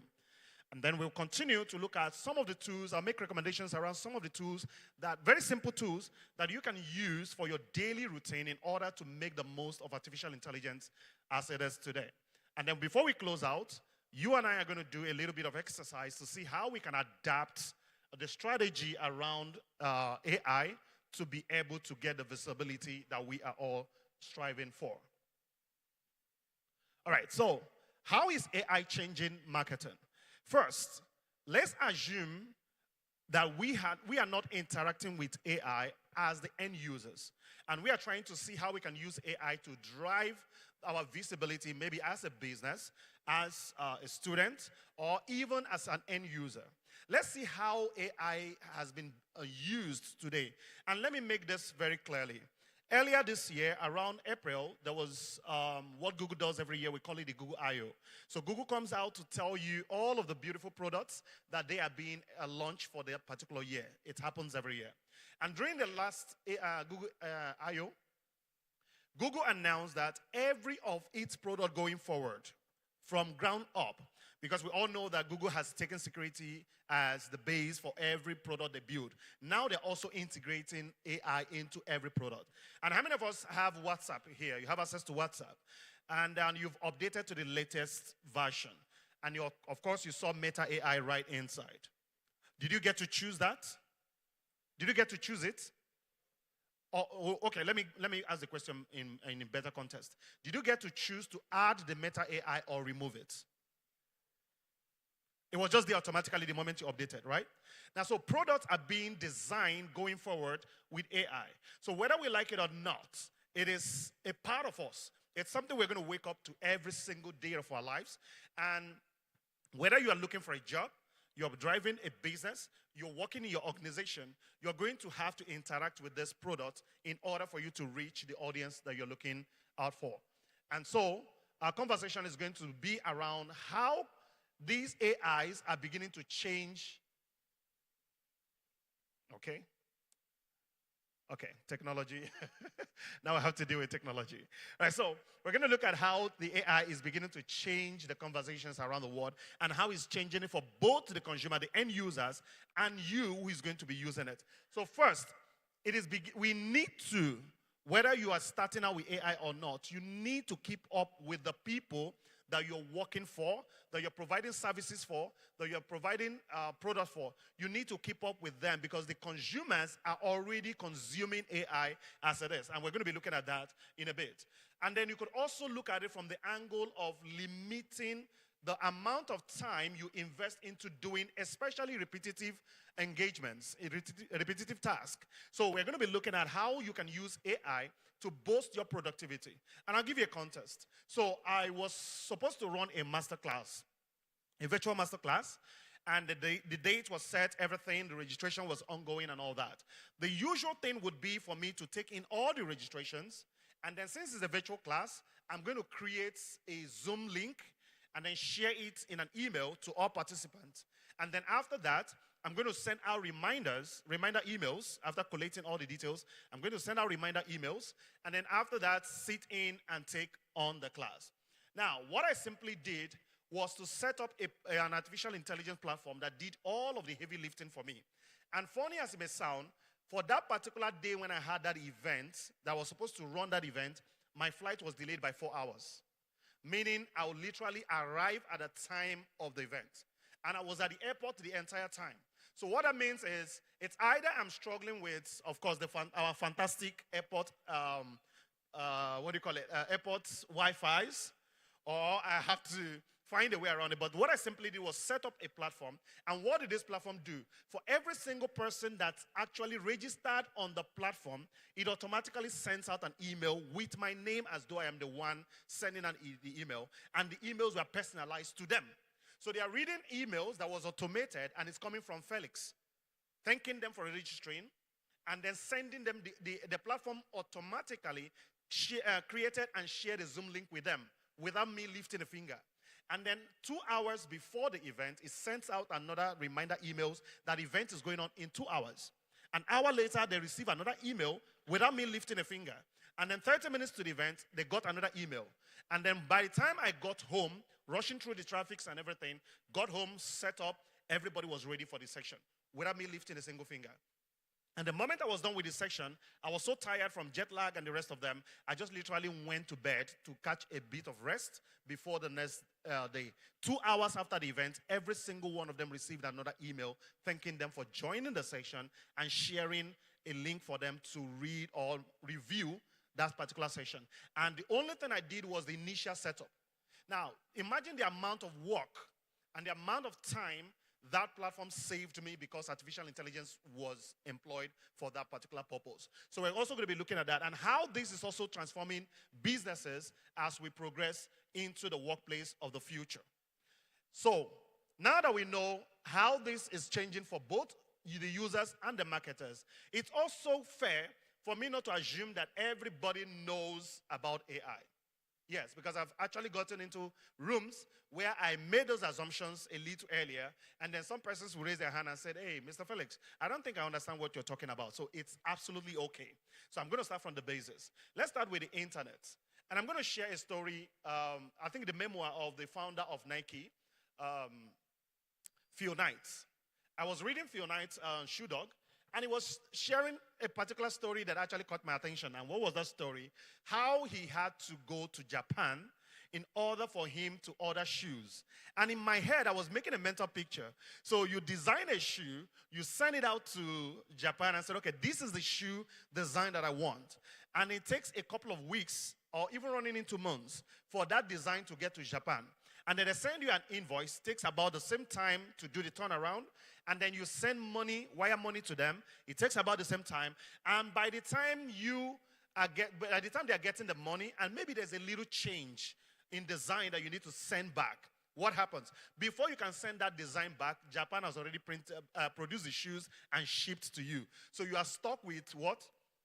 [SPEAKER 8] And then we'll continue to look at some of the tools. I'll make recommendations around some of the tools, that very simple tools that you can use for your daily routine in order to make the most of artificial intelligence as it is today. And then before we close out, you and I are going to do a little bit of exercise to see how we can adapt the strategy around AI to be able to get the visibility that we are all striving for. All right, so how is AI changing marketing? First, let's assume that we are not interacting with AI as the end users. And we are trying to see how we can use AI to drive our visibility, maybe as a business, as a student, or even as an end user. Let's see how AI has been used today. And let me make this very clearly. Earlier this year, around April, there was what Google does every year. We call it the Google I/O. So Google comes out to tell you all of the beautiful products that they are being launched for their particular year. It happens every year. And during the last Google I/O, Google announced that every of its product going forward, from ground up, because we all know that Google has taken security as the base for every product they build. Now they're also integrating AI into every product. And how many of us have WhatsApp here? You have access to WhatsApp. And you've updated to the latest version. And of course, you saw Meta AI right inside. Did you get to choose that? Did you get to choose it? Okay, let me ask the question in a better context. Did you get to choose to add the Meta AI or remove it? It was just there automatically the moment you updated, right? Now, so products are being designed going forward with AI. So whether we like it or not, it is a part of us. It's something we're going to wake up to every single day of our lives. And whether you are looking for a job, you're driving a business, you're working in your organization, you're going to have to interact with this product in order for you to reach the audience that you're looking out for. And so our conversation is going to be around how these AIs are beginning to change. Okay, technology. Now I have to deal with technology. All right, so we're going to look at how the AI is beginning to change the conversations around the world and how it's changing it for both the consumer, the end users, and you who is going to be using it. So first, we need to, whether you are starting out with AI or not, you need to keep up with the people that you're working for, that you're providing services for, that you're providing products for, you need to keep up with them because the consumers are already consuming AI as it is. And we're going to be looking at that in a bit. And then you could also look at it from the angle of limiting the amount of time you invest into doing especially repetitive engagements, repetitive tasks. So we're going to be looking at how you can use AI to boost your productivity. And I'll give you a context. So I was supposed to run a masterclass, a virtual masterclass, and the date was set, everything, the registration was ongoing and all that. The usual thing would be for me to take in all the registrations, and then since it's a virtual class, I'm going to create a Zoom link and then share it in an email to all participants. And then after that, I'm going to send out reminder emails after collating all the details. I'm going to send out reminder emails, and then after that, sit in and take on the class. Now, what I simply did was to set up an artificial intelligence platform that did all of the heavy lifting for me. And funny as it may sound, for that particular day when I had that event, that was supposed to run that event, my flight was delayed by 4 hours. Meaning I would literally arrive at the time of the event. And I was at the airport the entire time. So what that means is, it's either I'm struggling with, of course, our fantastic airport, airport Wi-Fi's, or I have to find a way around it. But what I simply did was set up a platform. And what did this platform do? For every single person that's actually registered on the platform, it automatically sends out an email with my name as though I am the one sending the email. And the emails were personalized to them. So they are reading emails that was automated, and it's coming from Felix, thanking them for registering, and then sending them, the platform automatically created and shared a Zoom link with them without me lifting a finger. And then 2 hours before the event, it sends out another reminder emails that event is going on in 2 hours. An hour later, they receive another email without me lifting a finger. And then 30 minutes to the event, they got another email. And then by the time I got home, rushing through the traffic and everything, got home, set up, everybody was ready for the section without me lifting a single finger. And the moment I was done with the section, I was so tired from jet lag and the rest of them, I just literally went to bed to catch a bit of rest before the next day. 2 hours after the event, every single one of them received another email thanking them for joining the section and sharing a link for them to read or review that particular session. And the only thing I did was the initial setup. Now, imagine the amount of work and the amount of time that platform saved me because artificial intelligence was employed for that particular purpose. So we're also going to be looking at that and how this is also transforming businesses as we progress into the workplace of the future. So now that we know how this is changing for both the users and the marketers, it's also fair for me not to assume that everybody knows about AI. Yes, because I've actually gotten into rooms where I made those assumptions a little earlier, and then some persons will raise their hand and said, hey, Mr. Felix, I don't think I understand what you're talking about, so it's absolutely okay. So I'm going to start from the basis. Let's start with the internet. And I'm going to share a story, I think the memoir of the founder of Nike, Phil Knight. I was reading Phil Knight's Shoe Dog, and he was sharing a particular story that actually caught my attention. And what was that story? How he had to go to Japan in order for him to order shoes. And in my head, I was making a mental picture. So you design a shoe, you send it out to Japan and said, okay, this is the shoe design that I want. And it takes a couple of weeks or even running into months for that design to get to Japan. And then they send you an invoice, takes about the same time to do the turnaround, and then you send money, wire money to them. It takes about the same time, and by the time they are getting the money, and maybe there's a little change in design that you need to send back, what happens? Before you can send that design back, Japan has already produced the shoes and shipped to you. So you are stuck with what?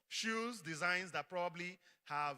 [SPEAKER 8] Shoes, designs that probably have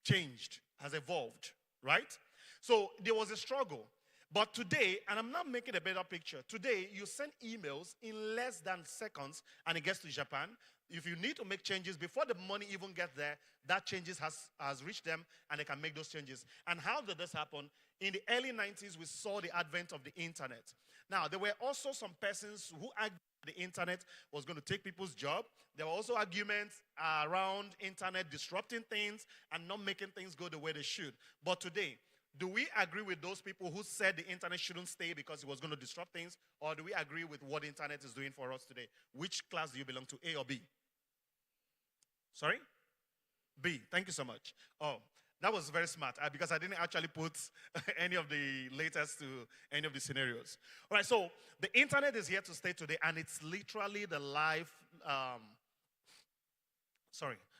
[SPEAKER 8] changed, has evolved, right? So there was a struggle. But today, and I'm not making a better picture, today you send emails in less than seconds and it gets to Japan. If you need to make changes before the money even gets there, that changes has reached them and they can make those changes. And how did this happen? In the early 90s, we saw the advent of the internet. Now, there were also some persons who argued the internet was going to take people's job. There were also arguments around internet disrupting things and not making things go the way they should. But today, Do we agree with those people who said the internet shouldn't stay because it was going to disrupt things? Or do we agree with what the internet is doing for us today? Which class do you belong to, A or B? Sorry? B. Thank you so much. Oh, that was very smart because I didn't actually put any of the latest to any of the scenarios. All right, so the internet is here to stay today, and it's literally the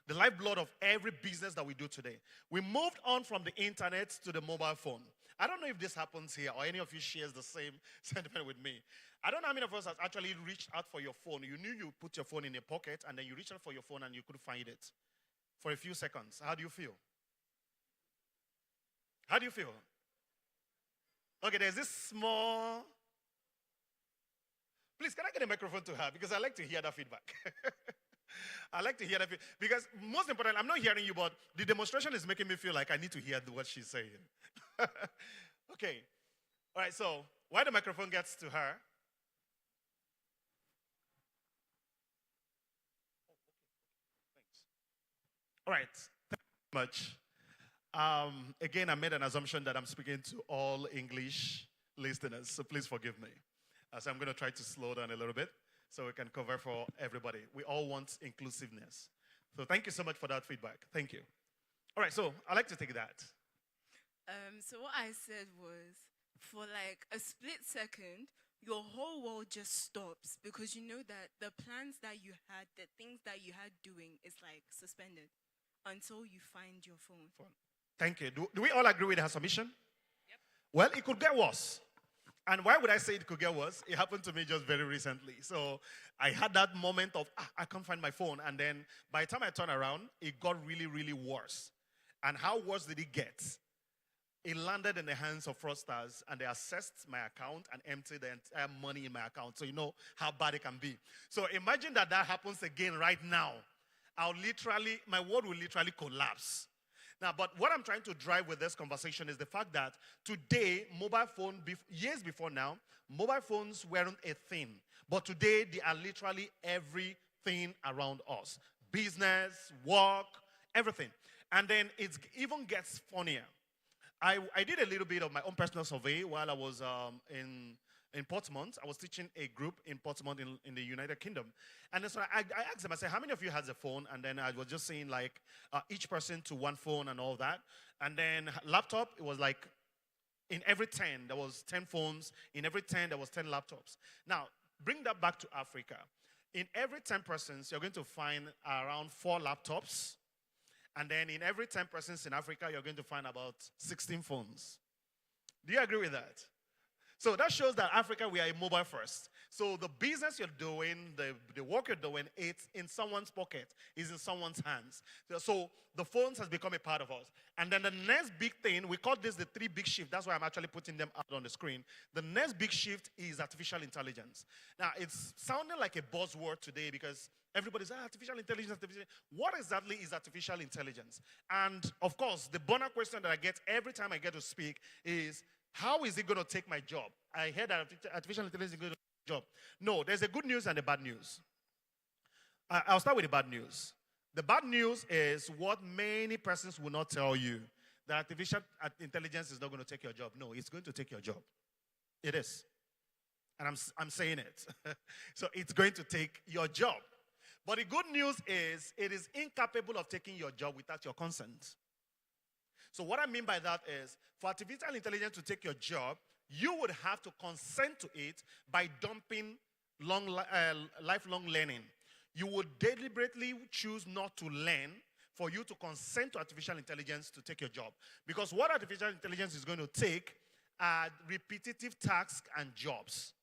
[SPEAKER 8] the lifeblood of every business that we do today. We moved on from the internet to the mobile phone. I don't know if this happens here or any of you shares the same sentiment with me. I don't know how many of us have actually reached out for your phone. You knew you put your phone in a pocket and then you reached out for your phone and you couldn't find it for a few seconds. How do you feel? How do you feel? Okay, there's this small... Please, can I get a microphone to her? Because I like to hear that feedback. I like to hear that because most important, I'm not hearing you, but the demonstration is making me feel like I need to hear what she's saying. Okay. All right, so while the microphone gets to her. Thanks. All right. Thank you very much. Again, I made an assumption that I'm speaking to all English listeners, so please forgive me. So I'm going to try to slow down a little bit so we can cover for everybody. We all want inclusiveness. So thank you so much for that feedback. Thank you. All right, so I'd like to take that.
[SPEAKER 9] So what I said was, for like a split second, your whole world just stops because you know that the plans that you had, the things that you had doing is like suspended until you find your phone.
[SPEAKER 8] Thank you. Do we all agree with her submission? Yep. Well, it could get worse. And why would I say it could get worse? It happened to me just very recently. So I had that moment of, I can't find my phone. And then by the time I turned around, it got really, really worse. And how worse did it get? It landed in the hands of fraudsters, and they accessed my account and emptied the entire money in my account. So you know how bad it can be. So imagine that happens again right now. My world will literally collapse. Now, but what I'm trying to drive with this conversation is the fact that today, years before now, mobile phones weren't a thing. But today, they are literally everything around us. Business, work, everything. And then it even gets funnier. I did a little bit of my own personal survey while I was in Portsmouth. I was teaching a group in Portsmouth in the United Kingdom. And so I asked them, I said, how many of you has a phone? And then I was just saying like each person to one phone and all that. And then laptop, it was like in every 10, there was 10 phones. In every 10, there was 10 laptops. Now, bring that back to Africa. In every 10 persons, you're going to find around 4 laptops. And then in every 10 persons in Africa, you're going to find about 16 phones. Do you agree with that? So that shows that Africa, we are a mobile first. So the business you're doing, the work you're doing, it's in someone's pocket, it's in someone's hands. So the phones has become a part of us. And then the next big thing, we call this the 3 big shift. That's why I'm actually putting them out on the screen. The next big shift is artificial intelligence. Now, it's sounding like a buzzword today because everybody's artificial intelligence. What exactly is artificial intelligence? And of course, the burner question that I get every time I get to speak is, how is it going to take my job? I heard that artificial intelligence is going to take my job. No, there's a good news and a bad news. I'll start with the bad news. The bad news is what many persons will not tell you, that artificial intelligence is not going to take your job. No, it's going to take your job. It is. And I'm saying it. So it's going to take your job. But the good news is it is incapable of taking your job without your consent. So what I mean by that is, for artificial intelligence to take your job, you would have to consent to it by dumping lifelong learning. You would deliberately choose not to learn for you to consent to artificial intelligence to take your job. Because what artificial intelligence is going to take are repetitive tasks and jobs.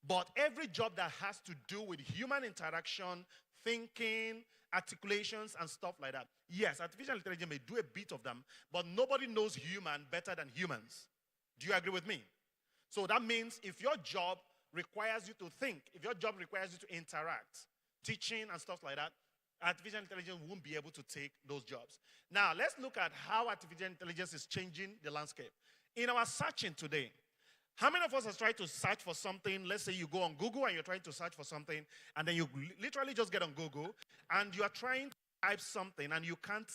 [SPEAKER 8] But every job that has to do with human interaction, thinking, articulations, and stuff like that. Yes, artificial intelligence may do a bit of them, but nobody knows human better than humans. Do you agree with me? So that means if your job requires you to think, if your job requires you to interact, teaching and stuff like that, artificial intelligence won't be able to take those jobs. Now, let's look at how artificial intelligence is changing the landscape. In our searching today, how many of us have tried to search for something? Let's say you go on Google and you're trying to search for something, and then you literally just get on Google, and you are trying to type something, and you can't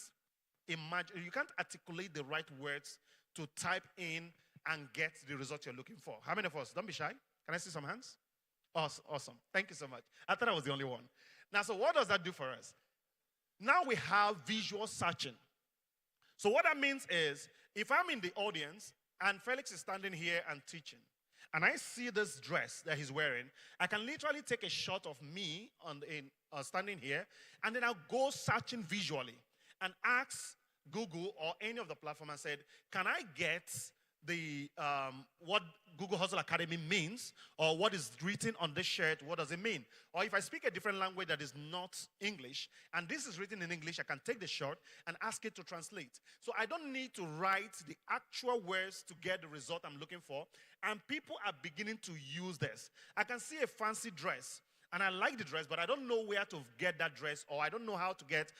[SPEAKER 8] imagine, you can't articulate the right words
[SPEAKER 13] to type in and get the result you're looking for. How many of us? Don't be shy. Can I see some hands? Awesome. Thank you so much. I thought I was the only one. Now, so what does that do for us? Now we have visual searching. So what that means is, if I'm in the audience and Felix is standing here and teaching, and I see this dress that he's wearing, I can literally take a shot of me standing here, and then I'll go searching visually and ask Google or any of the platform and said, can I get the what Google Hustle Academy means, or what is written on this shirt, what does it mean? Or if I speak a different language that is not English, and this is written in English, I can take the shot and ask it to translate. So I don't need to write the actual words to get the result I'm looking for, and people are beginning to use this. I can see a fancy dress, and I like the dress, but I don't know where to get that dress, or I don't know how to get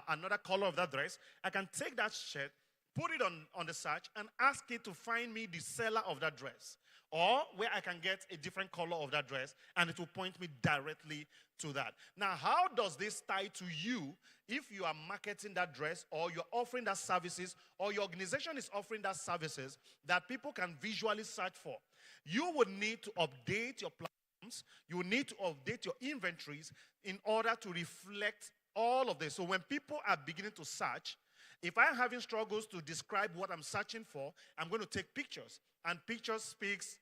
[SPEAKER 13] another color of that dress. I can take that shirt, put it on the search, and ask it to find me the seller of that dress, or where I can get a different color of that dress, and it will point me directly to that. Now, how does this tie to you if you are marketing that dress, or you're offering that services, or your organization is offering that services that people can visually search for? You would need to update your platforms. You will need to update your inventories in order to reflect all of this. So when people are beginning to search, if I'm having struggles to describe what I'm searching for, I'm going to take pictures. And pictures speaks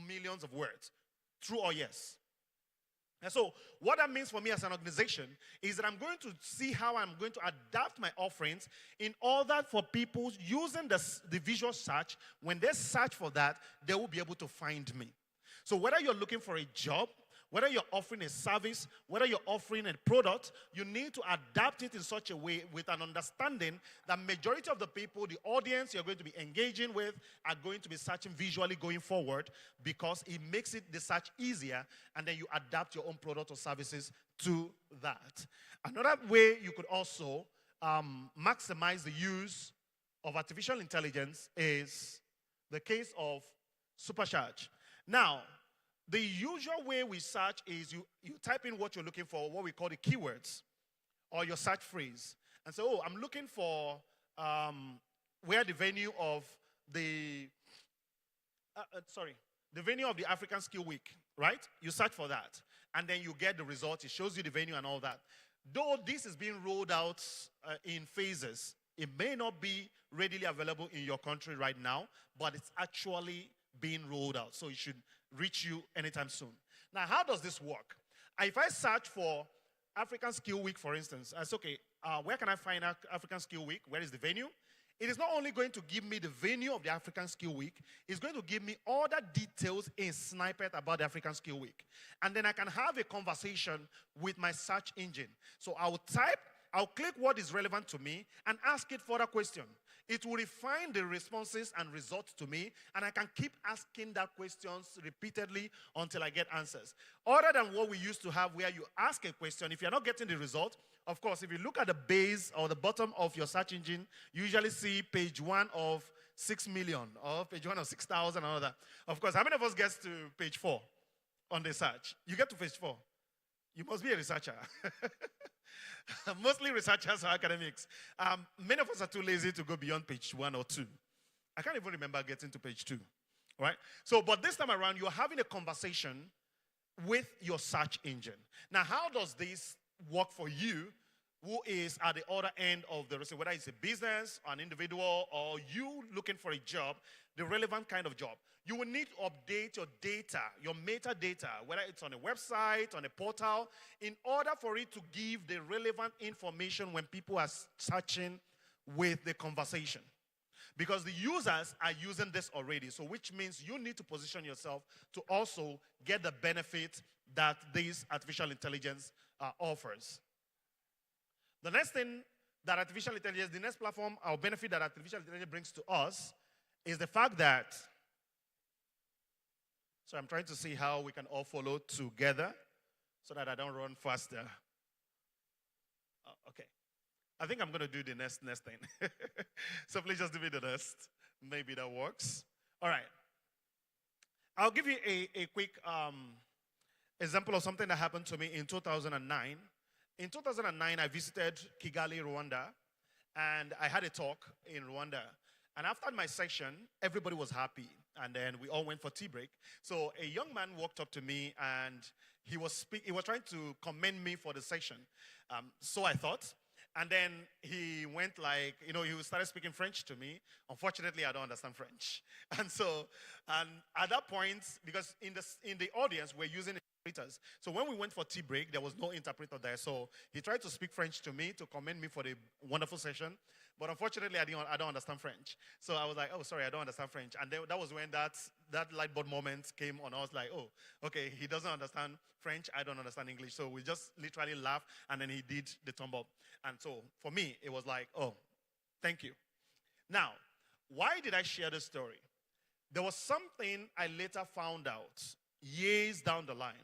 [SPEAKER 13] millions of words. True or yes? And so what that means for me as an organization is that I'm going to see how I'm going to adapt my offerings in order for people using the visual search, when they search for that, they will be able to find me. So whether you're looking for a job, whether you're offering a service, whether you're offering a product, you need to adapt it in such a way with an understanding that majority of the people, the audience you're going to be engaging with, are going to be searching visually going forward, because it makes the search easier, and then you adapt your own product or services to that. Another way you could also maximize the use of artificial intelligence is the case of Supercharge. Now, the usual way we search is you type in what you're looking for, what we call the keywords, or your search phrase. And so, I'm looking for where the venue of the venue of the African Skill Week, right? You search for that, and then you get the result. It shows you the venue and all that. Though this is being rolled out in phases, it may not be readily available in your country right now, but it's actually being rolled out. So it should reach you anytime soon. Now, how does this work? If I search for African Skill Week, for instance, I say, okay, where can I find African Skill Week? Where is the venue? It is not only going to give me the venue of the African Skill Week, it's going to give me all the details in snippet about the African Skill Week. And then I can have a conversation with my search engine. So I'll click what is relevant to me and ask it further question. It will refine the responses and results to me, and I can keep asking that questions repeatedly until I get answers. Other than what we used to have, where you ask a question, if you're not getting the result, of course, if you look at the base or the bottom of your search engine, you usually see page 1 of 6 million or page 1 of 6,000 and all that. Of course, how many of us gets to page 4 on the search? You get to page 4. You must be a researcher. Mostly researchers or academics. Many of us are too lazy to go beyond page 1 or 2. I can't even remember getting to page 2. Right? So, but this time around, you're having a conversation with your search engine. Now, how does this work for you, who is at the other end of the receipt, whether it's a business, an individual, or you looking for a job, the relevant kind of job? You will need to update your data, your metadata, whether it's on a website, on a portal, in order for it to give the relevant information when people are searching with the conversation. Because the users are using this already, so which means you need to position yourself to also get the benefit that this artificial intelligence offers. The next thing that artificial intelligence, the next platform or benefit that artificial intelligence brings to us is the fact that, so I'm trying to see how we can all follow together so that I don't run faster. Okay. I think I'm going to do the next thing. So please just do me the next. Maybe that works. All right. I'll give you a quick example of something that happened to me in 2009. In 2009, I visited Kigali, Rwanda, and I had a talk in Rwanda.
[SPEAKER 8] And after my section, everybody was happy. And then we all went for tea break. So a young man walked up to me and he was trying to commend me for the section. So I thought. And then he went like, he started speaking French to me. Unfortunately, I don't understand French. And at that point, because in the audience, we're using interpreters. So when we went for tea break, there was no interpreter there. So he tried to speak French to me to commend me for the wonderful session. But unfortunately, I don't understand French. So I was like, oh, sorry, I don't understand French. And then that was when that light bulb moment came on. I was like, oh, okay, he doesn't understand French. I don't understand English. So we just literally laughed, and then he did the thumb up. And so for me, it was like, oh, thank you. Now, why did I share this story? There was something I later found out years down the line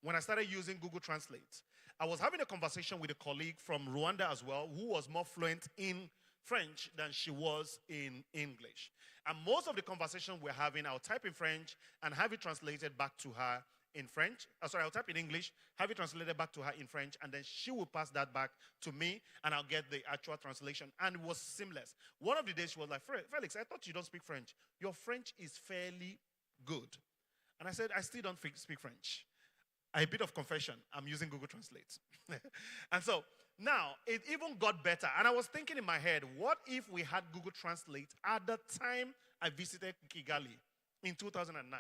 [SPEAKER 8] when I started using Google Translate. I was having a conversation with a colleague from Rwanda as well who was more fluent in French than she was in English. And most of the conversation we're having, I'll type in French and have it translated back to her in French. I'll type in English, have it translated back to her in French, and then she will pass that back to me, and I'll get the actual translation. And it was seamless. One of the days she was like, Felix, I thought you don't speak French. Your French is fairly good. And I said, I still don't speak French. A bit of confession, I'm using Google Translate. And so now it even got better. And I was thinking in my head, what if we had Google Translate at the time I visited Kigali in 2009?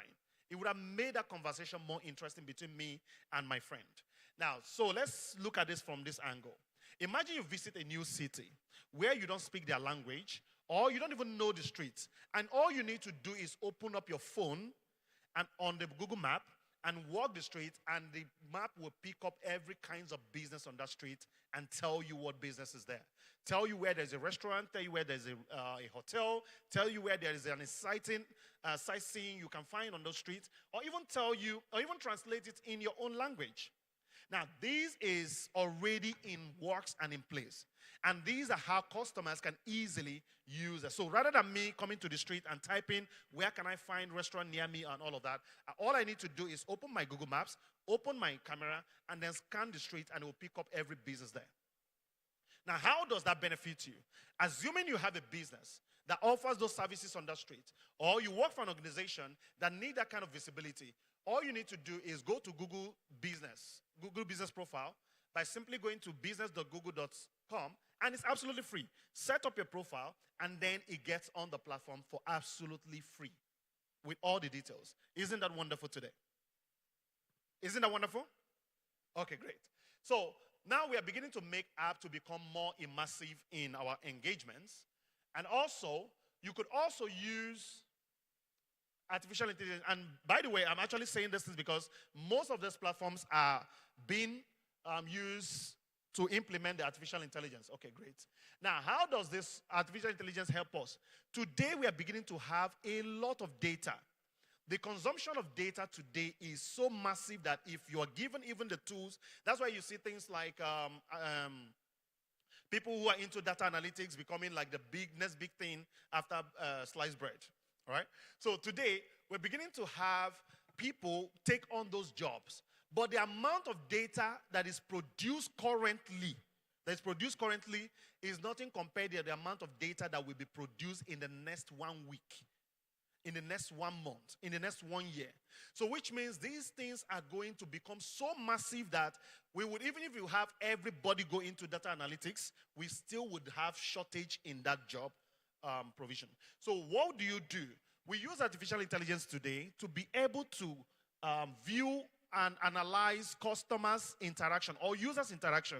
[SPEAKER 8] It would have made that conversation more interesting between me and my friend. Now, so let's look at this from this angle. Imagine you visit a new city where you don't speak their language or you don't even know the streets. And all you need to do is open up your phone and on the Google map and walk the street, and the map will pick up every kinds of business on that street and tell you what business is there. Tell you where there's a restaurant, tell you where there's a hotel, tell you where there is an exciting sightseeing you can find on those streets, or even tell you, or even translate it in your own language. Now, this is already in works and in place. And these are how customers can easily use it. So rather than me coming to the street and typing, where can I find restaurant near me and all of that, all I need to do is open my Google Maps, open my camera, and then scan the street, and it will pick up every business there. Now, how does that benefit you? Assuming you have a business that offers those services on that street, or you work for an organization that need that kind of visibility, all you need to do is go to Google Business Profile, by simply going to business.google.com, and it's absolutely free. Set up your profile, and then it gets on the platform for absolutely free with all the details. Isn't that wonderful today? Isn't that wonderful? Okay, great. So now we are beginning to make app to become more immersive in our engagements. And also, you could also use artificial intelligence. And by the way, I'm actually saying this because most of these platforms are being used to implement the artificial intelligence. Okay, great. Now, how does this artificial intelligence help us? Today, we are beginning to have a lot of data. The consumption of data today is so massive that if you are given even the tools, that's why you see things like people who are into data analytics becoming like the next big thing after sliced bread. All right? So today, we're beginning to have people take on those jobs. But the amount of data that is produced currently, is nothing compared to the amount of data that will be produced in the next 1 week, in the next 1 month, in the next 1 year. So which means these things are going to become so massive that we would, even if you have everybody go into data analytics, we still would have shortage in that job provision. So what do? We use artificial intelligence today to be able to view and analyze customers' interaction or users' interaction,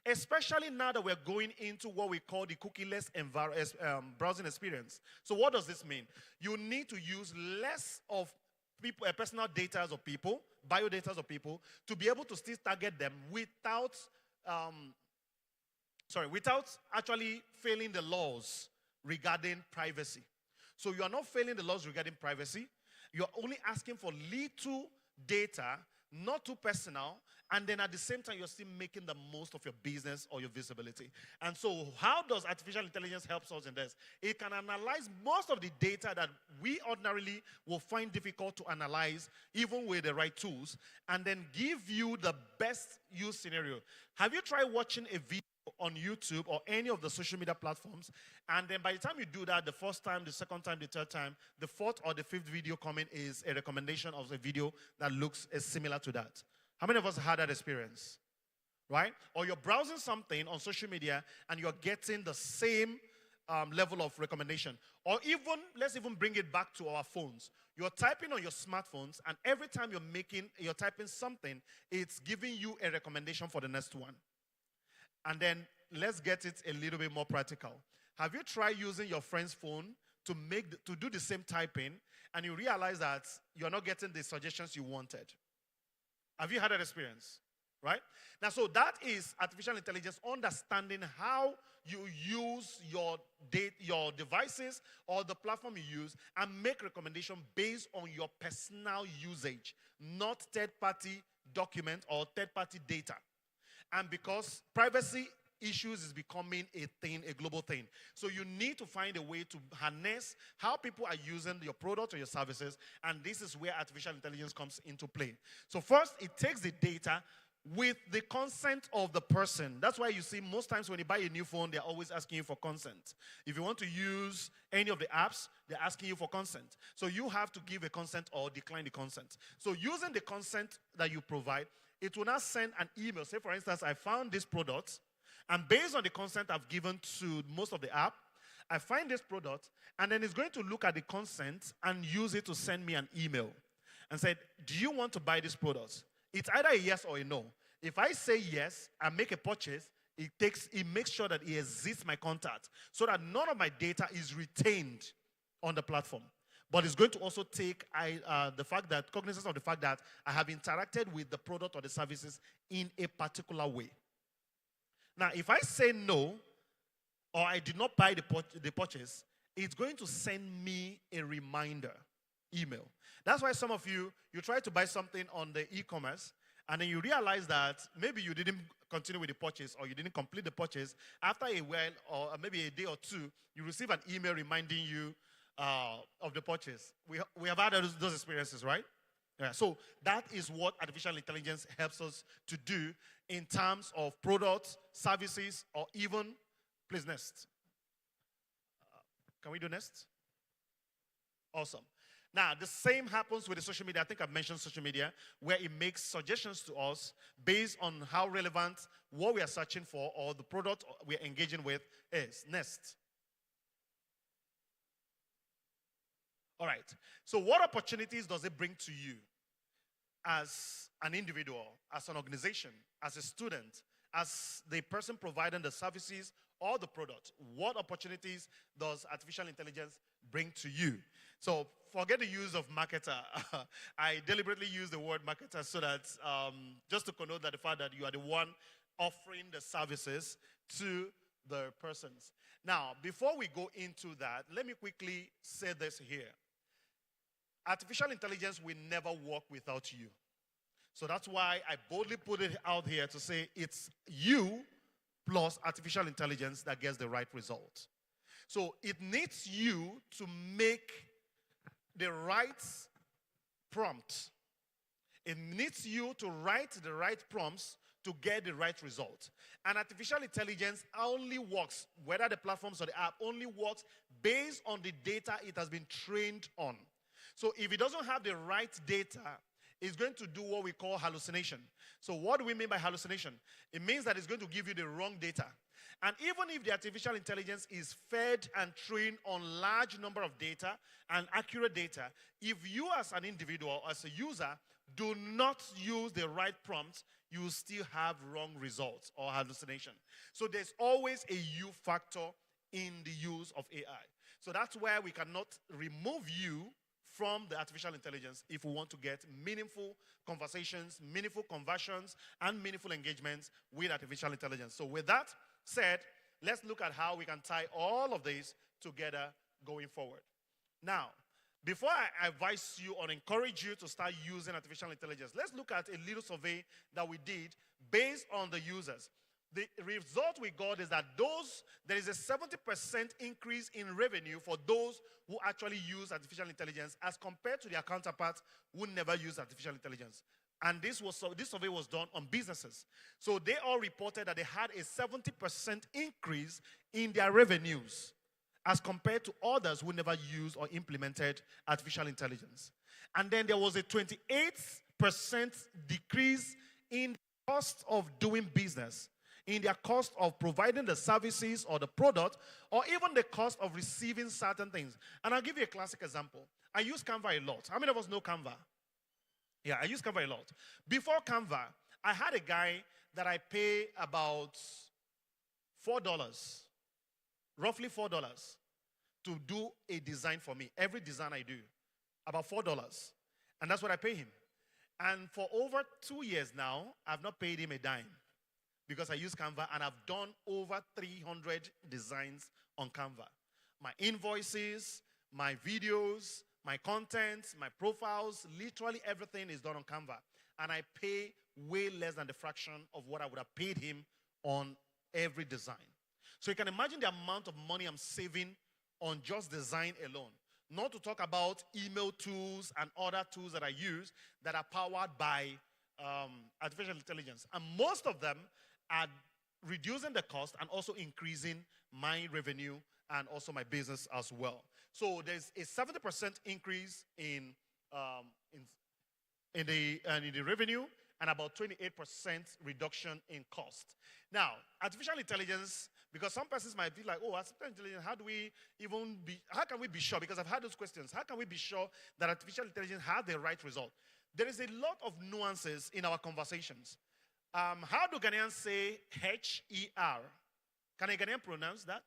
[SPEAKER 8] especially now that we're going into what we call the cookieless browsing experience. So what does this mean? You need to use less of personal data of people, biodata of people, to be able to still target them without actually failing the laws regarding privacy. So you are not failing the laws regarding privacy. You're only asking for little data, not too personal, and then at the same time, you're still making the most of your business or your visibility. And so how does artificial intelligence help us in this? It can analyze most of the data that we ordinarily will find difficult to analyze, even with the right tools, and then give you the best use scenario. Have you tried watching a video
[SPEAKER 13] on YouTube or any of the social media platforms. And then by the time you do that, the first time, the second time, the third time, the fourth or the fifth video coming is a recommendation of a video that looks similar to that. How many of us had that experience? Right? Or you're browsing something on social media and you're getting the same level of recommendation. Or even, let's even bring it back to our phones. You're typing on your smartphones, and every time you're typing something, it's giving you a recommendation for the next one. And then let's get it a little bit more practical. Have you tried using your friend's phone to do the same typing, and you realize that you're not getting the suggestions you wanted? Have you had that experience? Right? Now, so that is artificial intelligence understanding how you use your devices or the platform you use and make recommendation based on your personal usage, not third-party document or third-party data. And because privacy issues is becoming a thing, a global thing. So you need to find a way to harness how people are using your product or your services, and this is where artificial intelligence comes into play. So first, it takes the data with the consent of the person. That's why you see most times when you buy a new phone, they're always asking you for consent. If you want to use any of the apps, they're asking you for consent. So you have to give a consent or decline the consent. So using the consent that you provide, it will now send an email. Say, for instance, I found this product, and based on the consent I've given to most of the app, I find this product, and then it's going to look at the consent and use it to send me an email and say, do you want to buy this product? It's either a yes or a no. If I say yes and make a purchase, it makes sure that it exists my contact so that none of my data is retained on the platform. But it's going to also take cognizance of the fact that I have interacted with the product or the services in a particular way. Now, if I say no, or I did not buy the purchase, it's going to send me a reminder email. That's why some of you try to buy something on the e-commerce, and then you realize that maybe you didn't continue with the purchase or you didn't complete the purchase. After a while, or maybe a day or two, you receive an email reminding you of the purchase. We have had those experiences, right? Yeah, so that is what artificial intelligence helps us to do in terms of products, services, or even, please next. Can we do next? Awesome. Now, the same happens with the social media. I think I've mentioned social media, where it makes suggestions to us based on how relevant what we are searching for or the product we're engaging with is. Next. All right. So what opportunities does it bring to you as an individual, as an organization, as a student, as the person providing the services or the product? What opportunities does artificial intelligence bring to you? So forget the use of marketer. I deliberately use the word marketer so that just to connote that the fact that you are the one offering the services to the persons. Now, before we go into that, let me quickly say this here. Artificial intelligence will never work without you. So that's why I boldly put it out here to say it's you plus artificial intelligence that gets the right result. So it needs you to make the right prompt. It needs you to write the right prompts to get the right result. And artificial intelligence only works, whether the platforms or the app, only works based on the data it has been trained on. So if it doesn't have the right data, it's going to do what we call hallucination. So what do we mean by hallucination? It means that it's going to give you the wrong data. And even if the artificial intelligence is fed and trained on large number of data and accurate data, if you as an individual, as a user, do not use the right prompts, you will still have wrong results or hallucination. So there's always a you factor in the use of AI. So that's where we cannot remove you from the artificial intelligence if we want to get meaningful conversations, meaningful conversions, and meaningful engagements with artificial intelligence. So with that said, let's look at how we can tie all of this together going forward. Now, before I advise you or encourage you to start using artificial intelligence, let's look at a little survey that we did based on the users. The result we got is that there is a 70% increase in revenue for those who actually use artificial intelligence as compared to their counterparts who never use artificial intelligence. And this survey was done on businesses. So they all reported that they had a 70% increase in their revenues as compared to others who never used or implemented artificial intelligence. And then there was a 28% decrease in the cost of doing business, in their cost of providing the services or the product, or even the cost of receiving certain things. And I'll give you a classic example. I use Canva a lot. How many of us know Canva? Yeah, I use Canva a lot. Before Canva, I had a guy that I pay about $4, roughly $4, to do a design for me. Every design I do, about $4. And that's what I pay him. And for over 2 years now, I've not paid him a dime because I use Canva, and I've done over 300 designs on Canva. My invoices, my videos, my content, my profiles, literally everything is done on Canva. And I pay way less than the fraction of what I would have paid him on every design. So you can imagine the amount of money I'm saving on just design alone. Not to talk about email tools and other tools that I use that are powered by artificial intelligence. And most of them are reducing the cost and also increasing my revenue and also my business as well. So there's a 70% increase in the revenue and about 28% reduction in cost. Now, artificial intelligence, because some persons might be like, oh, artificial intelligence, how can we be sure? Because I've had those questions. How can we be sure that artificial intelligence has the right result? There is a lot of nuances in our conversations. How do Ghanaians say H-E-R? Can a Ghanaian pronounce that?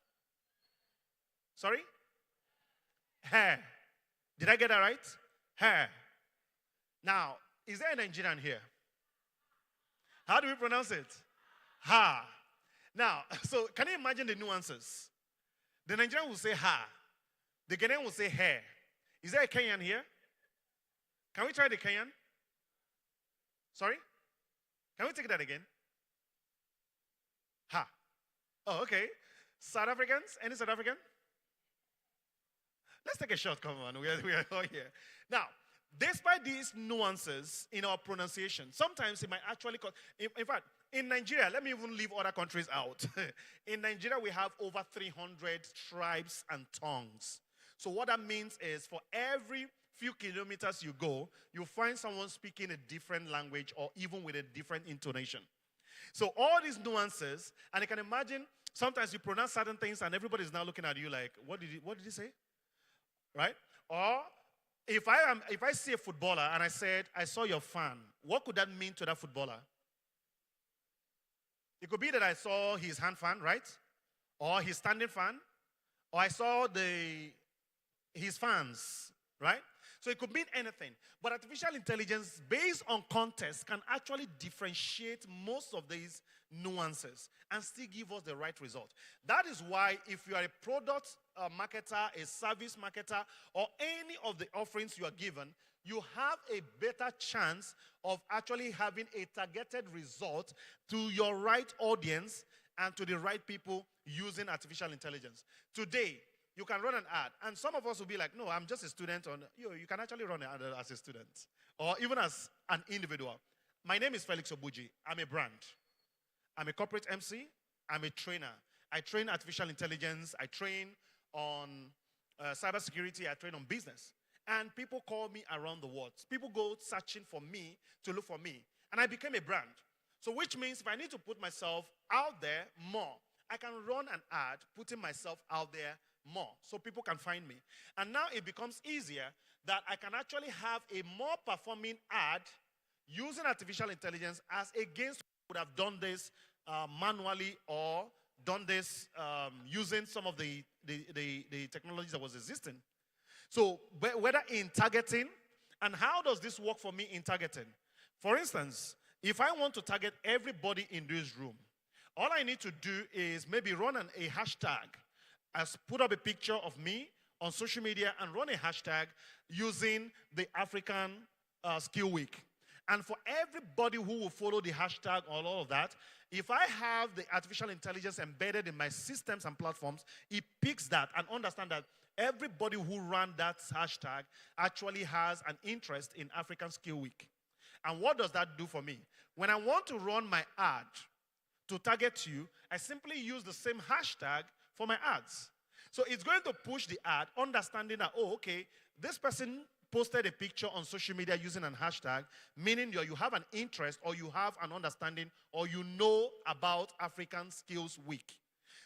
[SPEAKER 13] Sorry? Hair. Did I get that right? Hair. Now, is there a Nigerian here? How do we pronounce it? Ha. Now, so can you imagine the nuances? The Nigerian will say ha. The Ghanaian will say hair. Is there a Kenyan here? Can we try the Kenyan? Sorry? Can we take that again? Ha. Oh, okay. South Africans? Any South African? Let's take a shot, come on. We are all here. Now, despite these nuances in our pronunciation, sometimes it might actually cause, in fact, in Nigeria, let me even leave other countries out. In Nigeria, we have over 300 tribes and tongues. So what that means is for every few kilometers you go, you'll find someone speaking a different language or even with a different intonation. So all these nuances, and you can imagine, sometimes you pronounce certain things and everybody's now looking at you like, what did he say? Right? Or if I see a footballer and I said, I saw your fan, what could that mean to that footballer? It could be that I saw his hand fan, right? Or his standing fan. Or I saw his fans, right? So it could mean anything. But artificial intelligence, based on context, can actually differentiate most of these nuances and still give us the right result. That is why if you are a product marketer, a service marketer, or any of the offerings you are given, you have a better chance of actually having a targeted result to your right audience and to the right people using artificial intelligence. Today, you can run an ad, and some of us will be like, no, I'm just a student. You can actually run an ad as a student or even as an individual. My name is Felix Obuji. I'm a brand. I'm a corporate MC. I'm a trainer. I train artificial intelligence. I train on cybersecurity. I train on business. And people call me around the world. People go searching for me to look for me. And I became a brand. So which means if I need to put myself out there more, I can run an ad putting myself out there more so people can find me. And now it becomes easier that I can actually have a more performing ad using artificial intelligence as against would have done this manually or done this using some of the technologies that was existing. So whether in targeting, and how does this work for me in targeting? For instance, if I want to target everybody in this room, all I need to do is maybe run a hashtag. I put up a picture of me on social media and run a hashtag using the African Skill Week. And for everybody who will follow the hashtag or all of that, if I have the artificial intelligence embedded in my systems and platforms, it picks that and understands that everybody who ran that hashtag actually has an interest in African Skill Week. And what does that do for me? When I want to run my ad to target you, I simply use the same hashtag for my ads. So it's going to push the ad, understanding that, oh, okay, this person posted a picture on social media using an hashtag, meaning you have an interest or you have an understanding or you know about African Skills Week.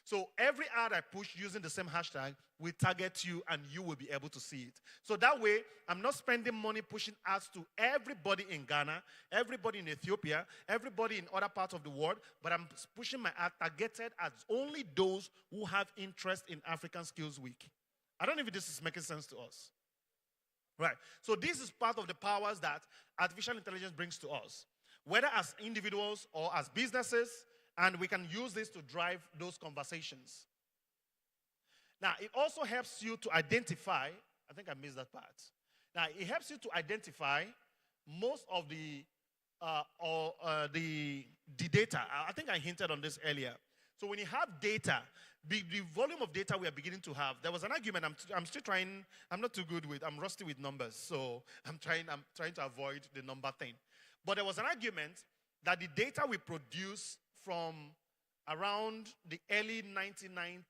[SPEAKER 13] So every ad I push using the same hashtag will target you and you will be able to see it. So that way, I'm not spending money pushing ads to everybody in Ghana, everybody in Ethiopia, everybody in other parts of the world, but I'm pushing my ad targeted at only those who have interest in African Skills Week. I don't know if this is making sense to us. Right. So this is part of the powers that artificial intelligence brings to us, whether as individuals or as businesses, and we can use this to drive those conversations. Now, it also helps you to identify, I think I missed that part. Now, it helps you to identify most of the data. I think I hinted on this earlier. So when you have data, the volume of data we are beginning to have, there was an argument, I'm still trying, I'm not too good with, I'm rusty with numbers, so I'm trying to avoid the number thing. But there was an argument that the data we produce from around the early 1900s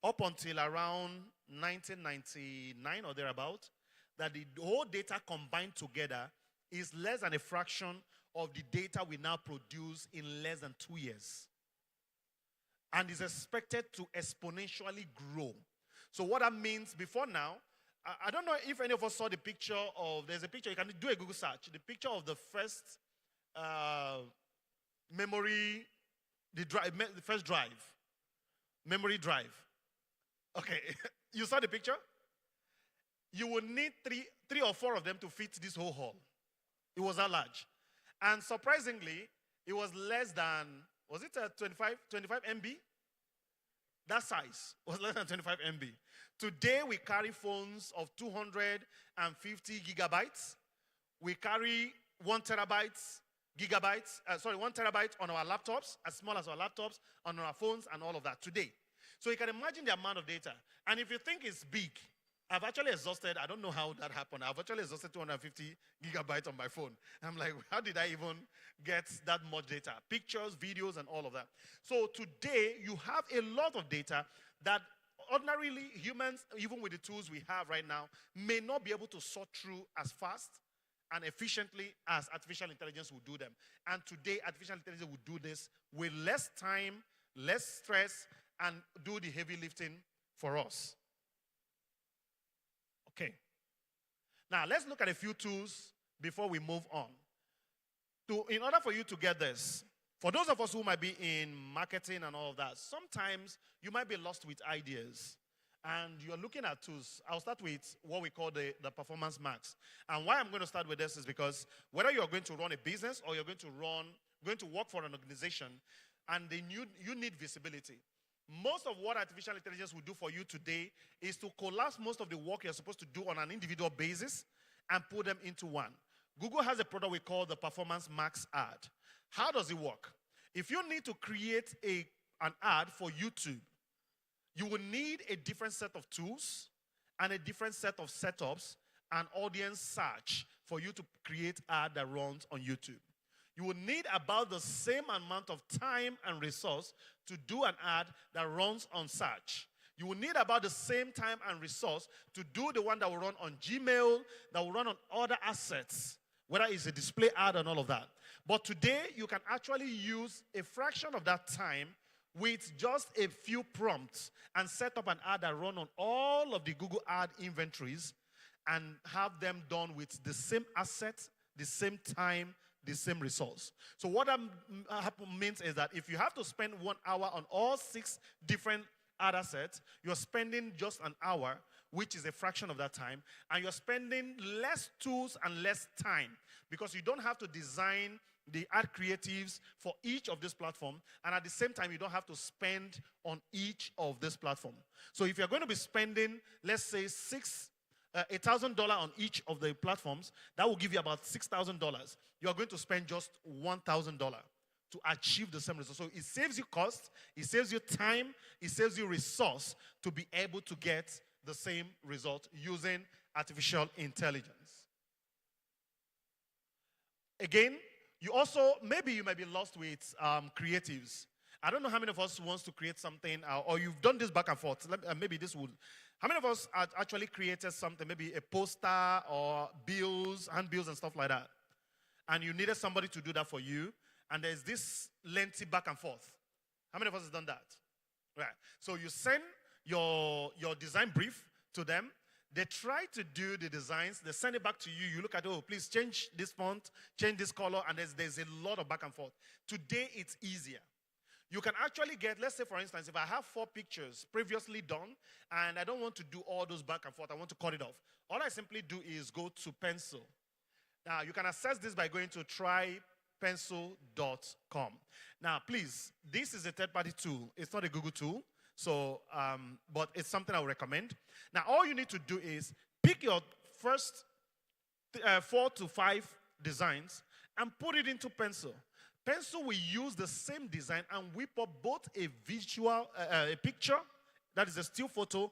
[SPEAKER 13] up until around 1999 or thereabout, that the whole data combined together is less than a fraction of the data we now produce in less than 2 years. And is expected to exponentially grow. So what that means before now, I don't know if any of us saw the picture of, there's a picture, you can do a Google search, the picture of the first memory, the first drive, memory drive. Okay, you saw the picture? You would need three or four of them to fit this whole hall. It was that large. And surprisingly, it was less than, was it 25 MB? That size was less than 25 MB. Today, we carry phones of 250 gigabytes. We carry 1 terabyte on our laptops, as small as our laptops, on our phones and all of that today. So you can imagine the amount of data. And if you think it's big, I've actually exhausted, I don't know how that happened. I've actually exhausted 250 gigabytes on my phone. I'm like, how did I even get that much data? Pictures, videos, and all of that. So today, you have a lot of data that ordinarily humans, even with the tools we have right now, may not be able to sort through as fast and efficiently as artificial intelligence will do them. And today, artificial intelligence will do this with less time, less stress, and do the heavy lifting for us. Okay. Now, let's look at a few tools before we move on. In order for you to get this, for those of us who might be in marketing and all of that, sometimes you might be lost with ideas. And you're looking at tools. I'll start with what we call the Performance Max. And why I'm going to start with this is because whether you're going to run a business or you're going to work for an organization, and you need visibility. Most of what artificial intelligence will do for you today is to collapse most of the work you're supposed to do on an individual basis and put them into one. Google has a product we call the Performance Max ad. How does it work? If you need to create an ad for YouTube, you will need a different set of tools and a different set of setups and audience search for you to create ad that runs on YouTube. You will need about the same amount of time and resource to do an ad that runs on search. You will need about the same time and resource to do the one that will run on Gmail, that will run on other assets, whether it's a display ad and all of that. But today, you can actually use a fraction of that time with just a few prompts and set up an ad that run on all of the Google ad inventories and have them done with the same assets, the same time, the same results. So what that means is that if you have to spend 1 hour on all 6 different ad assets, you're spending just an hour, which is a fraction of that time, and you're spending less tools and less time because you don't have to design the ad creatives for each of these platforms, and at the same time, you don't have to spend on each of this platform. So if you're going to be spending, let's say, $1,000 on each of the platforms, that will give you about $6,000. You're going to spend just $1,000 to achieve the same result. So it saves you cost, it saves you time, it saves you resource to be able to get the same result using artificial intelligence. again, maybe you might be lost with creatives. I don't know how many of us wants to create something, or you've done this back and forth. Maybe this would. How many of us actually created something, maybe a poster or handbills and stuff like that? And you needed somebody to do that for you, and there's this lengthy back and forth. How many of us has done that? Right. So you send your design brief to them. They try to do the designs. They send it back to you. You look at, oh, please change this font, change this color, and there's a lot of back and forth. Today, it's easier. You can actually get, let's say, for instance, if I have 4 pictures previously done, and I don't want to do all those back and forth, I want to cut it off. All I simply do is go to Pencil. Now, you can access this by going to trypencil.com. Now, please, this is a third-party tool. It's not a Google tool. So, but it's something I would recommend. Now, all you need to do is pick your first 4 to 5 designs and put it into Pencil. Pencil will use the same design and whip up both a picture, that is a still photo,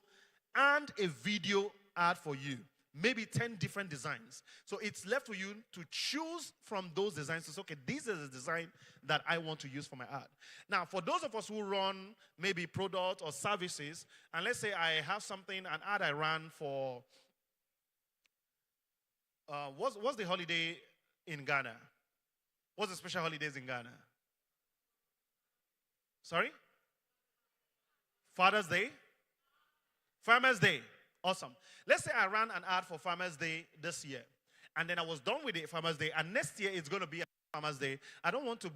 [SPEAKER 13] and a video ad for you. Maybe 10 different designs. So it's left for you to choose from those designs to say, okay, this is the design that I want to use for my ad. Now, for those of us who run maybe product or services, and let's say I have something, an ad I ran for, what's the holiday in Ghana? What's the special holidays in Ghana? Sorry? Father's Day? Farmer's Day. Awesome. Let's say I ran an ad for Farmer's Day this year, and then I was done with it, Farmer's Day, and next year it's going to be Farmer's Day. I don't want to,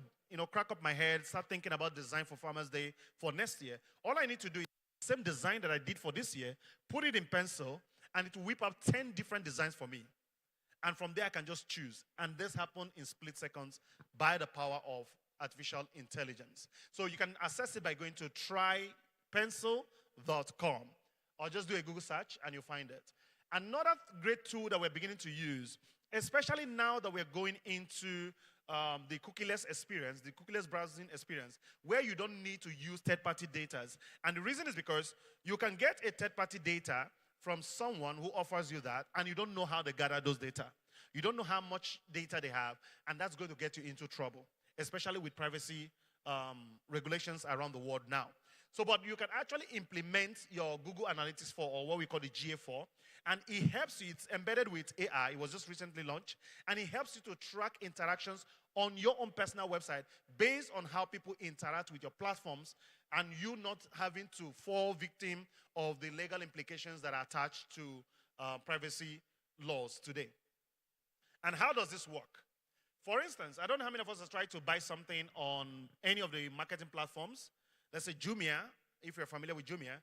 [SPEAKER 13] crack up my head, start thinking about design for Farmer's Day for next year. All I need to do is the same design that I did for this year, put it in Pencil, and it will whip up 10 different designs for me. And from there, I can just choose. And this happened in split seconds by the power of artificial intelligence. So you can access it by going to trypencil.com. Or just do a Google search and you'll find it. Another great tool that we're beginning to use, especially now that we're going into the cookieless experience, the cookieless browsing experience, where you don't need to use third-party data. And the reason is because you can get a third-party data from someone who offers you that, and you don't know how they gather those data. You don't know how much data they have, and that's going to get you into trouble, especially with privacy regulations around the world now. So, but you can actually implement your Google Analytics 4, or what we call the GA4, and it helps you. It's embedded with AI. It was just recently launched, and it helps you to track interactions on your own personal website based on how people interact with your platforms, and you not having to fall victim of the legal implications that are attached to privacy laws today. And how does this work? For instance, I don't know how many of us have tried to buy something on any of the marketing platforms. Let's say Jumia, if you're familiar with Jumia,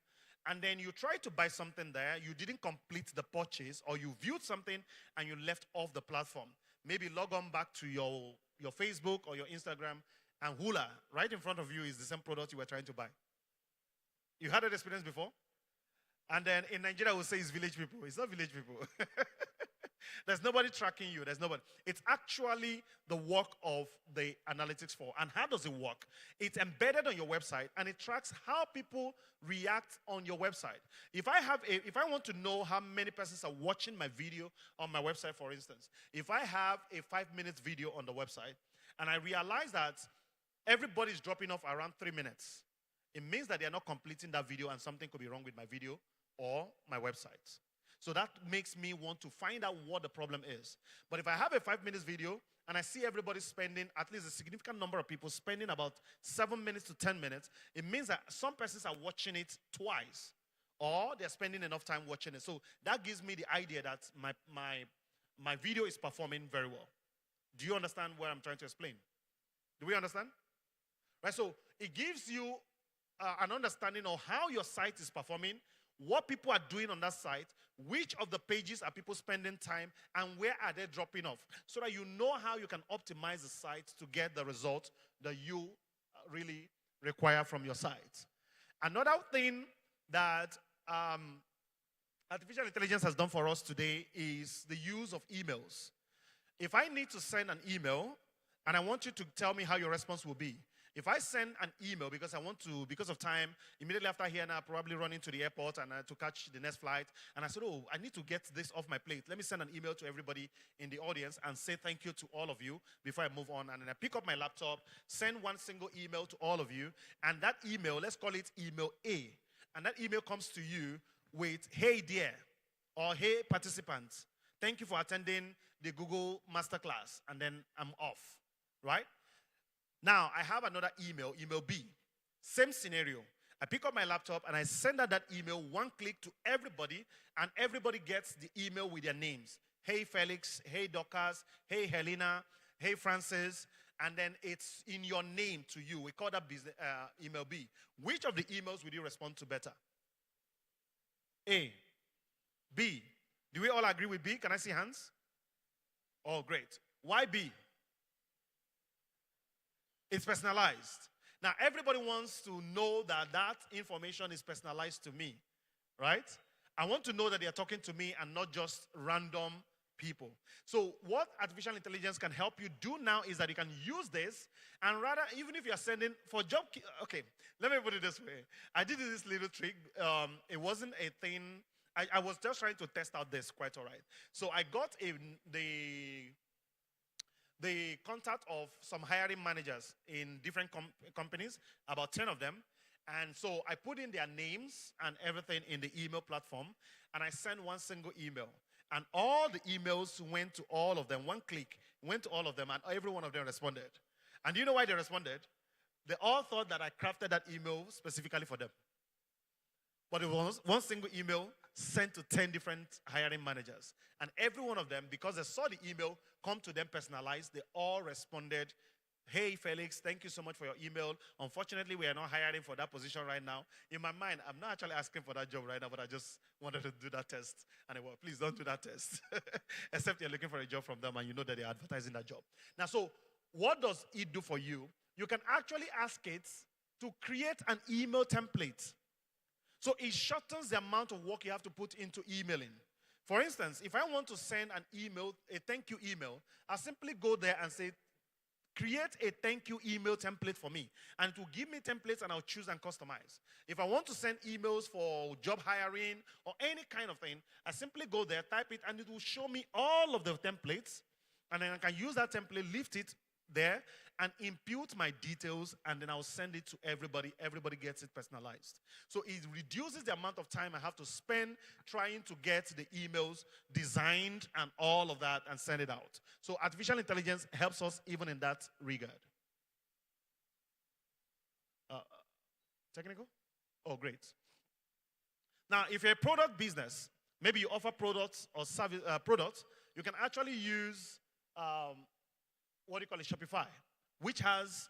[SPEAKER 13] and then you try to buy something there, you didn't complete the purchase, or you viewed something and you left off the platform. Maybe log on back to your Facebook or your Instagram, and Hula, right in front of you, is the same product you were trying to buy. You had that experience before? And then in Nigeria, we'll say it's village people. It's not village people. There's nobody tracking you. There's nobody. It's actually the work of the Analytics 4. And how does it work? It's embedded on your website, and it tracks how people react on your website. If I want to know how many persons are watching my video on my website, for instance, if I have a 5-minute video on the website, and I realize that everybody's dropping off around 3 minutes, it means that they're not completing that video, and something could be wrong with my video or my website. So that makes me want to find out what the problem is. But if I have a 5-minute video and I see everybody spending, at least a significant number of people spending about 7 minutes to 10 minutes, it means that some persons are watching it twice, or they're spending enough time watching it. So that gives me the idea that my video is performing very well. Do you understand what I'm trying to explain? Do we understand? Right, so it gives you an understanding of how your site is performing, what people are doing on that site, which of the pages are people spending time, and where are they dropping off, so that you know how you can optimize the site to get the result that you really require from your site. Another thing that artificial intelligence has done for us today is the use of emails. If I need to send an email, and I want you to tell me how your response will be. If I send an email because I want to, because of time, immediately after here now, I'll probably run into the airport and to catch the next flight. And I said, oh, I need to get this off my plate. Let me send an email to everybody in the audience and say thank you to all of you before I move on. And then I pick up my laptop, send one single email to all of you. And that email, let's call it email A. And that email comes to you with, hey dear, or hey participants, thank you for attending the Google Masterclass. And then I'm off, right? Now, I have another email, email B. Same scenario. I pick up my laptop and I send out that email, one click to everybody, and everybody gets the email with their names. Hey, Felix. Hey, Dorcas. Hey, Helena. Hey, Francis. And then it's in your name to you. We call that business, email B. Which of the emails would you respond to better? A. B. Do we all agree with B? Can I see hands? Oh, great. Why B? It's personalized. Now, everybody wants to know that that information is personalized to me, right? I want to know that they are talking to me and not just random people. So what artificial intelligence can help you do now is that you can use this, and rather, even if you're sending for job, okay, let me put it this way. I did this little trick. It wasn't a thing. I was just trying to test out this quite all right. So I got the contact of some hiring managers in different companies, about 10 of them. And so I put in their names and everything in the email platform, and I sent one single email. And all the emails went to all of them. One click went to all of them, and every one of them responded. And do you know why they responded? They all thought that I crafted that email specifically for them. But it was one single email sent to 10 different hiring managers. And every one of them, because they saw the email come to them personalized, they all responded, hey, Felix, thank you so much for your email. Unfortunately, we are not hiring for that position right now. In my mind, I'm not actually asking for that job right now, but I just wanted to do that test. And I went, please don't do that test. Except you're looking for a job from them and you know that they're advertising that job. Now, so what does it do for you? You can actually ask it to create an email template. So it shortens the amount of work you have to put into emailing. For instance, if I want to send an email, a thank you email, I'll simply go there and say, create a thank you email template for me. And it will give me templates and I'll choose and customize. If I want to send emails for job hiring or any kind of thing, I simply go there, type it, and it will show me all of the templates. And then I can use that template, lift it there, and impute my details, and then I'll send it to everybody. Everybody gets it personalized. So it reduces the amount of time I have to spend trying to get the emails designed and all of that and send it out. So artificial intelligence helps us even in that regard. Technical? Oh, great. Now, if you're a product business, maybe you offer products or service products, you can actually use what do you call it, Shopify, which has,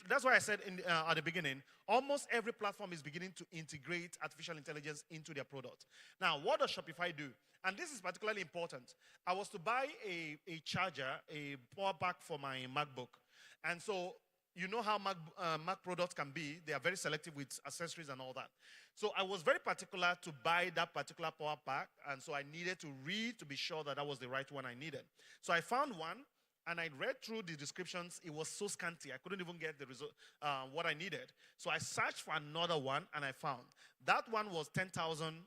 [SPEAKER 13] that's why I said at the beginning, almost every platform is beginning to integrate artificial intelligence into their product. Now, what does Shopify do? And this is particularly important. I was to buy a charger, a power pack for my MacBook. And so, you know how Mac products can be. They are very selective with accessories and all that. So I was very particular to buy that particular power pack. And so I needed to read to be sure that that was the right one I needed. So I found one. And I read through the descriptions. It was so scanty. I couldn't even get the result, what I needed. So I searched for another one, and I found. That one was 10,000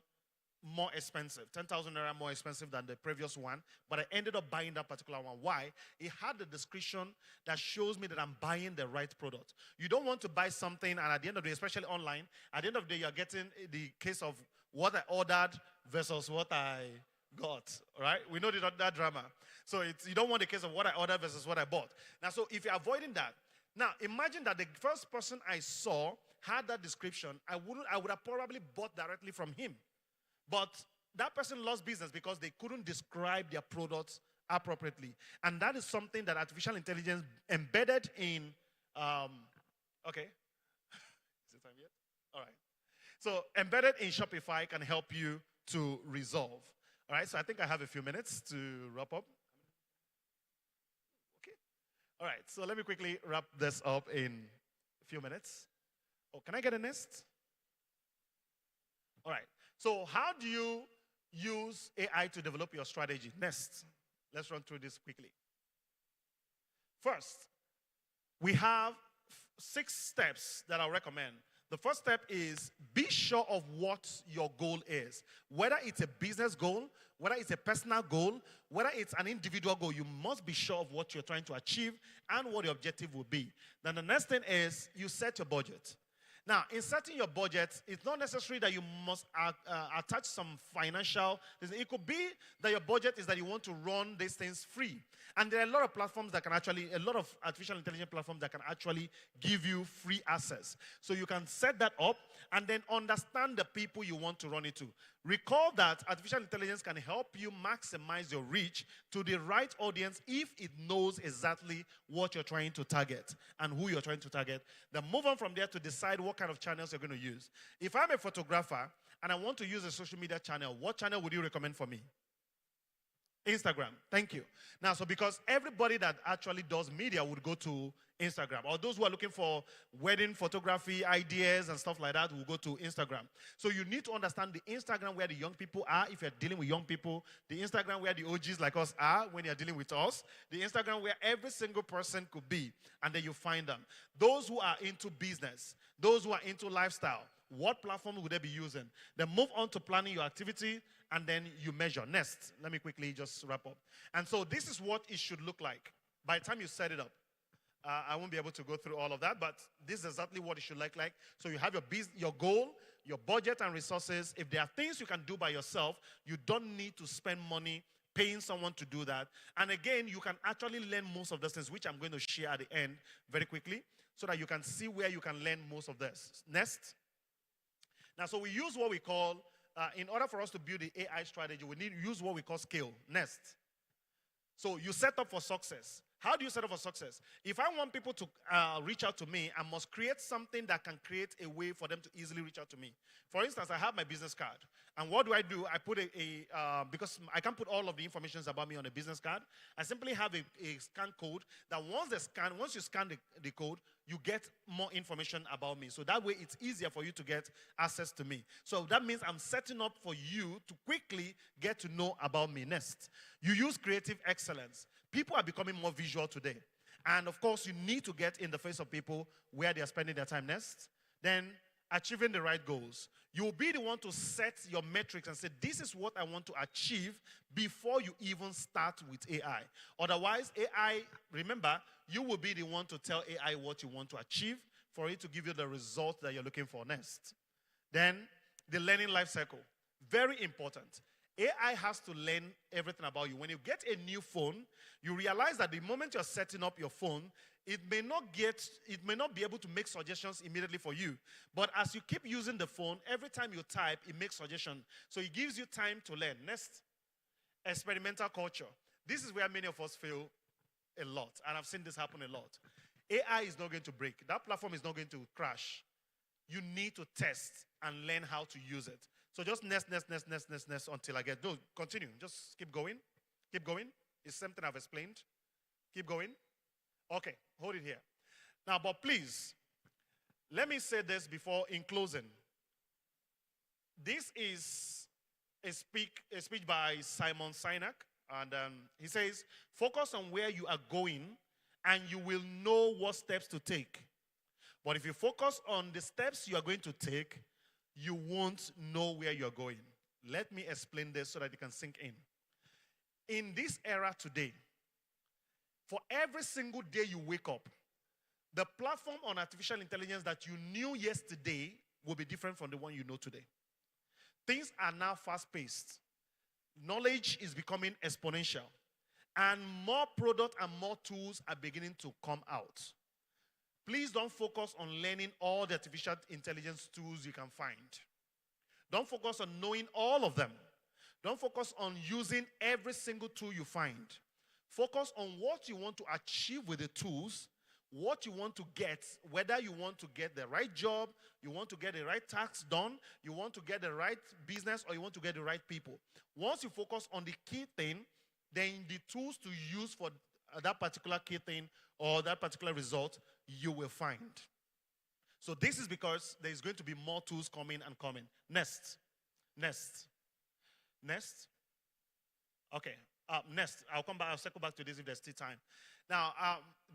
[SPEAKER 13] more expensive, 10,000 naira more expensive than the previous one. But I ended up buying that particular one. Why? It had the description that shows me that I'm buying the right product. You don't want to buy something, and at the end of the day, especially online, at the end of the day, you're getting the case of what I ordered versus what I got, right? We know that drama. So you don't want the case of what I ordered versus what I bought. Now, so if you're avoiding that, now imagine that the first person I saw had that description, I would have probably bought directly from him. But that person lost business because they couldn't describe their products appropriately. And that is something that artificial intelligence embedded in, okay. Is it time yet? All right. So embedded in Shopify can help you to resolve. All right, so I think I have a few minutes to wrap up. Okay. All right, so let me quickly wrap this up in a few minutes. Oh, can I get a nest? All right, so how do you use AI to develop your strategy? Nest. Let's run through this quickly. First, we have 6 steps that I'll recommend. The first step is be sure of what your goal is. Whether it's a business goal, whether it's a personal goal, whether it's an individual goal, you must be sure of what you're trying to achieve and what your objective will be. Then the next thing is you set your budget. Now, in setting your budget, it's not necessary that you must attach some financial. It could be that your budget is that you want to run these things free. And there are a lot of platforms that can actually, a lot of artificial intelligence platforms that can actually give you free access. So you can set that up and then understand the people you want to run it to. Recall that artificial intelligence can help you maximize your reach to the right audience if it knows exactly what you're trying to target and who you're trying to target. Then move on from there to decide what kind of channels you're going to use. If I'm a photographer and I want to use a social media channel, what channel would you recommend for me? Instagram. Thank you. Now, so because everybody that actually does media would go to Instagram, or those who are looking for wedding photography ideas and stuff like that will go to Instagram. So you need to understand the Instagram where the young people are if you're dealing with young people, the Instagram where the OGs like us are when you're dealing with us, the Instagram where every single person could be, and then you find them. Those who are into business, those who are into lifestyle, what platform would they be using? Then move on to planning your activity, and then you measure. Next, let me quickly just wrap up. And so this is what it should look like by the time you set it up. I won't be able to go through all of that, but this is exactly what it should look like. So you have your goal, your budget and resources. If there are things you can do by yourself, you don't need to spend money paying someone to do that. And again, you can actually learn most of those things, which I'm going to share at the end very quickly, so that you can see where you can learn most of this. Next. Now, so we use what we call, in order for us to build the AI strategy, we need to use what we call scale. Next. So you set up for success. How do you set up for success? If I want people to reach out to me, I must create something that can create a way for them to easily reach out to me. For instance, I have my business card. And what do? I put because I can't put all of the information about me on a business card, I simply have a scan code that once you scan the code, you get more information about me. So that way it's easier for you to get access to me. So that means I'm setting up for you to quickly get to know about me. Next, you use creative excellence. People are becoming more visual today. And of course, you need to get in the face of people where they are spending their time. Next, then achieving the right goals. You will be the one to set your metrics and say, this is what I want to achieve before you even start with AI. Otherwise, AI, remember, you will be the one to tell AI what you want to achieve for it to give you the result that you're looking for. Next, then the learning life cycle. Very important. AI has to learn everything about you. When you get a new phone, you realize that the moment you're setting up your phone, it may not be able to make suggestions immediately for you. But as you keep using the phone, every time you type, it makes suggestions. So it gives you time to learn. Next, experimental culture. This is where many of us fail a lot, and I've seen this happen a lot. AI is not going to break. That platform is not going to crash. You need to test and learn how to use it. So just nest until I get. No, continue. Just keep going. Keep going. It's something I've explained. Keep going. Okay, hold it here. Now, but please, let me say this before in closing. This is a speech by Simon Sinek, and he says, focus on where you are going, and you will know what steps to take. But if you focus on the steps you are going to take, you won't know where you're going. Let me explain this so that it can sink in. In this era today, for every single day you wake up, the platform on artificial intelligence that you knew yesterday will be different from the one you know today. Things are now fast-paced. Knowledge is becoming exponential. And more products and more tools are beginning to come out. Please don't focus on learning all the artificial intelligence tools you can find. Don't focus on knowing all of them. Don't focus on using every single tool you find. Focus on what you want to achieve with the tools, what you want to get, whether you want to get the right job, you want to get the right tax done, you want to get the right business, or you want to get the right people. Once you focus on the key thing, then the tools to use for that particular key thing or that particular result, you will find. So this is because there is going to be more tools coming and coming. Next. Okay. Next. I'll come back. I'll circle back to this if there's still time. Now,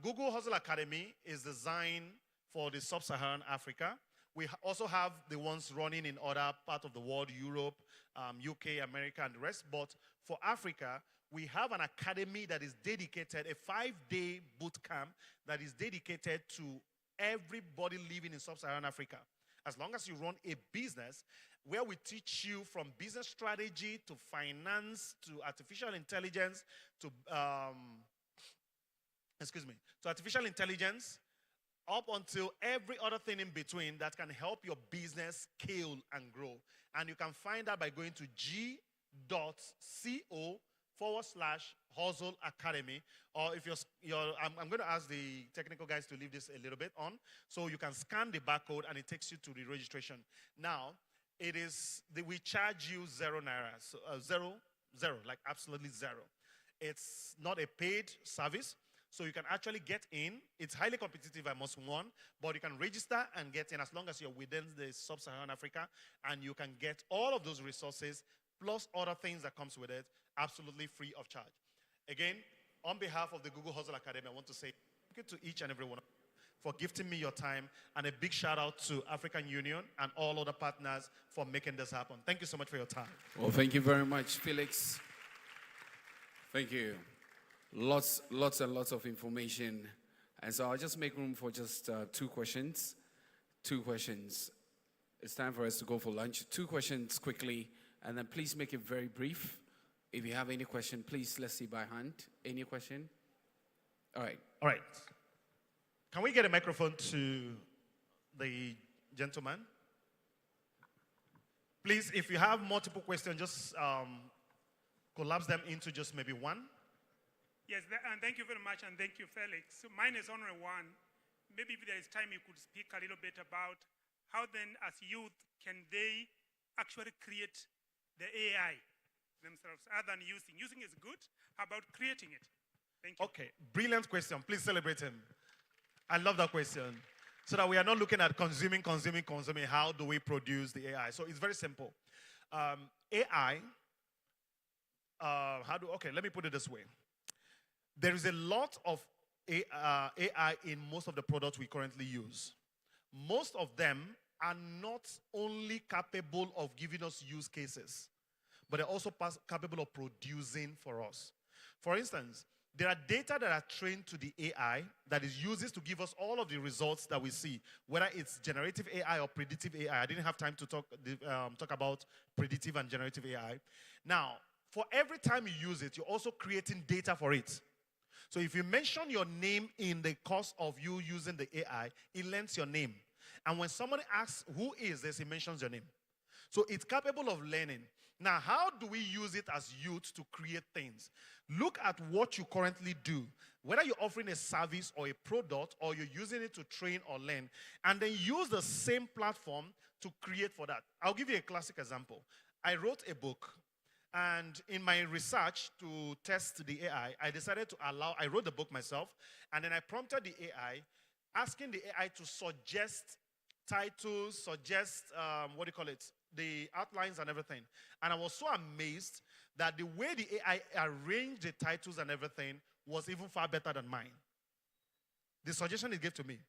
[SPEAKER 13] Google Hustle Academy is designed
[SPEAKER 8] for the sub-Saharan Africa. We also have the ones running in other parts of the world, Europe, UK, America, and the rest. But for Africa, we have an academy that is dedicated, a 5-day boot camp that is dedicated to everybody living in sub-Saharan Africa. As long as you run a business, where we teach you from business strategy to finance to artificial intelligence to artificial intelligence, up until every other thing in between that can help your business scale and grow. And you can find that by going to g.co/Hustle Academy. Or if I'm going to ask the technical guys to leave this a little bit on, so you can scan the barcode and it takes you to the registration. Now, we charge you 0 naira, so, zero, like absolutely zero. It's not a paid service. So you can actually get in. It's highly competitive, I must warn, but you can register and get in as long as you're within the sub-Saharan Africa, and you can get all of those resources plus other things that comes with it absolutely free of charge. Again, on behalf of the Google Hustle Academy, I want to say thank you to each and every one of you for gifting me your time, and a big shout out to African Union and all other partners for making this happen. Thank you so much for your time.
[SPEAKER 7] Well, thank you very much, Felix. Thank you. Lots and lots of information. And so I'll just make room for just 2 questions. 2 questions. It's time for us to go for lunch. 2 questions quickly, and then please make it very brief. If you have any question, please, let's see by hand. Any question? All right.
[SPEAKER 8] All right. Can we get a microphone to the gentleman? Please, if you have multiple questions, just collapse them into just maybe one.
[SPEAKER 5] Yes, and thank you very much, and thank you, Felix. So mine is only one. Maybe if there is time, you could speak a little bit about how then, as youth, can they actually create the AI themselves, other than using. Using is good. How about creating it? Thank you.
[SPEAKER 8] Okay, brilliant question. Please celebrate him. I love that question. So that we are not looking at consuming. How do we produce the AI? So it's very simple. AI, okay, let me put it this way. There is a lot of AI in most of the products we currently use. Most of them are not only capable of giving us use cases, but they're also capable of producing for us. For instance, there are data that are trained to the AI that is uses to give us all of the results that we see, whether it's generative AI or predictive AI. I didn't have time to talk about predictive and generative AI. Now, for every time you use it, you're also creating data for it. So if you mention your name in the course of you using the AI, it learns your name. And when somebody asks, who is this, it mentions your name. So it's capable of learning. Now, how do we use it as youth to create things? Look at what you currently do. Whether you're offering a service or a product, or you're using it to train or learn, and then use the same platform to create for that. I'll give you a classic example. I wrote a book. And in my research to test the AI, I decided to I wrote the book myself, and then I prompted the AI, asking the AI to suggest titles, the outlines and everything. And I was so amazed that the way the AI arranged the titles and everything was even far better than mine. The suggestion it gave to me.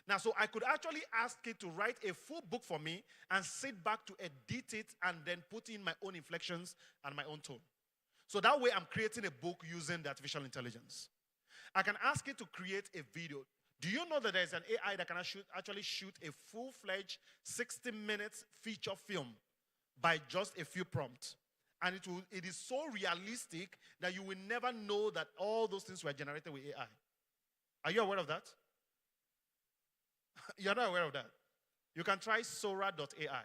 [SPEAKER 8] Now, so I could actually ask it to write a full book for me and sit back to edit it and then put in my own inflections and my own tone. So that way I'm creating a book using the artificial intelligence. I can ask it to create a video. Do you know that there's an AI that can actually shoot a full-fledged 60 minutes feature film by just a few prompts? And it is so realistic that you will never know that all those things were generated with AI. Are you aware of that? You're not aware of that. You can try Sora.ai.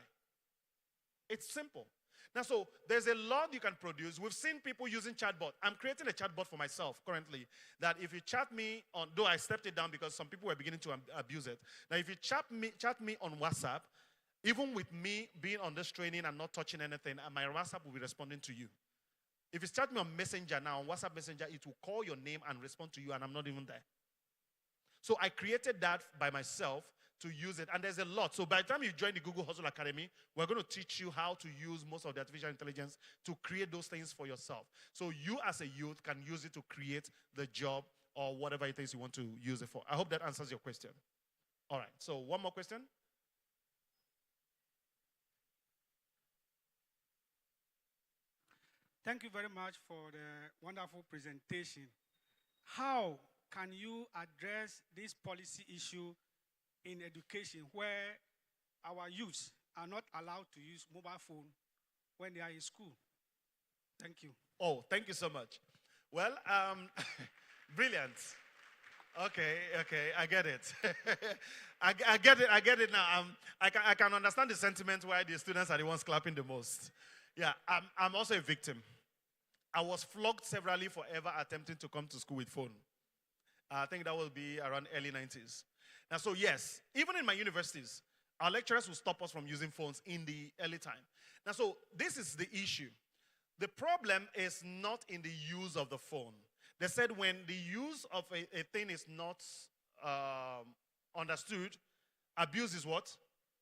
[SPEAKER 8] It's simple. Now, so there's a lot you can produce. We've seen people using chatbot. I'm creating a chatbot for myself currently that if you chat me on, though I stepped it down because some people were beginning to abuse it. Now, if you chat me on WhatsApp, even with me being on this training and not touching anything, my WhatsApp will be responding to you. If you chat me on Messenger now, on WhatsApp Messenger, it will call your name and respond to you, and I'm not even there. So I created that by myself to use it, and there's a lot. So by the time you join the Google Hustle Academy, we're going to teach you how to use most of the artificial intelligence to create those things for yourself. So you as a youth can use it to create the job or whatever it is you want to use it for. I hope that answers your question.
[SPEAKER 13] All right, so one more question.
[SPEAKER 5] Thank you very much for the wonderful presentation. How can you address this policy issue in education where our youths are not allowed to use mobile phone when they are in school? Thank you.
[SPEAKER 13] Oh, thank you so much. Well, brilliant. Okay, I get it. I get it now. I can understand the sentiment why the students are the ones clapping the most. Yeah, I'm also a victim. I was flogged severally for ever attempting to come to school with phone. I think that will be around early 90s. Now, so yes, even in my universities, our lecturers will stop us from using phones in the early time. Now, so this is the issue. The problem is not in the use of the phone. They said when the use of a thing is not understood, abuse is what?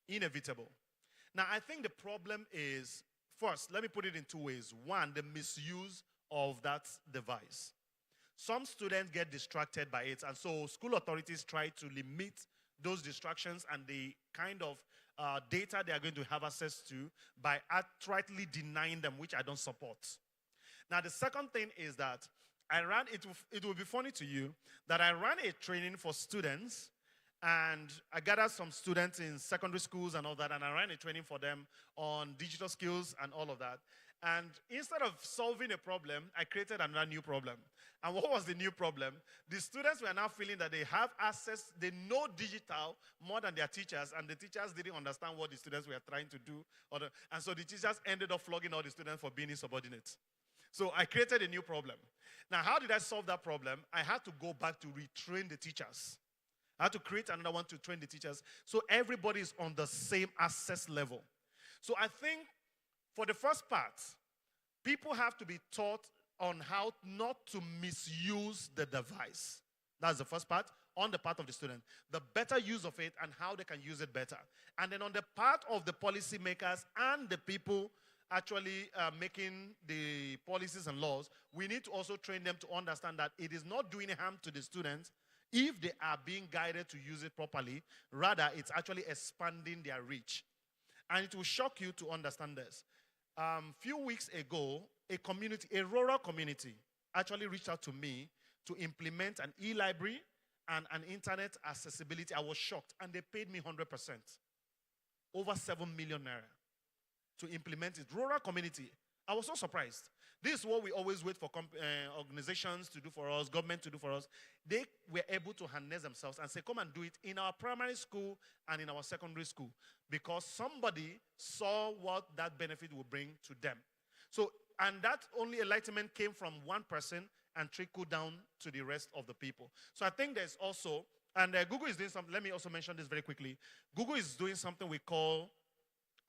[SPEAKER 13] Inevitable. Now, I think the problem is, first, let me put it in two ways. One, the misuse of that device. Some students get distracted by it, and so school authorities try to limit those distractions and the kind of data they are going to have access to by outrightly denying them, which I don't support. Now, the second thing is that it will be funny to you that I ran a training for students, and I gathered some students in secondary schools and all that, and I ran a training for them on digital skills and all of that. And instead of solving a problem, I created another new problem. And what was the new problem? The students were now feeling that they have access, they know digital more than their teachers, and the teachers didn't understand what the students were trying to do. And so the teachers ended up flogging all the students for being insubordinate. So I created a new problem. Now, how did I solve that problem? I had to go back to retrain the teachers. I had to create another one to train the teachers so everybody is on the same access level. So I think for the first part, people have to be taught on how not to misuse the device. That's the first part, on the part of the student. The better use of it and how they can use it better. And then on the part of the policymakers and the people actually making the policies and laws, we need to also train them to understand that it is not doing harm to the students if they are being guided to use it properly. Rather, it's actually expanding their reach. And it will shock you to understand this. Few weeks ago, a rural community actually reached out to me to implement an e-library and an internet accessibility. I was shocked, and they paid me 100%. Over 7 million naira to implement it. Rural community. I was so surprised. This is what we always wait for organizations to do for us, government to do for us. They were able to harness themselves and say, come and do it in our primary school and in our secondary school, because somebody saw what that benefit would bring to them. So, and that only enlightenment came from one person and trickled down to the rest of the people. So I think there's also, and Google is doing something, let me also mention this very quickly. Google is doing something we call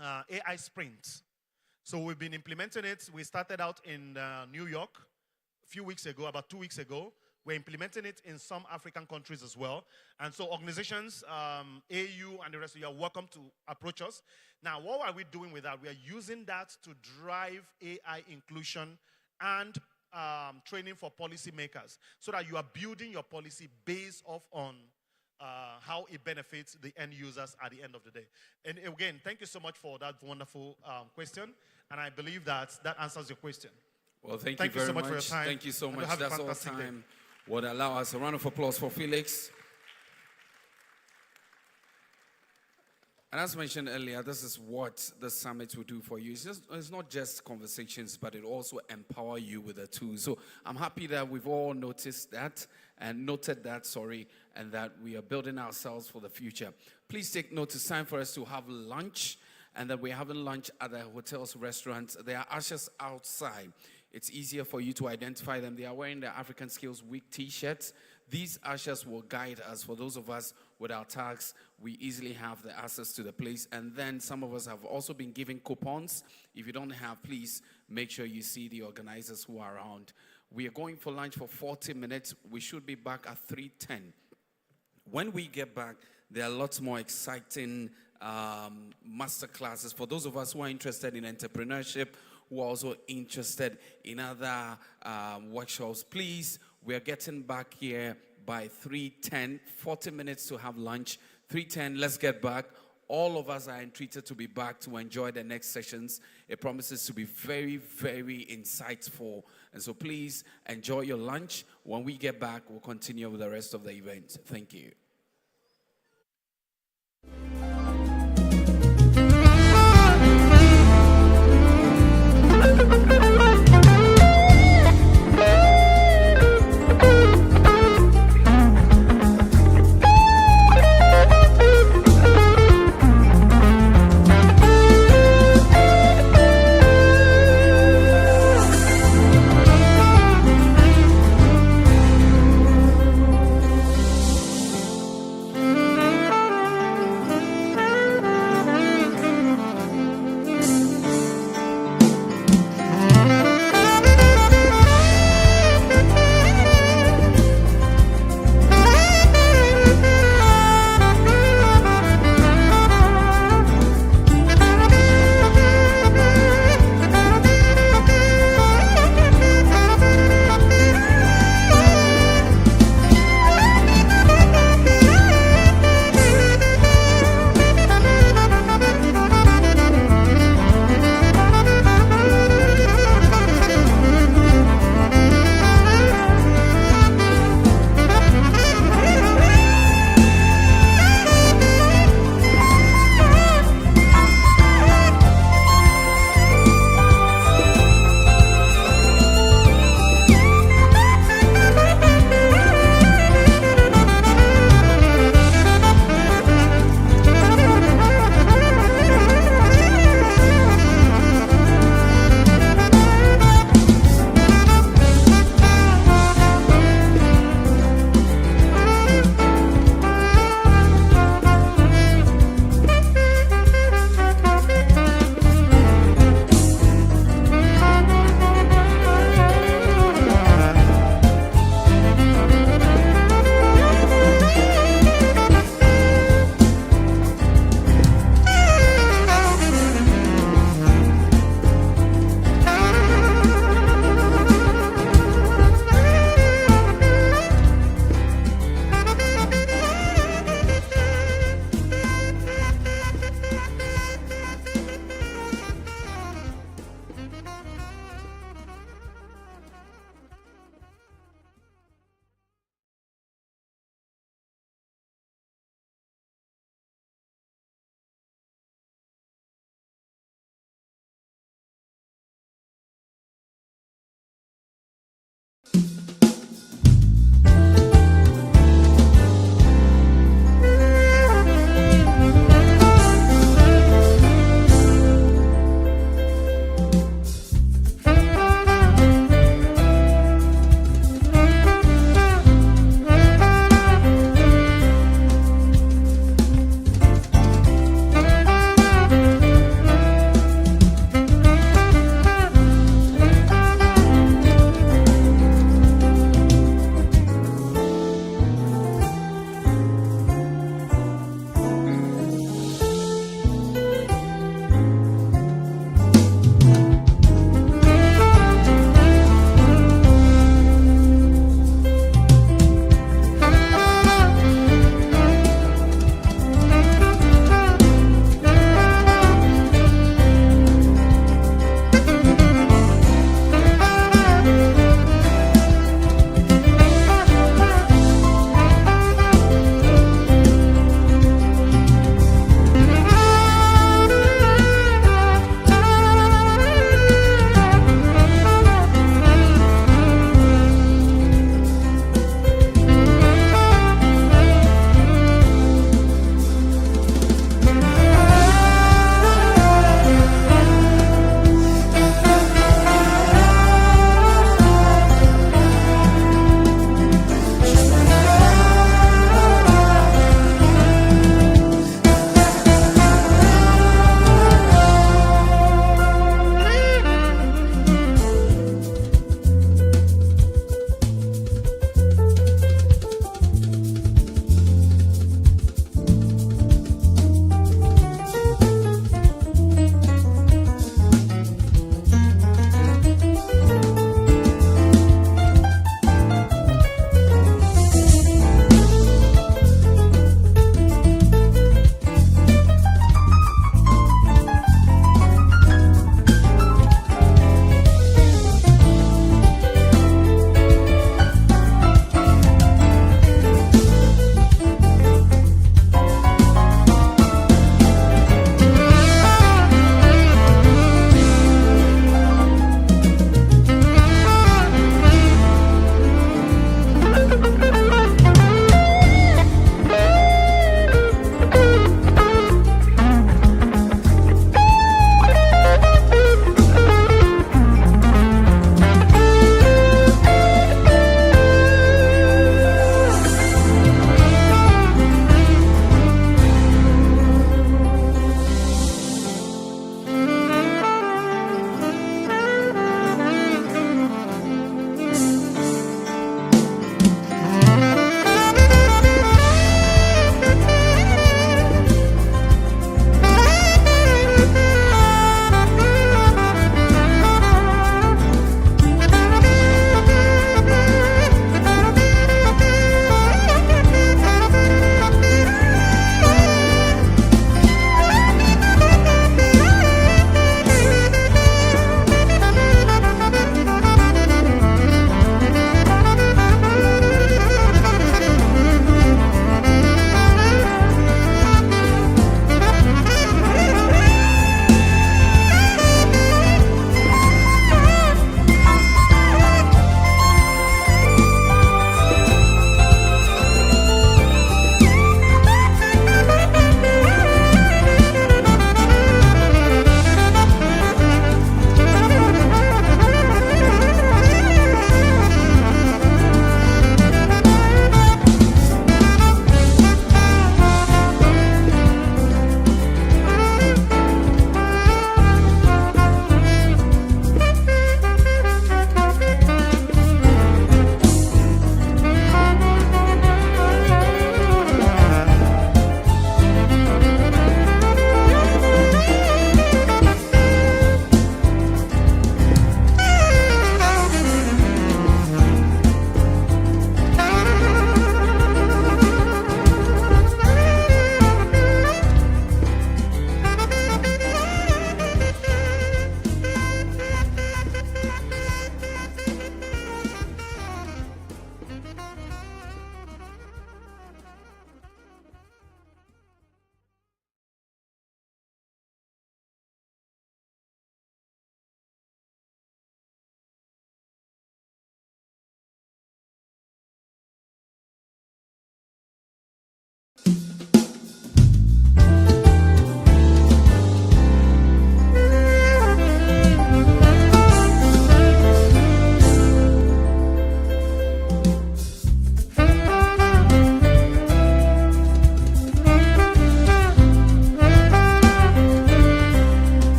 [SPEAKER 13] AI Sprint. So we've been implementing it. We started out in New York a few weeks ago, about 2 weeks ago. We're implementing it in some African countries as well. And so organizations, AU and the rest of you are welcome to approach us. Now, what are we doing with that? We are using that to drive AI inclusion and training for policymakers so that you are building your policy based off on how it benefits the end users at the end of the day. And again, thank you so much for that wonderful question. And I believe that answers your question.
[SPEAKER 7] Well, thank you very
[SPEAKER 13] so much for your time.
[SPEAKER 7] Thank you so
[SPEAKER 13] And
[SPEAKER 7] much.
[SPEAKER 13] have a
[SPEAKER 7] That's all
[SPEAKER 13] fantastic day.
[SPEAKER 7] time would allow us. A round of applause for Felix. And as mentioned earlier, this is what the summit will do for you. It's not just conversations, but it also empower you with the tools. So I'm happy that we've all noticed that and noted that, and that we are building ourselves for the future. Please take note, it's time for us to have lunch, and that we're having lunch at the hotels, restaurants. There are ushers outside. It's easier for you to identify them. They are wearing the African Skills Week t-shirts. These ushers will guide us. For those of us with our tags, we easily have the access to the place. And then some of us have also been given coupons. If you don't have, please make sure you see the organizers who are around. We are going for lunch for 40 minutes. We should be back at 3:10. When we get back, there are lots more exciting master classes. For those of us who are interested in entrepreneurship, who are also interested in other workshops, please, we are getting back here by 3:10, 40 minutes to have lunch. 3:10, let's get back. All of us are entreated to be back to enjoy the next sessions. It promises to be very, very insightful. And so please enjoy your lunch. When we get back, we'll continue with the rest of the event. Thank you.